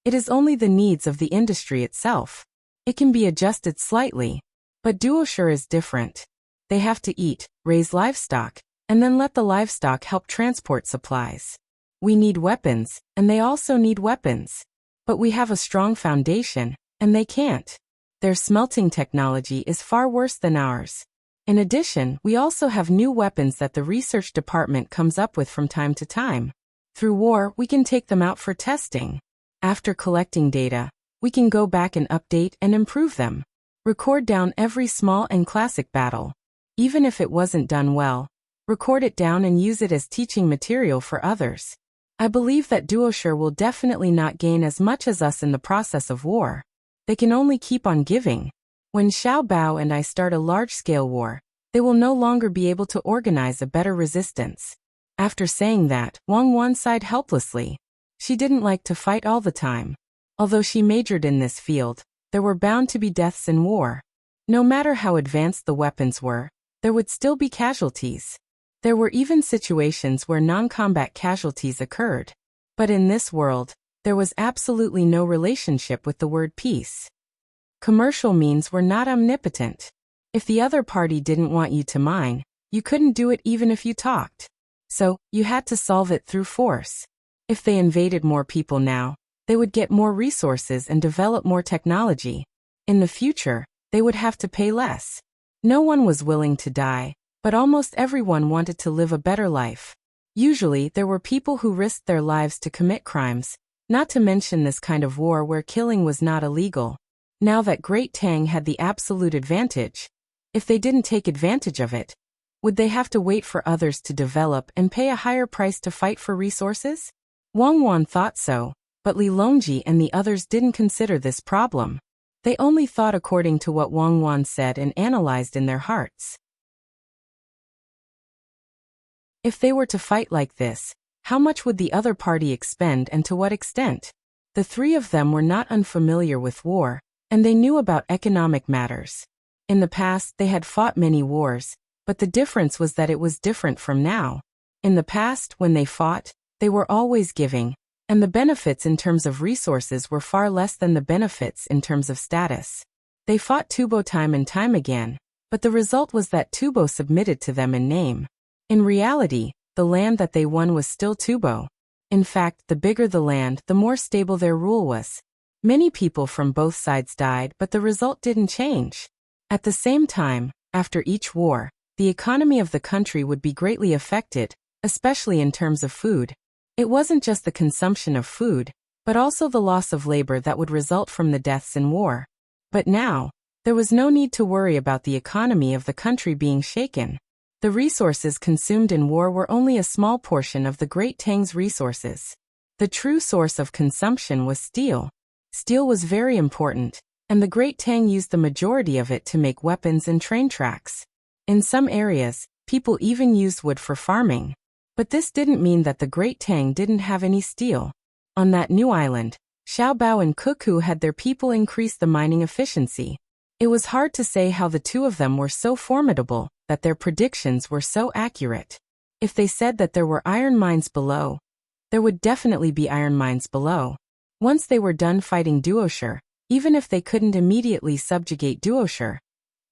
it is only the needs of the industry itself. It can be adjusted slightly, but Duosher is different. They have to eat, raise livestock, and then let the livestock help transport supplies. We need weapons, and they also need weapons. But we have a strong foundation, and they can't. Their smelting technology is far worse than ours. In addition, we also have new weapons that the research department comes up with from time to time. Through war, we can take them out for testing. After collecting data, we can go back and update and improve them. Record down every small and classic battle. Even if it wasn't done well, record it down and use it as teaching material for others. I believe that Duosher will definitely not gain as much as us in the process of war. They can only keep on giving. When Xiaobao and I start a large-scale war, they will no longer be able to organize a better resistance." After saying that, Wang Wan sighed helplessly. She didn't like to fight all the time. Although she majored in this field, there were bound to be deaths in war. No matter how advanced the weapons were, there would still be casualties. There were even situations where non-combat casualties occurred. But in this world, there was absolutely no relationship with the word peace. Commercial means were not omnipotent. If the other party didn't want you to mine, you couldn't do it even if you talked. So, you had to solve it through force. If they invaded more people now, they would get more resources and develop more technology. In the future, they would have to pay less. No one was willing to die, but almost everyone wanted to live a better life. Usually, there were people who risked their lives to commit crimes, not to mention this kind of war where killing was not illegal. Now that Great Tang had the absolute advantage, if they didn't take advantage of it, would they have to wait for others to develop and pay a higher price to fight for resources? Wang Wan thought so, but Li Longji and the others didn't consider this problem. They only thought according to what Wang Wan said and analyzed in their hearts. If they were to fight like this, how much would the other party expend and to what extent? The three of them were not unfamiliar with war, and they knew about economic matters. In the past, they had fought many wars, but the difference was that it was different from now. In the past, when they fought, they were always giving, and the benefits in terms of resources were far less than the benefits in terms of status. They fought Tubo time and time again, but the result was that Tubo submitted to them in name. In reality, the land that they won was still Tubo. In fact, the bigger the land, the more stable their rule was. Many people from both sides died, but the result didn't change. At the same time, after each war, the economy of the country would be greatly affected, especially in terms of food. It wasn't just the consumption of food, but also the loss of labor that would result from the deaths in war. But now, there was no need to worry about the economy of the country being shaken. The resources consumed in war were only a small portion of the Great Tang's resources. The true source of consumption was steel. Steel was very important, and the Great Tang used the majority of it to make weapons and train tracks. In some areas, people even used wood for farming. But this didn't mean that the Great Tang didn't have any steel. On that new island, Xiao Bao and Cuckoo had their people increase the mining efficiency. It was hard to say how the two of them were so formidable, that their predictions were so accurate. If they said that there were iron mines below, there would definitely be iron mines below. Once they were done fighting Duoshire, even if they couldn't immediately subjugate Duoshire,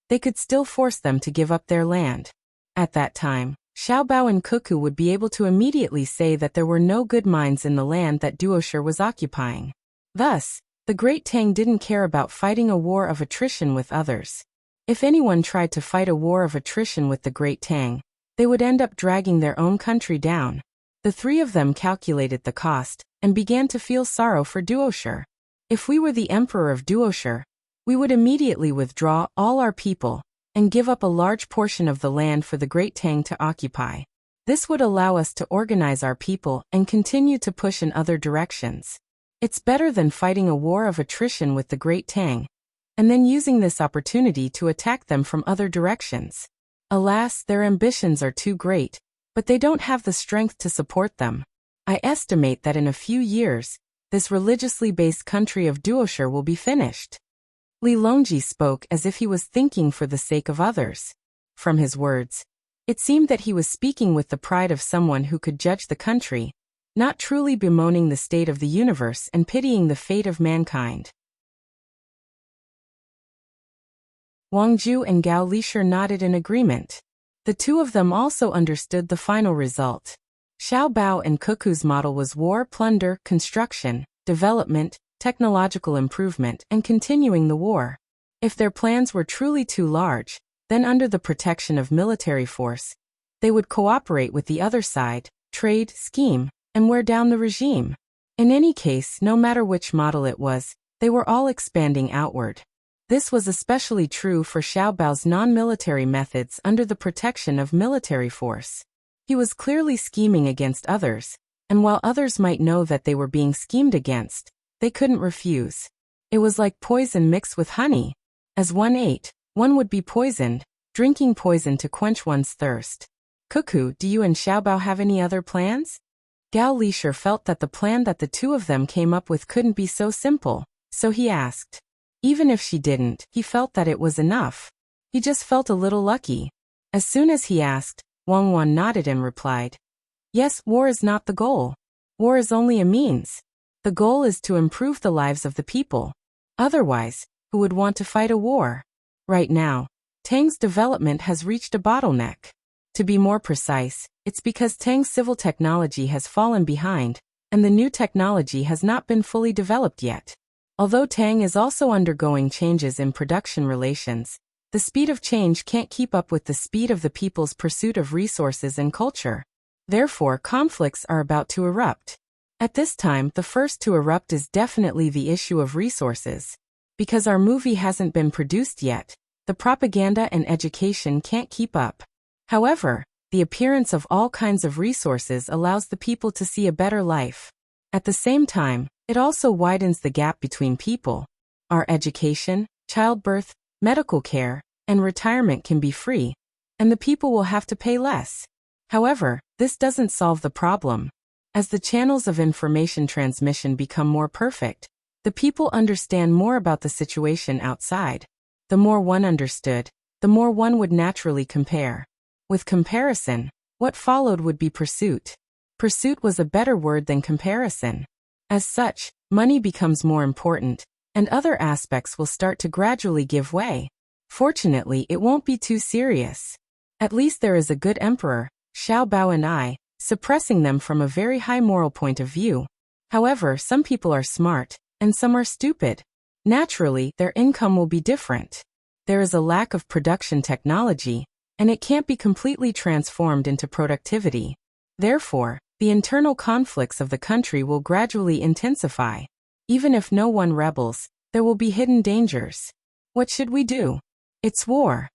they could still force them to give up their land. At that time, Xiao Bao and Cuckoo would be able to immediately say that there were no good mines in the land that Duoshire was occupying. Thus, the Great Tang didn't care about fighting a war of attrition with others. If anyone tried to fight a war of attrition with the Great Tang, they would end up dragging their own country down. The three of them calculated the cost, and began to feel sorrow for Duoshire. If we were the emperor of Duoshire, we would immediately withdraw all our people, and give up a large portion of the land for the Great Tang to occupy. This would allow us to organize our people and continue to push in other directions. It's better than fighting a war of attrition with the Great Tang, and then using this opportunity to attack them from other directions. Alas, their ambitions are too great, but they don't have the strength to support them. I estimate that in a few years, this religiously based country of Duoshire will be finished. Li Longji spoke as if he was thinking for the sake of others. From his words, it seemed that he was speaking with the pride of someone who could judge the country, not truly bemoaning the state of the universe and pitying the fate of mankind. Wang Ju and Gao Lishir nodded in agreement. The two of them also understood the final result. Xiao Bao and Cuckoo's model was war, plunder, construction, development, technological improvement, and continuing the war. If their plans were truly too large, then under the protection of military force, they would cooperate with the other side, trade, scheme, and wear down the regime. In any case, no matter which model it was, they were all expanding outward. This was especially true for Xiao Bao's non-military methods under the protection of military force. He was clearly scheming against others, and while others might know that they were being schemed against, they couldn't refuse. It was like poison mixed with honey. As one ate, one would be poisoned, drinking poison to quench one's thirst. Cuckoo, do you and Xiao Bao have any other plans? Gao Lishir felt that the plan that the two of them came up with couldn't be so simple, so he asked. Even if she didn't, he felt that it was enough. He just felt a little lucky. As soon as he asked, Wang Wan nodded and replied, "Yes, war is not the goal. War is only a means. The goal is to improve the lives of the people. Otherwise, who would want to fight a war? Right now, Tang's development has reached a bottleneck. To be more precise, it's because Tang's civil technology has fallen behind, and the new technology has not been fully developed yet. Although Tang is also undergoing changes in production relations, the speed of change can't keep up with the speed of the people's pursuit of resources and culture. Therefore, conflicts are about to erupt. At this time, the first to erupt is definitely the issue of resources. Because our movie hasn't been produced yet, the propaganda and education can't keep up. However, the appearance of all kinds of resources allows the people to see a better life. At the same time, it also widens the gap between people. Our education, childbirth, medical care, and retirement can be free, and the people will have to pay less. However, this doesn't solve the problem. As the channels of information transmission become more perfect, the people understand more about the situation outside. The more one understood, the more one would naturally compare. With comparison, what followed would be pursuit. Pursuit was a better word than comparison. As such, money becomes more important, and other aspects will start to gradually give way. Fortunately, it won't be too serious. At least there is a good emperor, Xiao Bao and I, suppressing them from a very high moral point of view. However, some people are smart, and some are stupid. Naturally, their income will be different. There is a lack of production technology, and it can't be completely transformed into productivity. Therefore, the internal conflicts of the country will gradually intensify. Even if no one rebels, there will be hidden dangers. What should we do? It's war.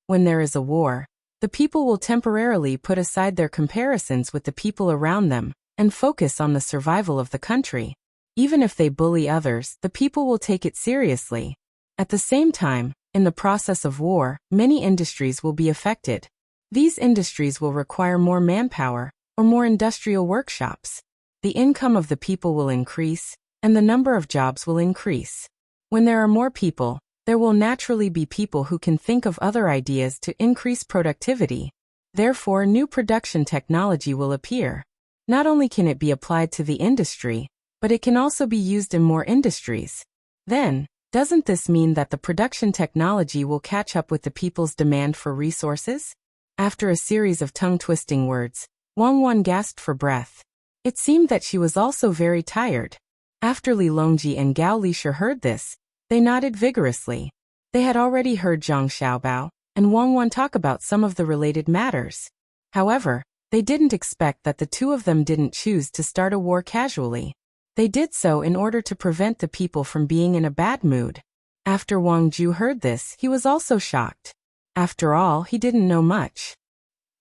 When there is a war, the people will temporarily put aside their comparisons with the people around them and focus on the survival of the country. Even if they bully others, the people will take it seriously. At the same time, in the process of war, many industries will be affected. These industries will require more manpower or more industrial workshops. The income of the people will increase, and the number of jobs will increase. When there are more people, there will naturally be people who can think of other ideas to increase productivity. Therefore, new production technology will appear. Not only can it be applied to the industry, but it can also be used in more industries. Then, doesn't this mean that the production technology will catch up with the people's demand for resources? After a series of tongue-twisting words, Wang Wan gasped for breath. It seemed that she was also very tired. After Li Longji and Gao Lisha heard this, they nodded vigorously. They had already heard Zhang Xiaobao and Wang Wan talk about some of the related matters. However, they didn't expect that the two of them didn't choose to start a war casually. They did so in order to prevent the people from being in a bad mood. After Wang Ju heard this, he was also shocked. After all, he didn't know much.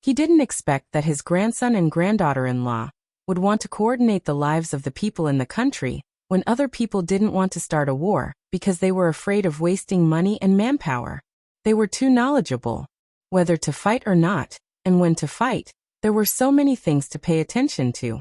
He didn't expect that his grandson and granddaughter-in-law would want to coordinate the lives of the people in the country when other people didn't want to start a war because they were afraid of wasting money and manpower. They were too knowledgeable. Whether to fight or not, and when to fight, there were so many things to pay attention to.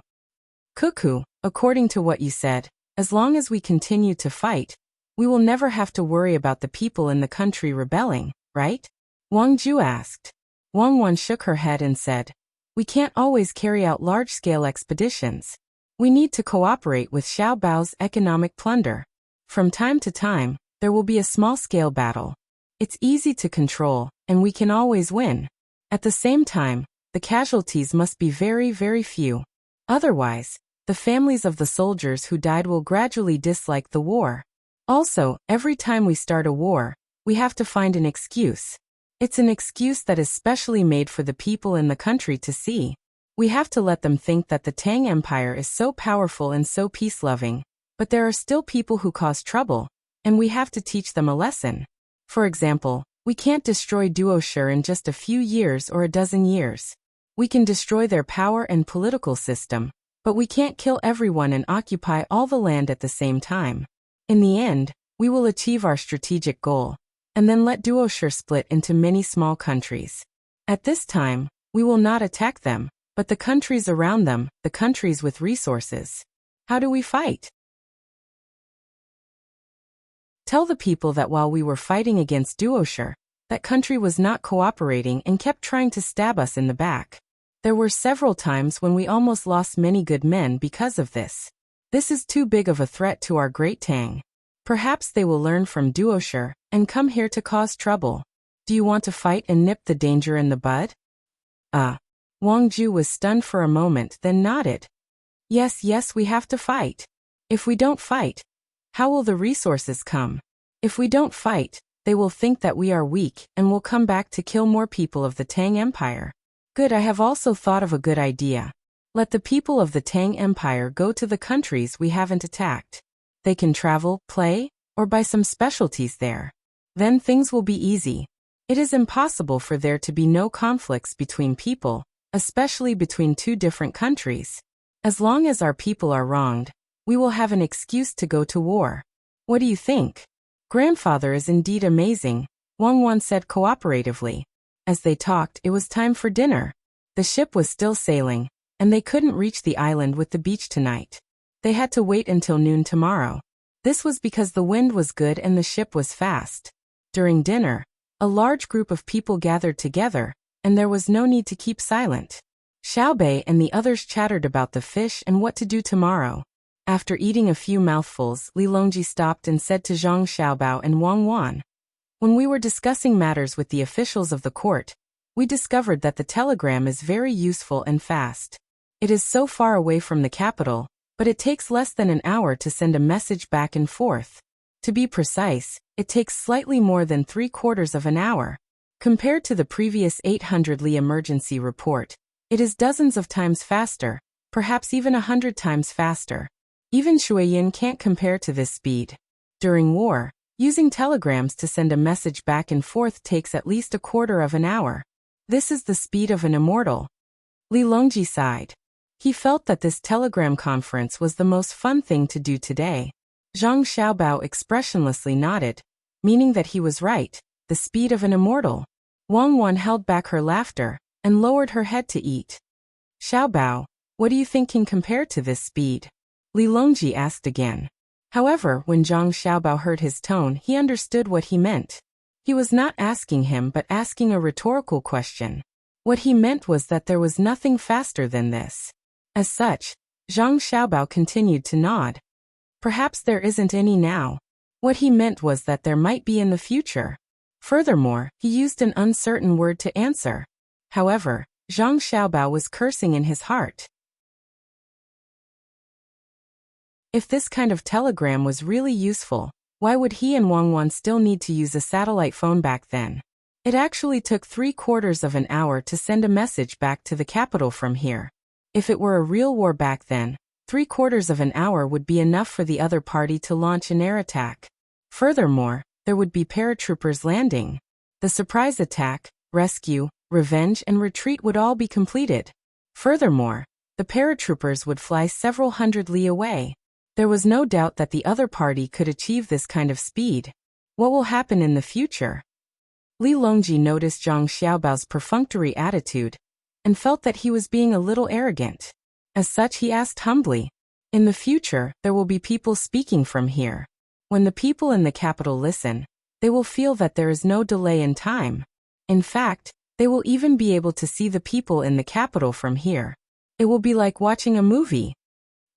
Cuckoo, according to what you said, as long as we continue to fight, we will never have to worry about the people in the country rebelling, right? Wang Ju asked. Wang Wan shook her head and said, we can't always carry out large-scale expeditions. We need to cooperate with Xiao Bao's economic plunder. From time to time, there will be a small-scale battle. It's easy to control, and we can always win. At the same time, the casualties must be very, very few. Otherwise, the families of the soldiers who died will gradually dislike the war. Also, every time we start a war, we have to find an excuse. It's an excuse that is specially made for the people in the country to see. We have to let them think that the Tang Empire is so powerful and so peace-loving, but there are still people who cause trouble, and we have to teach them a lesson. For example, we can't destroy Duoshi in just a few years or a dozen years. We can destroy their power and political system, but we can't kill everyone and occupy all the land at the same time. In the end, we will achieve our strategic goal, and then let Duoshi split into many small countries. At this time, we will not attack them, but the countries around them, the countries with resources. How do we fight? Tell the people that while we were fighting against Duoshi, that country was not cooperating and kept trying to stab us in the back. There were several times when we almost lost many good men because of this. This is too big of a threat to our great Tang. Perhaps they will learn from Duoshi and come here to cause trouble. Do you want to fight and nip the danger in the bud? Wang Ju was stunned for a moment, then nodded. Yes, we have to fight. If we don't fight, how will the resources come? If we don't fight, they will think that we are weak and will come back to kill more people of the Tang Empire. Good, I have also thought of a good idea. Let the people of the Tang Empire go to the countries we haven't attacked. They can travel, play, or buy some specialties there. Then things will be easy. It is impossible for there to be no conflicts between people, especially between two different countries. As long as our people are wronged, we will have an excuse to go to war. What do you think? Grandfather is indeed amazing, Wang Wan said cooperatively. As they talked, it was time for dinner. The ship was still sailing, and they couldn't reach the island with the beach tonight. They had to wait until noon tomorrow. This was because the wind was good and the ship was fast. During dinner, a large group of people gathered together, and there was no need to keep silent. Xiaobei and the others chattered about the fish and what to do tomorrow. After eating a few mouthfuls, Li Longji stopped and said to Zhang Xiaobao and Wang Wan, "When we were discussing matters with the officials of the court, we discovered that the telegram is very useful and fast. It is so far away from the capital, but it takes less than an hour to send a message back and forth. To be precise, it takes slightly more than 3/4 of an hour. Compared to the previous 800 Li emergency report, it is dozens of times faster, perhaps even 100 times faster. Even Shuiyin can't compare to this speed. During war, using telegrams to send a message back and forth takes at least 1/4 of an hour. This is the speed of an immortal." Li Longji sighed. He felt that this telegram conference was the most fun thing to do today. Zhang Xiaobao expressionlessly nodded, meaning that he was right, the speed of an immortal. Wang Wan held back her laughter and lowered her head to eat. "Xiaobao, what do you think can compare to this speed?" Li Longji asked again. However, when Zhang Xiaobao heard his tone, he understood what he meant. He was not asking him but asking a rhetorical question. What he meant was that there was nothing faster than this. As such, Zhang Xiaobao continued to nod. Perhaps there isn't any now. What he meant was that there might be in the future. Furthermore, he used an uncertain word to answer. However, Zhang Xiaobao was cursing in his heart. If this kind of telegram was really useful, why would he and Wang Wan still need to use a satellite phone back then? It actually took 3/4 of an hour to send a message back to the capital from here. If it were a real war back then, 3/4 of an hour would be enough for the other party to launch an air attack. Furthermore, there would be paratroopers landing. The surprise attack, rescue, revenge and retreat would all be completed. Furthermore, the paratroopers would fly several hundred li away. There was no doubt that the other party could achieve this kind of speed. What will happen in the future? Li Longji noticed Zhang Xiaobao's perfunctory attitude and felt that he was being a little arrogant. As such, he asked humbly, "In the future, there will be people speaking from here. When the people in the capital listen, they will feel that there is no delay in time. In fact, they will even be able to see the people in the capital from here. It will be like watching a movie.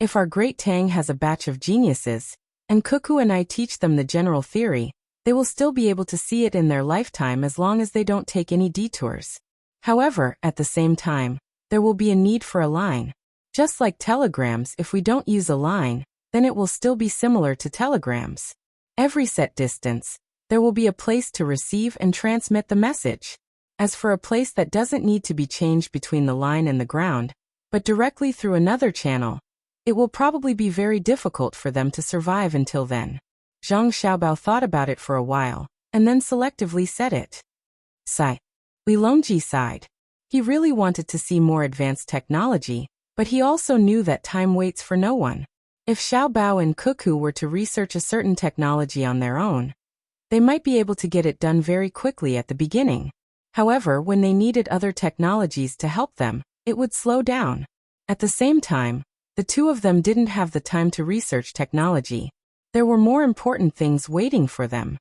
If our great Tang has a batch of geniuses, and Cuckoo and I teach them the general theory, they will still be able to see it in their lifetime as long as they don't take any detours. However, at the same time, there will be a need for a line. Just like telegrams, if we don't use a line, then it will still be similar to telegrams. Every set distance, there will be a place to receive and transmit the message. As for a place that doesn't need to be changed between the line and the ground, but directly through another channel, it will probably be very difficult for them to survive until then." Zhang Xiaobao thought about it for a while, and then selectively said it. Sigh. Li Longji sighed. He really wanted to see more advanced technology, but he also knew that time waits for no one. If Xiaobao and Cuckoo were to research a certain technology on their own, they might be able to get it done very quickly at the beginning. However, when they needed other technologies to help them, it would slow down. At the same time, the two of them didn't have the time to research technology. There were more important things waiting for them.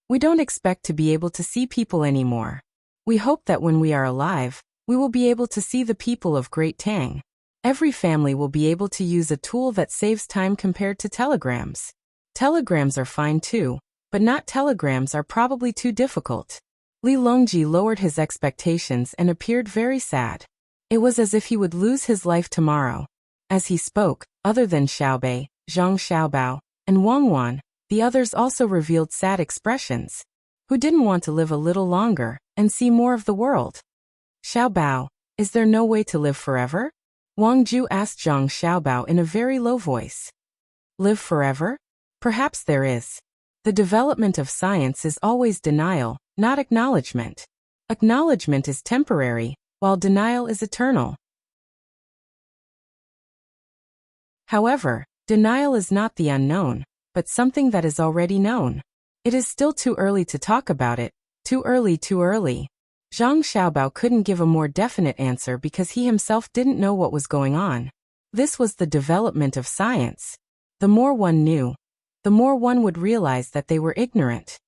We don't expect to be able to see people anymore. We hope that when we are alive, we will be able to see the people of Great Tang. Every family will be able to use a tool that saves time compared to telegrams. Telegrams are fine too, but not telegrams are probably too difficult. Li Longji lowered his expectations and appeared very sad. It was as if he would lose his life tomorrow. As he spoke, other than Xiaobei, Zhang Xiaobao, and Wang Wan, the others also revealed sad expressions. Who didn't want to live a little longer and see more of the world? Xiaobao, is there no way to live forever? Wang Ju asked Zhang Xiaobao in a very low voice. Live forever? Perhaps there is. The development of science is always denial, not acknowledgement. Acknowledgement is temporary, while denial is eternal. However, denial is not the unknown, but something that is already known. It is still too early to talk about it, too early. Zhang Xiaobao couldn't give a more definite answer because he himself didn't know what was going on. This was the development of science. The more one knew, the more one would realize that they were ignorant.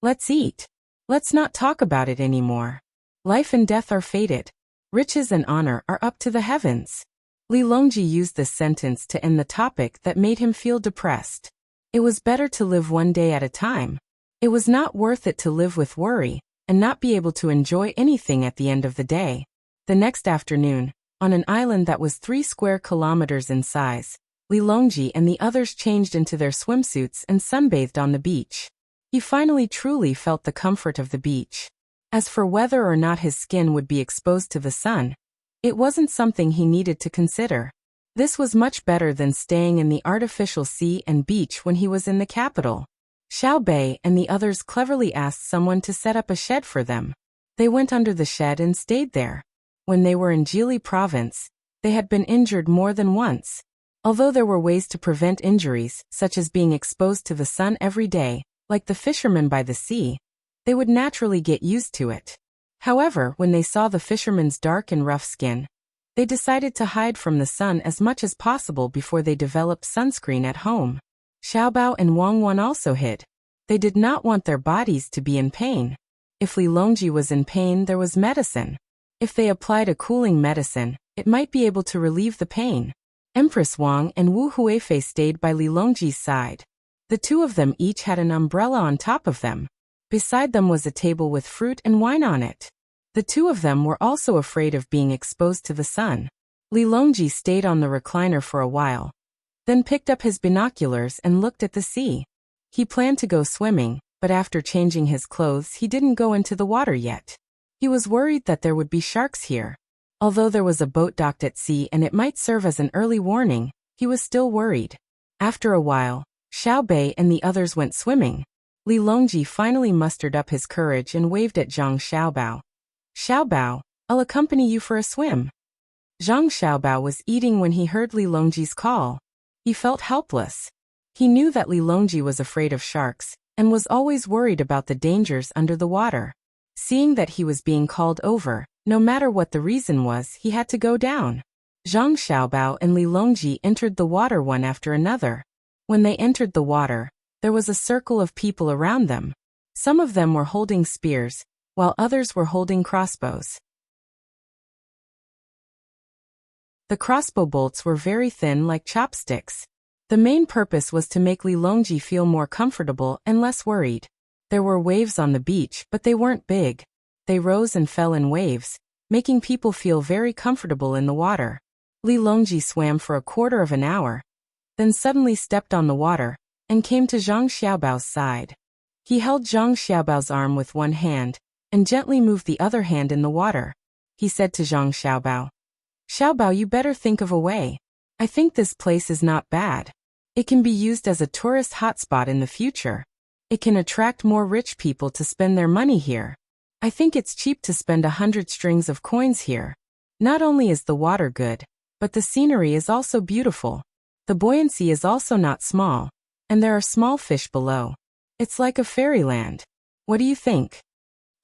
Let's eat. Let's not talk about it anymore. Life and death are fated. Riches and honor are up to the heavens. Li Longji used this sentence to end the topic that made him feel depressed. It was better to live one day at a time. It was not worth it to live with worry and not be able to enjoy anything at the end of the day. The next afternoon, on an island that was 3 square kilometers in size, Li Longji and the others changed into their swimsuits and sunbathed on the beach. He finally truly felt the comfort of the beach. As for whether or not his skin would be exposed to the sun, it wasn't something he needed to consider. This was much better than staying in the artificial sea and beach when he was in the capital. Xiao Bei and the others cleverly asked someone to set up a shed for them. They went under the shed and stayed there. When they were in Jili province, they had been injured more than once. Although there were ways to prevent injuries, such as being exposed to the sun every day, like the fishermen by the sea, they would naturally get used to it. However, when they saw the fishermen's dark and rough skin, they decided to hide from the sun as much as possible before they developed sunscreen at home. Xiaobao and Wang Wan also hid. They did not want their bodies to be in pain. If Li Longji was in pain, there was medicine. If they applied a cooling medicine, it might be able to relieve the pain. Empress Wang and Wu Huifei stayed by Li Longji's side. The two of them each had an umbrella on top of them. Beside them was a table with fruit and wine on it. The two of them were also afraid of being exposed to the sun. Li Longji stayed on the recliner for a while, then picked up his binoculars and looked at the sea. He planned to go swimming, but after changing his clothes he didn't go into the water yet. He was worried that there would be sharks here. Although there was a boat docked at sea and it might serve as an early warning, he was still worried. After a while, Xiao Bei and the others went swimming. Li Longji finally mustered up his courage and waved at Zhang Xiaobao. "Xiaobao, I'll accompany you for a swim." Zhang Xiaobao was eating when he heard Li Longji's call. He felt helpless. He knew that Li Longji was afraid of sharks and was always worried about the dangers under the water. Seeing that he was being called over, no matter what the reason was, he had to go down. Zhang Xiaobao and Li Longji entered the water one after another. When they entered the water, there was a circle of people around them. Some of them were holding spears, while others were holding crossbows. The crossbow bolts were very thin like chopsticks. The main purpose was to make Li Longji feel more comfortable and less worried. There were waves on the beach, but they weren't big. They rose and fell in waves, making people feel very comfortable in the water. Li Longji swam for a quarter of an hour, then suddenly stepped on the water and came to Zhang Xiaobao's side. He held Zhang Xiaobao's arm with one hand and gently moved the other hand in the water. He said to Zhang Xiaobao, "Xiaobao, you better think of a way. I think this place is not bad. It can be used as a tourist hotspot in the future. It can attract more rich people to spend their money here. I think it's cheap to spend 100 strings of coins here. Not only is the water good, but the scenery is also beautiful. The buoyancy is also not small, and there are small fish below. It's like a fairyland. What do you think?"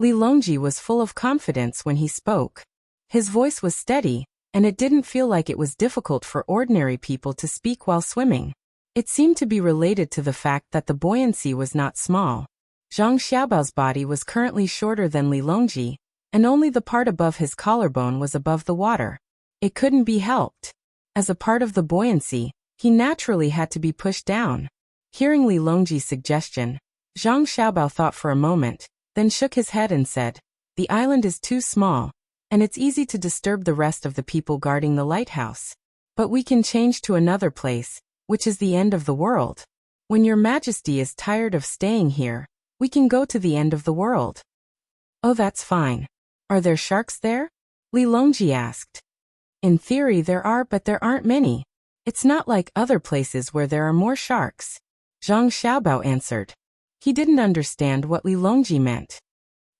Li Longji was full of confidence when he spoke. His voice was steady, and it didn't feel like it was difficult for ordinary people to speak while swimming. It seemed to be related to the fact that the buoyancy was not small. Zhang Xiaobao's body was currently shorter than Li Longji, and only the part above his collarbone was above the water. It couldn't be helped. As a part of the buoyancy, he naturally had to be pushed down. Hearing Li Longji's suggestion, Zhang Xiaobao thought for a moment, then shook his head and said, "The island is too small, and it's easy to disturb the rest of the people guarding the lighthouse. But we can change to another place, which is the end of the world. When your Majesty is tired of staying here, we can go to the end of the world." "Oh, that's fine. Are there sharks there?" Li Longji asked. "In theory there are, but there aren't many. It's not like other places where there are more sharks," Zhang Xiaobao answered. He didn't understand what Li Longji meant.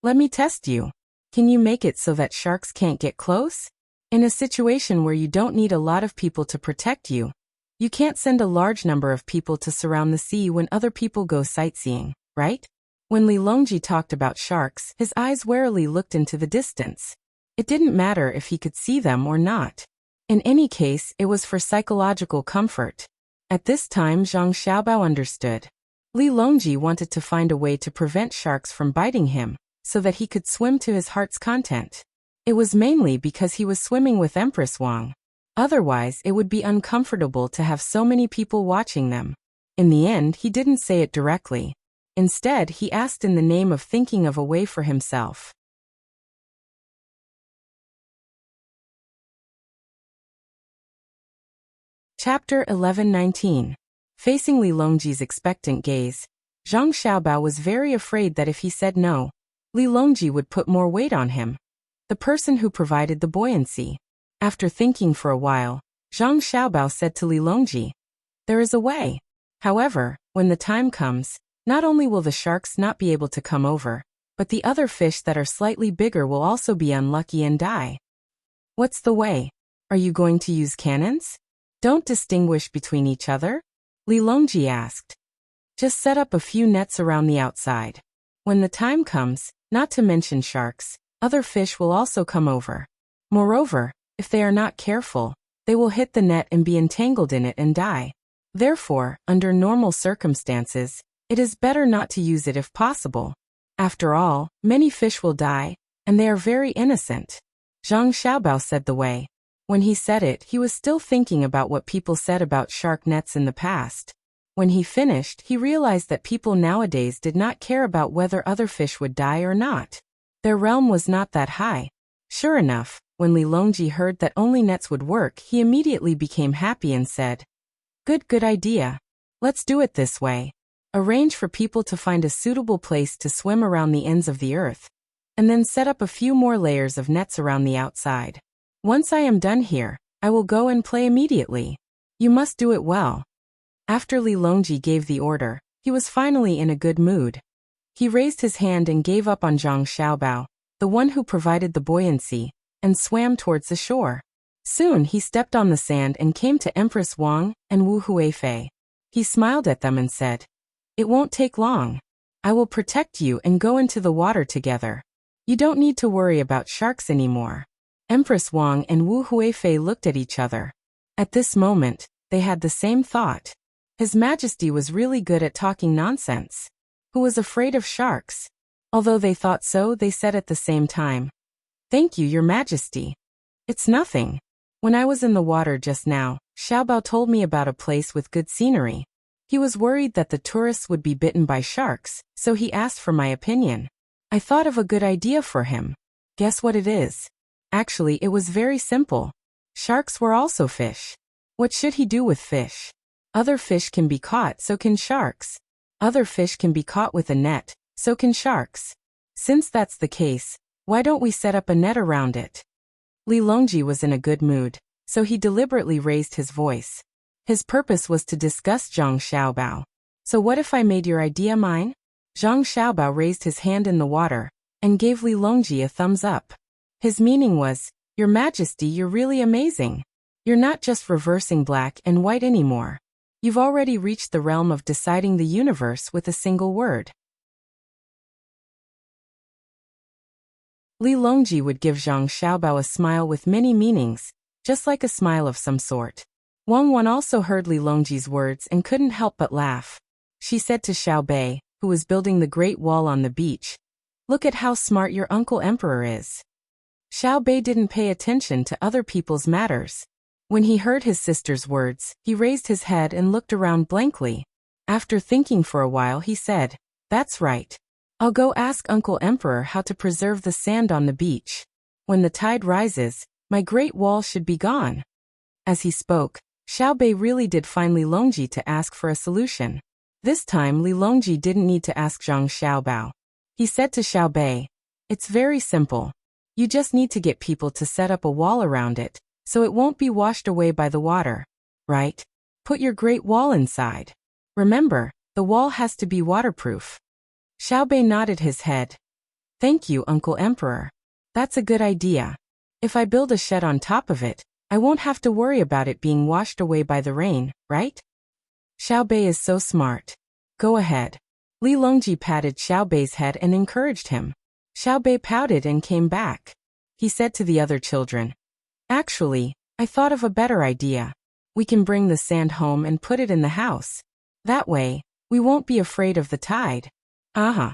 "Let me test you. Can you make it so that sharks can't get close? In a situation where you don't need a lot of people to protect you, you can't send a large number of people to surround the sea when other people go sightseeing, right?" When Li Longji talked about sharks, his eyes warily looked into the distance. It didn't matter if he could see them or not. In any case, it was for psychological comfort. At this time, Zhang Xiaobao understood. Li Longji wanted to find a way to prevent sharks from biting him, so that he could swim to his heart's content. It was mainly because he was swimming with Empress Wang. Otherwise, it would be uncomfortable to have so many people watching them. In the end, he didn't say it directly. Instead, he asked in the name of thinking of a way for himself. Chapter 11:19. Facing Li Longji's expectant gaze, Zhang Xiaobao was very afraid that if he said no, Li Longji would put more weight on him, the person who provided the buoyancy. After thinking for a while, Zhang Xiaobao said to Li Longji, "There is a way. However, when the time comes, not only will the sharks not be able to come over, but the other fish that are slightly bigger will also be unlucky and die." "What's the way? Are you going to use cannons? Don't distinguish between each other?" Li Longji asked. "Just set up a few nets around the outside. When the time comes, not to mention sharks, other fish will also come over. Moreover, if they are not careful, they will hit the net and be entangled in it and die. Therefore, under normal circumstances, it is better not to use it if possible. After all, many fish will die, and they are very innocent." Zhang Xiaobao said the way. When he said it, he was still thinking about what people said about shark nets in the past. When he finished, he realized that people nowadays did not care about whether other fish would die or not. Their realm was not that high. Sure enough, when Li Longji heard that only nets would work, he immediately became happy and said, Good idea. Let's do it this way. Arrange for people to find a suitable place to swim around the ends of the earth, and then set up a few more layers of nets around the outside. Once I am done here, I will go and play immediately. You must do it well." After Li Longji gave the order, he was finally in a good mood. He raised his hand and gave up on Zhang Xiaobao, the one who provided the buoyancy, and swam towards the shore. Soon he stepped on the sand and came to Empress Wang and Wu Huifei. He smiled at them and said, "It won't take long. I will protect you and go into the water together. You don't need to worry about sharks anymore." Empress Wang and Wu Huifei looked at each other. At this moment, they had the same thought. His Majesty was really good at talking nonsense. Who was afraid of sharks? Although they thought so, they said at the same time, "Thank you, Your Majesty. It's nothing. When I was in the water just now, Xiaobao told me about a place with good scenery. He was worried that the tourists would be bitten by sharks, so he asked for my opinion. I thought of a good idea for him. Guess what it is? Actually, it was very simple. Sharks were also fish. What should he do with fish? Other fish can be caught, so can sharks. Other fish can be caught with a net, so can sharks. Since that's the case, why don't we set up a net around it?" Li Longji was in a good mood, so he deliberately raised his voice. His purpose was to discuss Zhang Xiaobao. "So what if I made your idea mine?" Zhang Xiaobao raised his hand in the water, and gave Li Longji a thumbs up. His meaning was, "Your Majesty, you're really amazing. You're not just reversing black and white anymore. You've already reached the realm of deciding the universe with a single word." Li Longji would give Zhang Xiaobao a smile with many meanings, just like a smile of some sort. Wang Wan also heard Li Longji's words and couldn't help but laugh. She said to Xiao Bei, who was building the Great Wall on the beach, "Look at how smart your uncle emperor is." Xiao Bei didn't pay attention to other people's matters. When he heard his sister's words, he raised his head and looked around blankly. After thinking for a while, he said, "That's right. I'll go ask Uncle Emperor how to preserve the sand on the beach. When the tide rises, my Great Wall should be gone." As he spoke, Xiao Bei really did find Li Longji to ask for a solution. This time Li Longji didn't need to ask Zhang Xiaobao. He said to Xiao Bei, "It's very simple. You just need to get people to set up a wall around it, so it won't be washed away by the water. Right? Put your Great Wall inside. Remember, the wall has to be waterproof." Xiao Bei nodded his head. "Thank you, Uncle Emperor. That's a good idea. If I build a shed on top of it, I won't have to worry about it being washed away by the rain, right?" Xiao Bei is so smart. Go ahead. Li Longji patted Xiaobei's head and encouraged him. Xiaobei pouted and came back. He said to the other children, "Actually, I thought of a better idea. We can bring the sand home and put it in the house. That way, we won't be afraid of the tide." Aha!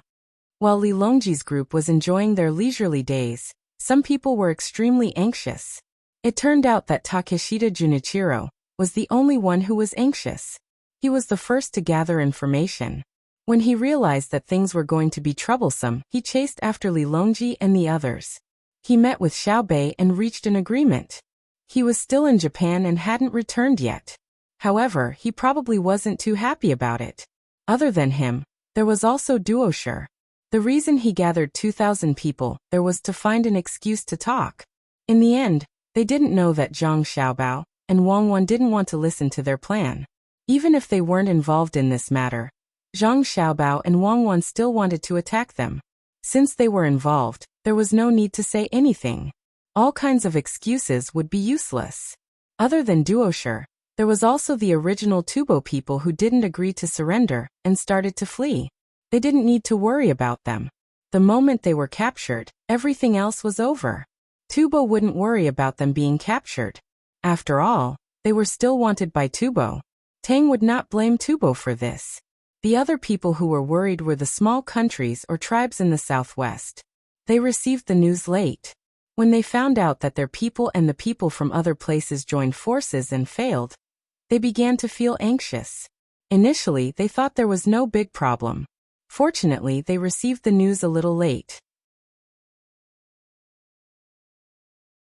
While Li Longji's group was enjoying their leisurely days, some people were extremely anxious. It turned out that Takeshita Junichiro was the only one who was anxious. He was the first to gather information. When he realized that things were going to be troublesome, he chased after Li Longji and the others. He met with Xiaobei and reached an agreement. He was still in Japan and hadn't returned yet. However, he probably wasn't too happy about it. Other than him, there was also Duosher. The reason he gathered 2,000 people there was to find an excuse to talk. In the end, they didn't know that Zhang Xiaobao and Wang Wan didn't want to listen to their plan. Even if they weren't involved in this matter, Zhang Xiaobao and Wang Wan still wanted to attack them. Since they were involved, there was no need to say anything. All kinds of excuses would be useless. Other than Duosher, there was also the original Tubo people who didn't agree to surrender and started to flee. They didn't need to worry about them. The moment they were captured, everything else was over. Tubo wouldn't worry about them being captured. After all, they were still wanted by Tubo. Tang would not blame Tubo for this. The other people who were worried were the small countries or tribes in the southwest. They received the news late. When they found out that their people and the people from other places joined forces and failed, they began to feel anxious. Initially, they thought there was no big problem. Fortunately, they received the news a little late.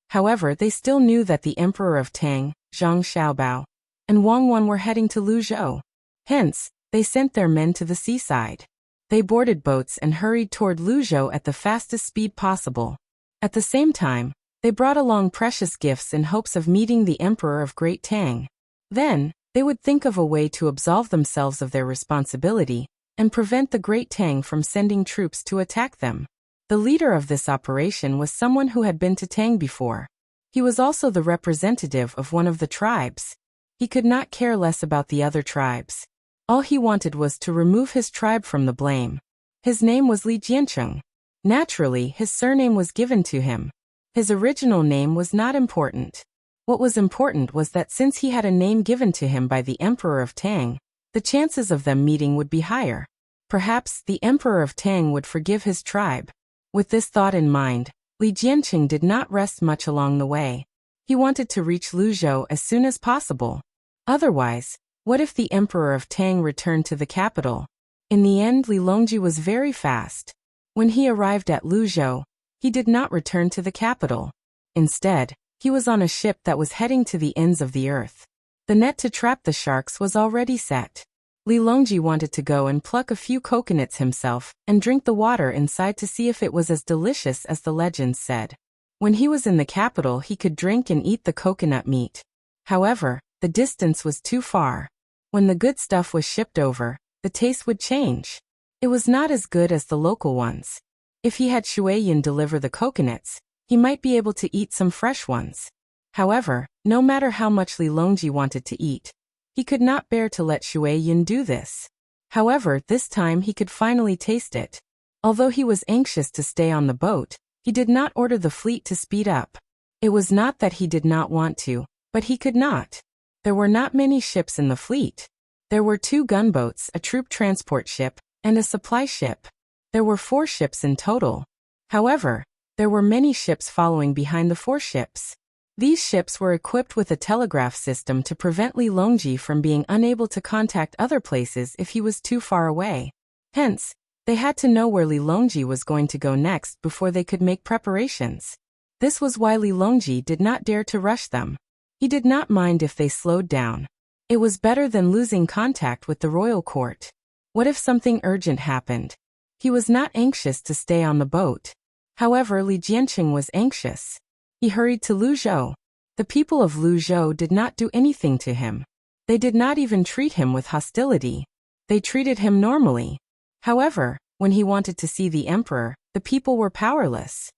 However, they still knew that the Emperor of Tang, Zhang Xiaobao, and Wang Wan were heading to Luzhou. Hence, they sent their men to the seaside. They boarded boats and hurried toward Luzhou at the fastest speed possible. At the same time, they brought along precious gifts in hopes of meeting the Emperor of Great Tang. Then, they would think of a way to absolve themselves of their responsibility and prevent the Great Tang from sending troops to attack them. The leader of this operation was someone who had been to Tang before. He was also the representative of one of the tribes. He could not care less about the other tribes. All he wanted was to remove his tribe from the blame. His name was Li Jiancheng. Naturally, his surname was given to him. His original name was not important. What was important was that since he had a name given to him by the Emperor of Tang, the chances of them meeting would be higher. Perhaps the Emperor of Tang would forgive his tribe. With this thought in mind, Li Jianqing did not rest much along the way. He wanted to reach Luzhou as soon as possible. Otherwise, what if the Emperor of Tang returned to the capital? In the end, Li Longji was very fast. When he arrived at Luzhou, he did not return to the capital. Instead, he was on a ship that was heading to the ends of the earth. The net to trap the sharks was already set. Li Longji wanted to go and pluck a few coconuts himself and drink the water inside to see if it was as delicious as the legends said. When he was in the capital, he could drink and eat the coconut meat. However, the distance was too far. When the good stuff was shipped over, the taste would change. It was not as good as the local ones. If he had Shueyin deliver the coconuts, he might be able to eat some fresh ones. However, no matter how much Li Longji wanted to eat, he could not bear to let Shueyin do this. However, this time he could finally taste it. Although he was anxious to stay on the boat, he did not order the fleet to speed up. It was not that he did not want to, but he could not. There were not many ships in the fleet. There were 2 gunboats, a troop transport ship, and a supply ship. There were 4 ships in total. However, there were many ships following behind the 4 ships. These ships were equipped with a telegraph system to prevent Li Longji from being unable to contact other places if he was too far away. Hence, they had to know where Li Longji was going to go next before they could make preparations. This was why Li Longji did not dare to rush them. He did not mind if they slowed down. It was better than losing contact with the royal court. What if something urgent happened? He was not anxious to stay on the boat. However, Li Jianqing was anxious. He hurried to Luzhou. The people of Luzhou did not do anything to him. They did not even treat him with hostility. They treated him normally. However, when he wanted to see the emperor, the people were powerless.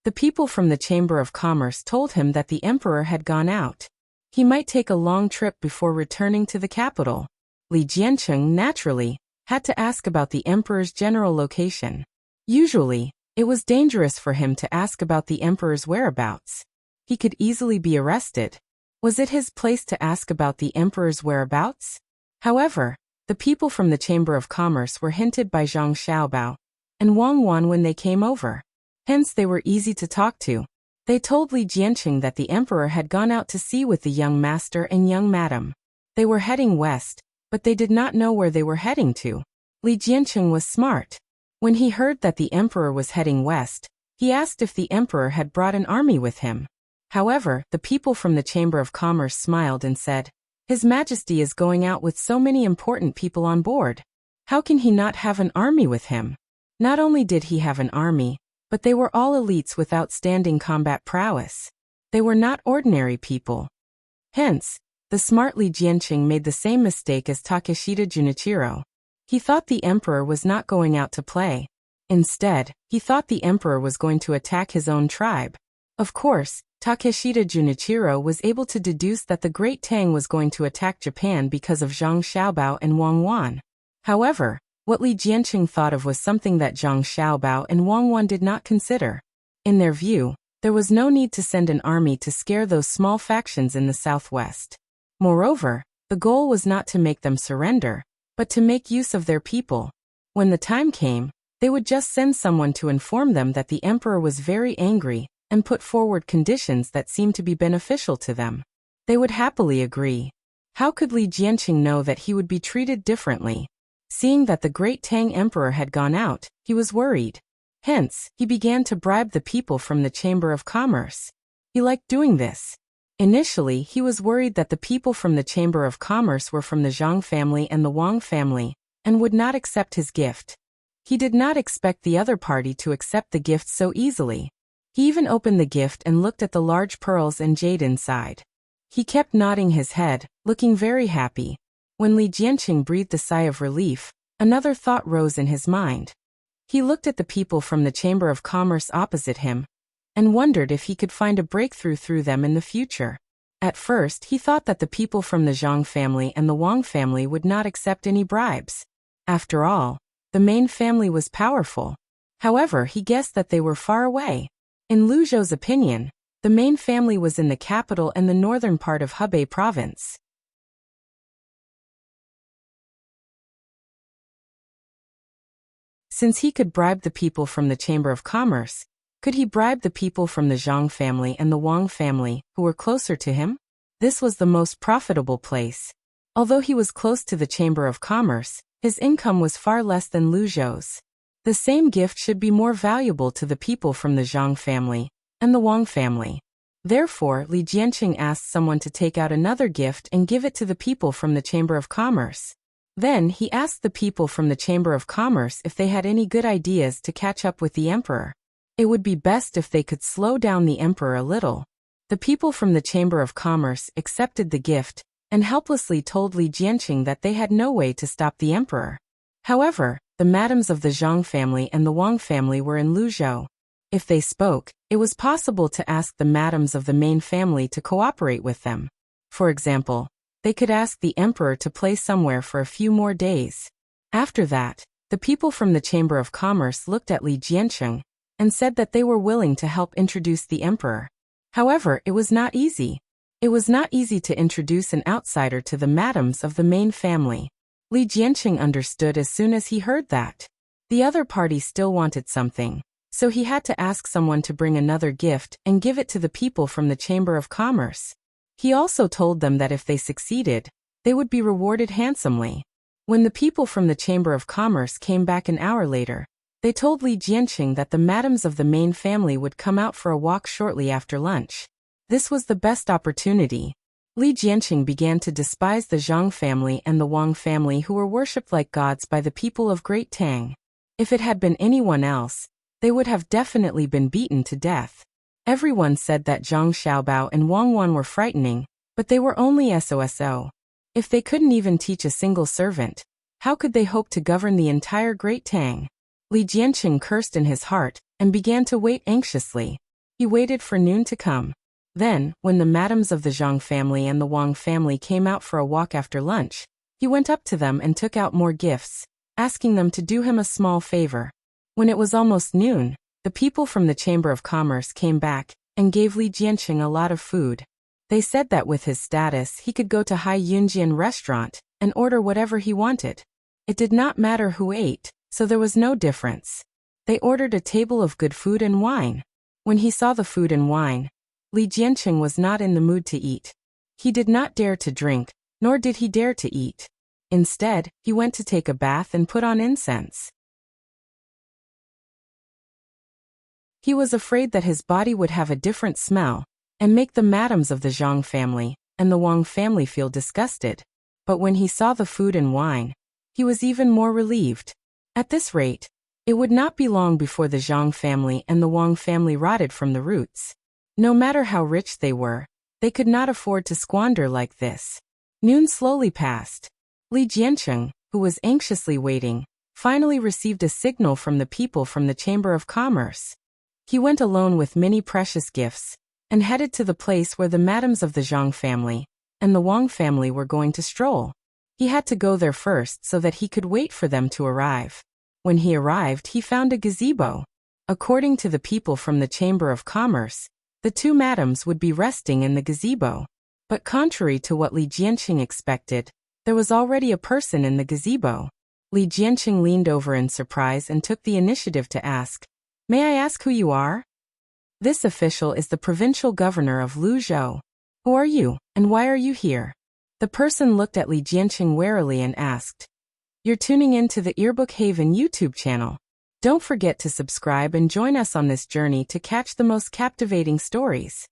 The people from the Chamber of Commerce told him that the emperor had gone out. He might take a long trip before returning to the capital. Li Jiancheng, naturally, had to ask about the emperor's general location. Usually, it was dangerous for him to ask about the emperor's whereabouts. He could easily be arrested. Was it his place to ask about the emperor's whereabouts? However, the people from the Chamber of Commerce were hinted by Zhang Xiaobao and Wang Wan when they came over. Hence they were easy to talk to. They told Li Jiancheng that the emperor had gone out to sea with the young master and young madam. They were heading west, but they did not know where they were heading to. Li Jiancheng was smart. When he heard that the emperor was heading west, he asked if the emperor had brought an army with him. However, the people from the Chamber of Commerce smiled and said, "His Majesty is going out with so many important people on board. How can he not have an army with him?" Not only did he have an army, but they were all elites with outstanding combat prowess. They were not ordinary people. Hence, the smart Li Jiancheng made the same mistake as Takeshita Junichiro. He thought the emperor was not going out to play. Instead, he thought the emperor was going to attack his own tribe. Of course, Takeshita Junichiro was able to deduce that the great Tang was going to attack Japan because of Zhang Xiaobao and Wang Wan. However, what Li Jiancheng thought of was something that Zhang Xiaobao and Wang Wan did not consider. In their view, there was no need to send an army to scare those small factions in the southwest. Moreover, the goal was not to make them surrender, but to make use of their people. When the time came, they would just send someone to inform them that the emperor was very angry and put forward conditions that seemed to be beneficial to them. They would happily agree. How could Li Jiancheng know that he would be treated differently? Seeing that the great Tang emperor had gone out, he was worried. Hence, he began to bribe the people from the Chamber of Commerce. He liked doing this. Initially, he was worried that the people from the Chamber of Commerce were from the Zhang family and the Wang family, and would not accept his gift. He did not expect the other party to accept the gift so easily. He even opened the gift and looked at the large pearls and jade inside. He kept nodding his head, looking very happy. When Li Jiancheng breathed a sigh of relief, another thought rose in his mind. He looked at the people from the Chamber of Commerce opposite him, and wondered if he could find a breakthrough through them in the future. At first, he thought that the people from the Zhang family and the Wang family would not accept any bribes. After all, the main family was powerful. However, he guessed that they were far away. In Lu Zhou's opinion, the main family was in the capital and the northern part of Hebei province. Since he could bribe the people from the Chamber of Commerce, could he bribe the people from the Zhang family and the Wang family, who were closer to him? This was the most profitable place. Although he was close to the Chamber of Commerce, his income was far less than Lu Zhou's. The same gift should be more valuable to the people from the Zhang family and the Wang family. Therefore, Li Jiancheng asked someone to take out another gift and give it to the people from the Chamber of Commerce. Then he asked the people from the Chamber of Commerce if they had any good ideas to catch up with the emperor. It would be best if they could slow down the emperor a little. The people from the Chamber of Commerce accepted the gift and helplessly told Li Jiancheng that they had no way to stop the emperor. However, the madams of the Zhang family and the Wang family were in Luzhou. If they spoke, it was possible to ask the madams of the main family to cooperate with them. For example, they could ask the emperor to play somewhere for a few more days. After that, the people from the Chamber of Commerce looked at Li Jiancheng and said that they were willing to help introduce the emperor. However, it was not easy. It was not easy to introduce an outsider to the madams of the main family. Li Jiancheng understood as soon as he heard that. The other party still wanted something, so he had to ask someone to bring another gift and give it to the people from the Chamber of Commerce. He also told them that if they succeeded, they would be rewarded handsomely. When the people from the Chamber of Commerce came back an hour later, they told Li Jiancheng that the madams of the main family would come out for a walk shortly after lunch. This was the best opportunity. Li Jiancheng began to despise the Zhang family and the Wang family, who were worshipped like gods by the people of Great Tang. If it had been anyone else, they would have definitely been beaten to death. Everyone said that Zhang Xiaobao and Wang Wan were frightening, but they were only SOSO. If they couldn't even teach a single servant, how could they hope to govern the entire Great Tang? Li Jiancheng cursed in his heart and began to wait anxiously. He waited for noon to come. Then, when the madams of the Zhang family and the Wang family came out for a walk after lunch, He went up to them and took out more gifts, asking them to do him a small favor. When it was almost noon, the people from the Chamber of Commerce came back and gave Li Jianqing a lot of food. They said that with his status he could go to Hai Yunjian restaurant and order whatever he wanted. It did not matter who ate, so there was no difference. They ordered a table of good food and wine. When he saw the food and wine, Li Jianqing was not in the mood to eat. He did not dare to drink, nor did he dare to eat. Instead, he went to take a bath and put on incense. He was afraid that his body would have a different smell and make the madams of the Zhang family and the Wang family feel disgusted. But when he saw the food and wine, he was even more relieved. At this rate, it would not be long before the Zhang family and the Wang family rotted from the roots. No matter how rich they were, they could not afford to squander like this. Noon slowly passed. Li Jianqing, who was anxiously waiting, finally received a signal from the people from the Chamber of Commerce. He went alone with many precious gifts and headed to the place where the madams of the Zhang family and the Wang family were going to stroll. He had to go there first so that he could wait for them to arrive. When he arrived, he found a gazebo. According to the people from the Chamber of Commerce, the two madams would be resting in the gazebo. But contrary to what Li Jianqing expected, there was already a person in the gazebo. Li Jianqing leaned over in surprise and took the initiative to ask, "May I ask who you are?" "This official is the provincial governor of Luzhou. Who are you, and why are you here?" The person looked at Li Jianqing warily and asked, "You're tuning in to the Earbook Haven YouTube channel. Don't forget to subscribe and join us on this journey to catch the most captivating stories."